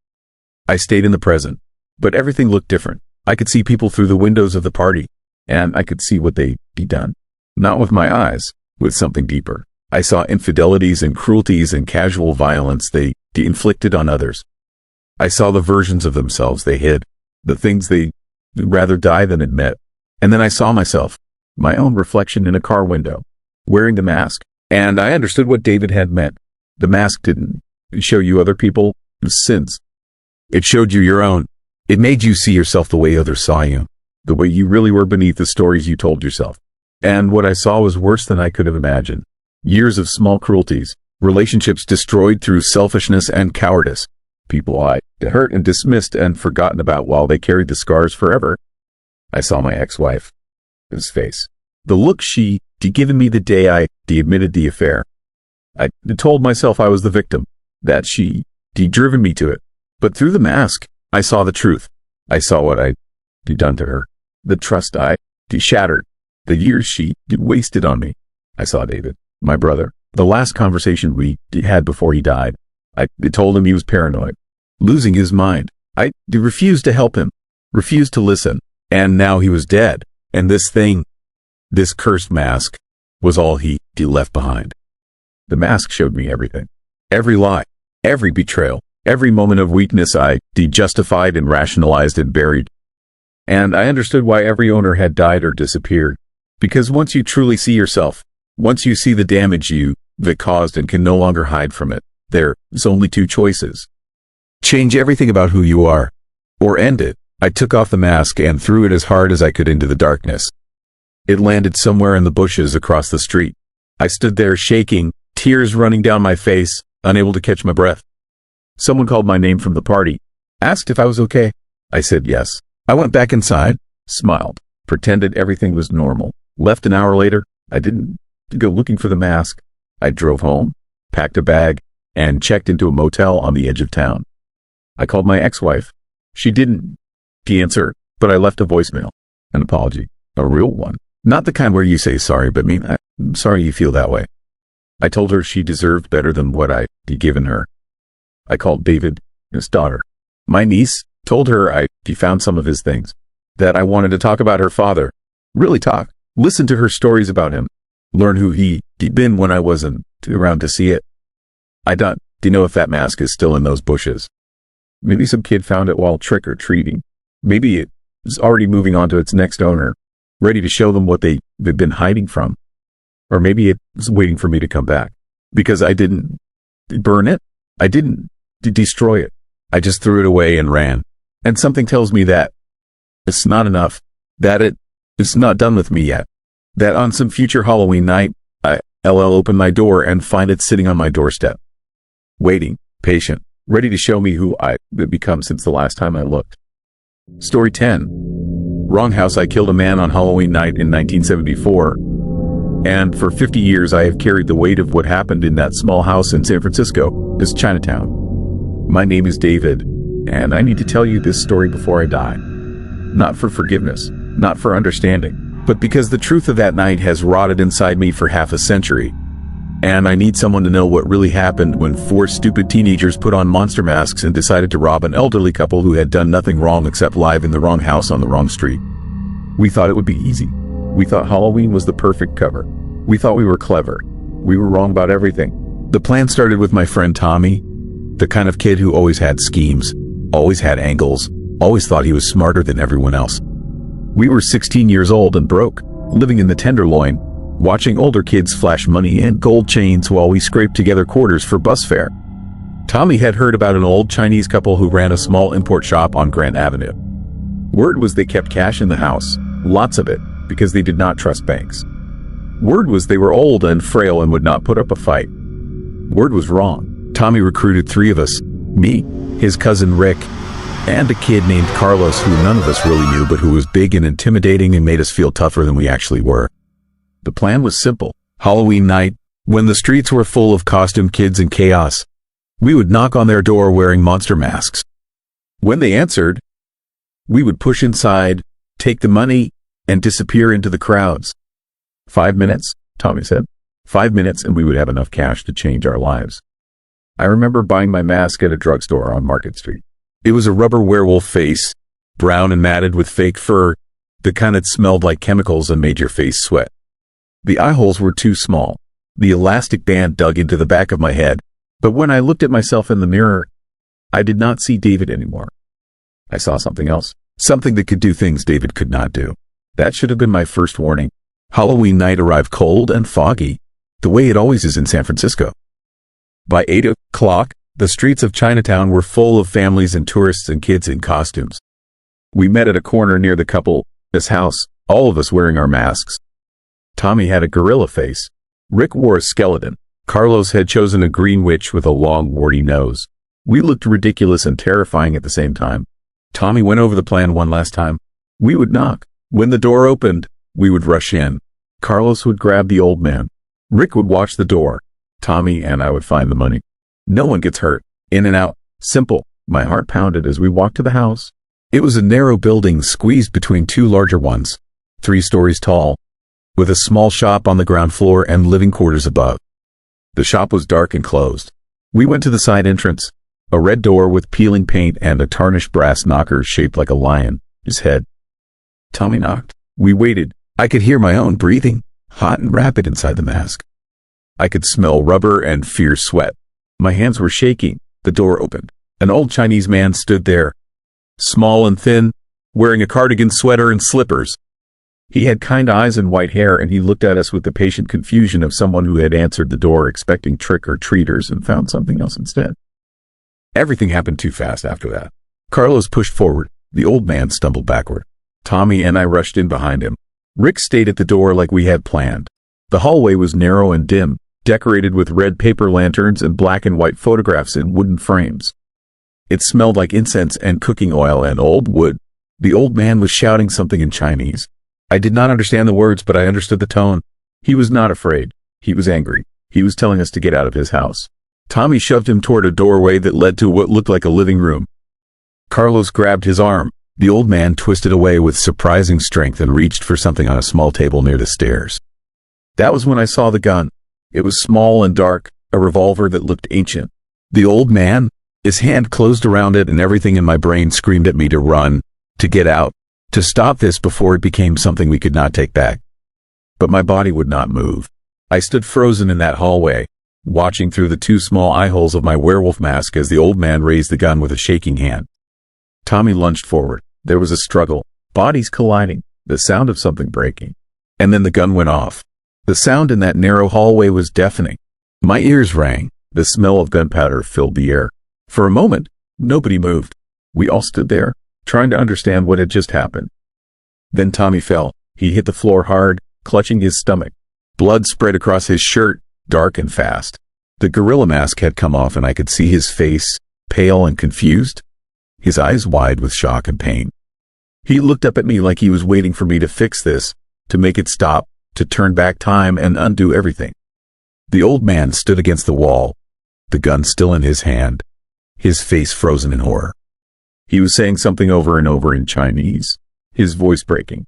I stayed in the present, but everything looked different. I could see people through the windows of the party, and I could see what they'd done. Not with my eyes, with something deeper. I saw infidelities and cruelties and casual violence they inflicted on others. I saw the versions of themselves they hid, the things they'd rather die than admit. And then I saw myself, my own reflection in a car window, wearing the mask, and I understood what David had meant. The mask didn't show you other people's sins. It showed you your own. It made you see yourself the way others saw you, the way you really were beneath the stories you told yourself. And what I saw was worse than I could have imagined. Years of small cruelties, relationships destroyed through selfishness and cowardice, people I hurt and dismissed and forgotten about while they carried the scars forever. I saw my ex-wife's face, the look she'd given me the day I admitted the affair. I told myself I was the victim, that she'd driven me to it. But through the mask, I saw the truth. I saw what I'd done to her, the trust I shattered, the years she wasted on me. I saw David, my brother, the last conversation we had before he died. I told him he was paranoid, losing his mind. I refused to help him, refused to listen. And now he was dead. And this thing, this cursed mask, was all he left behind. The mask showed me everything. Every lie, every betrayal, every moment of weakness I justified and rationalized and buried. And I understood why every owner had died or disappeared. Because once you truly see yourself, once you see the damage you've caused and can no longer hide from it, there's only two choices. Change everything about who you are, or end it. I took off the mask and threw it as hard as I could into the darkness. It landed somewhere in the bushes across the street. I stood there shaking, tears running down my face, unable to catch my breath. Someone called my name from the party, asked if I was okay. I said yes. I went back inside, smiled, pretended everything was normal. Left an hour later. I didn't go looking for the mask. I drove home, packed a bag, and checked into a motel on the edge of town. I called my ex-wife. She didn't answer, but I left a voicemail. An apology. A real one. Not the kind where you say sorry, but mean, I'm sorry you feel that way. I told her she deserved better than what I'd given her. I called David, his daughter. My niece, told her I'd found some of his things. That I wanted to talk about her father. Really talk. Listen to her stories about him. Learn who he'd been when I wasn't around to see it. I don't know if that mask is still in those bushes. Maybe some kid found it while trick-or-treating. Maybe it is already moving on to its next owner, ready to show them what they've been hiding from. Or maybe it's waiting for me to come back. Because I didn't burn it. I didn't destroy it. I just threw it away and ran. And something tells me that it's not enough. That it's not done with me yet. That on some future Halloween night, I'll open my door and find it sitting on my doorstep. Waiting, patient, ready to show me who I've become since the last time I looked. Story 10. Wrong house. I killed a man on Halloween night in 1974. And for 50 years I have carried the weight of what happened in that small house in San Francisco, this Chinatown. My name is David, and I need to tell you this story before I die. Not for forgiveness, not for understanding, but because the truth of that night has rotted inside me for half a century. And I need someone to know what really happened when 4 stupid teenagers put on monster masks and decided to rob an elderly couple who had done nothing wrong except live in the wrong house on the wrong street. We thought it would be easy. We thought Halloween was the perfect cover. We thought we were clever. We were wrong about everything. The plan started with my friend Tommy, the kind of kid who always had schemes, always had angles, always thought he was smarter than everyone else. We were 16 years old and broke, living in the Tenderloin, watching older kids flash money and gold chains while we scraped together quarters for bus fare. Tommy had heard about an old Chinese couple who ran a small import shop on Grant Avenue. Word was they kept cash in the house, lots of it, because they did not trust banks. Word was they were old and frail and would not put up a fight. Word was wrong. Tommy recruited 3 of us, me, his cousin Rick, and a kid named Carlos who none of us really knew but who was big and intimidating and made us feel tougher than we actually were. The plan was simple. Halloween night, when the streets were full of costumed kids and chaos, we would knock on their door wearing monster masks. When they answered, we would push inside, take the money, and disappear into the crowds. 5 minutes, Tommy said. 5 minutes and we would have enough cash to change our lives. I remember buying my mask at a drugstore on Market Street. It was a rubber werewolf face, brown and matted with fake fur, the kind that smelled like chemicals and made your face sweat. The eye holes were too small. The elastic band dug into the back of my head, but when I looked at myself in the mirror, I did not see David anymore. I saw something else, something that could do things David could not do. That should have been my first warning. Halloween night arrived cold and foggy, the way it always is in San Francisco. By 8 o'clock, the streets of Chinatown were full of families and tourists and kids in costumes. We met at a corner near the couple's house, all of us wearing our masks. Tommy had a gorilla face. Rick wore a skeleton. Carlos had chosen a green witch with a long, warty nose. We looked ridiculous and terrifying at the same time. Tommy went over the plan one last time. We would knock. When the door opened, we would rush in. Carlos would grab the old man. Rick would watch the door. Tommy and I would find the money. No one gets hurt. In and out. Simple. My heart pounded as we walked to the house. It was a narrow building squeezed between 2 larger ones, 3 stories tall, with a small shop on the ground floor and living quarters above. The shop was dark and closed. We went to the side entrance, a red door with peeling paint and a tarnished brass knocker shaped like a lion, his head. Tommy knocked. We waited. I could hear my own breathing, hot and rapid inside the mask. I could smell rubber and fierce sweat. My hands were shaking. The door opened. An old Chinese man stood there, small and thin, wearing a cardigan sweater and slippers. He had kind eyes and white hair, and he looked at us with the patient confusion of someone who had answered the door expecting trick-or-treaters and found something else instead. Everything happened too fast after that. Carlos pushed forward. The old man stumbled backward. Tommy and I rushed in behind him. Rick stayed at the door like we had planned. The hallway was narrow and dim, decorated with red paper lanterns and black and white photographs in wooden frames. It smelled like incense and cooking oil and old wood. The old man was shouting something in Chinese. I did not understand the words, but I understood the tone. He was not afraid. He was angry. He was telling us to get out of his house. Tommy shoved him toward a doorway that led to what looked like a living room. Carlos grabbed his arm. The old man twisted away with surprising strength and reached for something on a small table near the stairs. That was when I saw the gun. It was small and dark, a revolver that looked ancient. The old man, his hand closed around it, and everything in my brain screamed at me to run, to get out, to stop this before it became something we could not take back. But my body would not move. I stood frozen in that hallway, watching through the two small eye holes of my werewolf mask as the old man raised the gun with a shaking hand. Tommy lunged forward. There was a struggle, bodies colliding, the sound of something breaking. And then the gun went off. The sound in that narrow hallway was deafening. My ears rang. The smell of gunpowder filled the air. For a moment, nobody moved. We all stood there, trying to understand what had just happened. Then Tommy fell. He hit the floor hard, clutching his stomach. Blood spread across his shirt, dark and fast. The gorilla mask had come off, and I could see his face, pale and confused, his eyes wide with shock and pain. He looked up at me like he was waiting for me to fix this, to make it stop, to turn back time and undo everything. The old man stood against the wall, the gun still in his hand, his face frozen in horror. He was saying something over and over in Chinese, his voice breaking.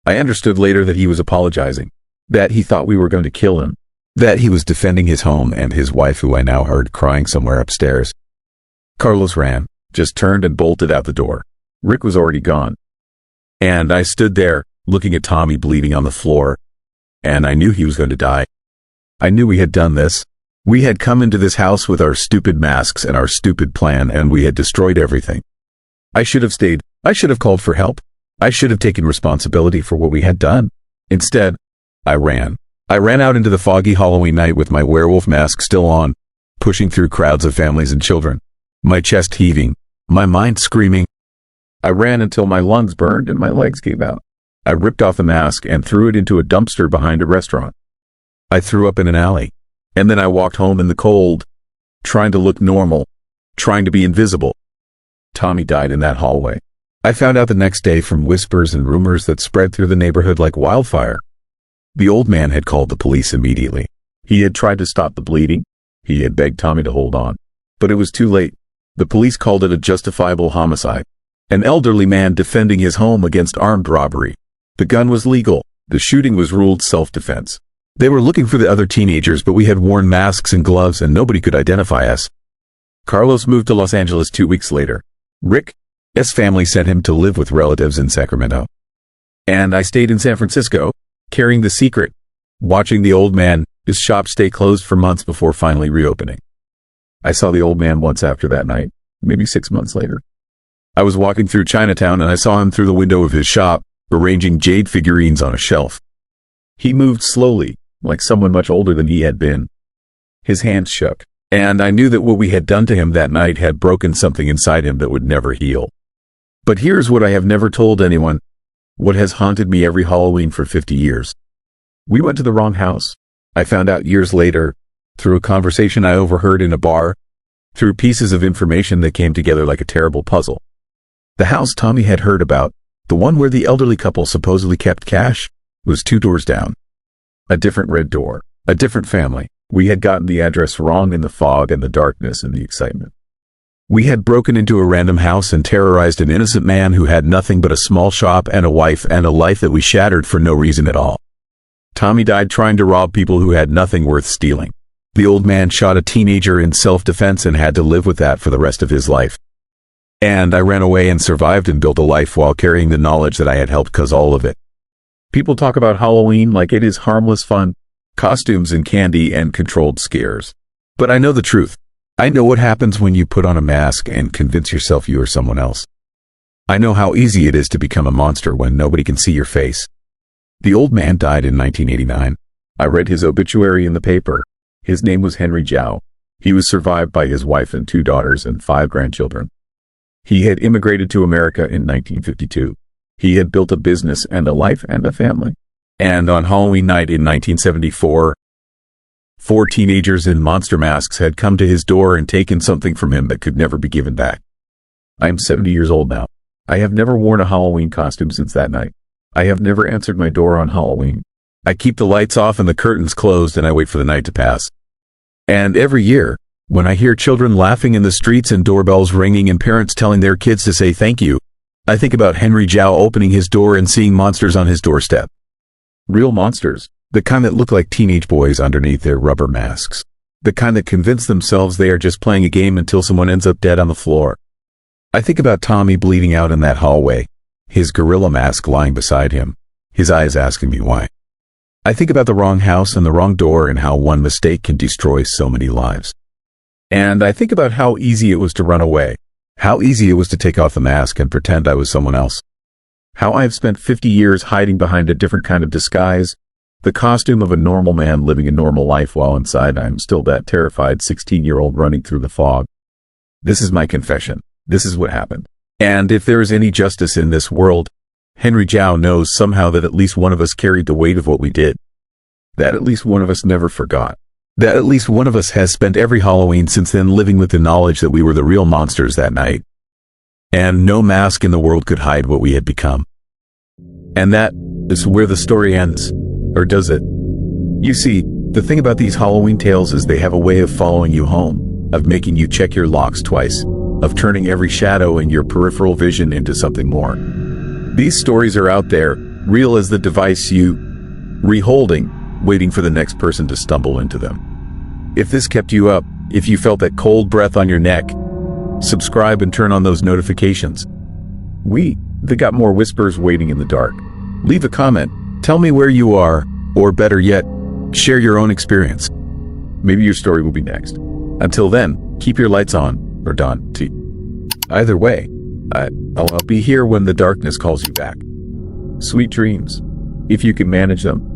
I understood later that he was apologizing, that he thought we were going to kill him, that he was defending his home and his wife, who I now heard crying somewhere upstairs. Carlos ran, just turned and bolted out the door. Rick was already gone. And I stood there, looking at Tommy bleeding on the floor, and I knew he was going to die. I knew we had done this. We had come into this house with our stupid masks and our stupid plan, and we had destroyed everything. I should have stayed. I should have called for help. I should have taken responsibility for what we had done. Instead, I ran. I ran out into the foggy Halloween night with my werewolf mask still on, pushing through crowds of families and children, my chest heaving, my mind screaming. I ran until my lungs burned and my legs gave out. I ripped off the mask and threw it into a dumpster behind a restaurant. I threw up in an alley, and then I walked home in the cold, trying to look normal, trying to be invisible. Tommy died in that hallway. I found out the next day from whispers and rumors that spread through the neighborhood like wildfire. The old man had called the police immediately. He had tried to stop the bleeding. He had begged Tommy to hold on. But it was too late. The police called it a justifiable homicide. An elderly man defending his home against armed robbery. The gun was legal. The shooting was ruled self-defense. They were looking for the other teenagers, but we had worn masks and gloves and nobody could identify us. Carlos moved to Los Angeles 2 weeks later. Rick's family sent him to live with relatives in Sacramento. And I stayed in San Francisco, carrying the secret, watching the old man, his shop stay closed for months before finally reopening. I saw the old man once after that night, maybe 6 months later. I was walking through Chinatown and I saw him through the window of his shop, arranging jade figurines on a shelf. He moved slowly, like someone much older than he had been. His hands shook, and I knew that what we had done to him that night had broken something inside him that would never heal. But here's what I have never told anyone, what has haunted me every Halloween for 50 years. We went to the wrong house. I found out years later, through a conversation I overheard in a bar, through pieces of information that came together like a terrible puzzle. The house Tommy had heard about, the one where the elderly couple supposedly kept cash, was 2 doors down. A different red door, a different family. We had gotten the address wrong in the fog and the darkness and the excitement. We had broken into a random house and terrorized an innocent man who had nothing but a small shop and a wife and a life that we shattered for no reason at all. Tommy died trying to rob people who had nothing worth stealing. The old man shot a teenager in self-defense and had to live with that for the rest of his life. And I ran away and survived and built a life while carrying the knowledge that I had helped cause all of it. People talk about Halloween like it is harmless fun, costumes and candy and controlled scares. But I know the truth. I know what happens when you put on a mask and convince yourself you are someone else. I know how easy it is to become a monster when nobody can see your face. The old man died in 1989. I read his obituary in the paper. His name was Henry Zhao. He was survived by his wife and 2 daughters and 5 grandchildren. He had immigrated to America in 1952. He had built a business and a life and a family. And on Halloween night in 1974, 4 teenagers in monster masks had come to his door and taken something from him that could never be given back. I am 70 years old now. I have never worn a Halloween costume since that night. I have never answered my door on Halloween. I keep the lights off and the curtains closed and I wait for the night to pass. And every year, when I hear children laughing in the streets and doorbells ringing and parents telling their kids to say thank you, I think about Henry Zhao opening his door and seeing monsters on his doorstep. Real monsters. The kind that look like teenage boys underneath their rubber masks. The kind that convince themselves they are just playing a game until someone ends up dead on the floor. I think about Tommy bleeding out in that hallway, his gorilla mask lying beside him, his eyes asking me why. I think about the wrong house and the wrong door and how one mistake can destroy so many lives. And I think about how easy it was to run away, how easy it was to take off the mask and pretend I was someone else. How I have spent 50 years hiding behind a different kind of disguise, the costume of a normal man living a normal life while inside I'm still that terrified 16-year-old running through the fog. This is my confession. This is what happened. And if there is any justice in this world, Henry Zhao knows somehow that at least one of us carried the weight of what we did. That at least one of us never forgot. That at least one of us has spent every Halloween since then living with the knowledge that we were the real monsters that night. And no mask in the world could hide what we had become. And that is where the story ends. Or does it? You see, the thing about these Halloween tales is they have a way of following you home, of making you check your locks twice, of turning every shadow in your peripheral vision into something more. These stories are out there, real as the device you reholding, waiting for the next person to stumble into them. If this kept you up, if you felt that cold breath on your neck, subscribe and turn on those notifications. They got more whispers waiting in the dark. Leave a comment, tell me where you are, or better yet, share your own experience. Maybe your story will be next. Until then, keep your lights on, or done. Either way, I'll be here when the darkness calls you back. Sweet dreams, if you can manage them.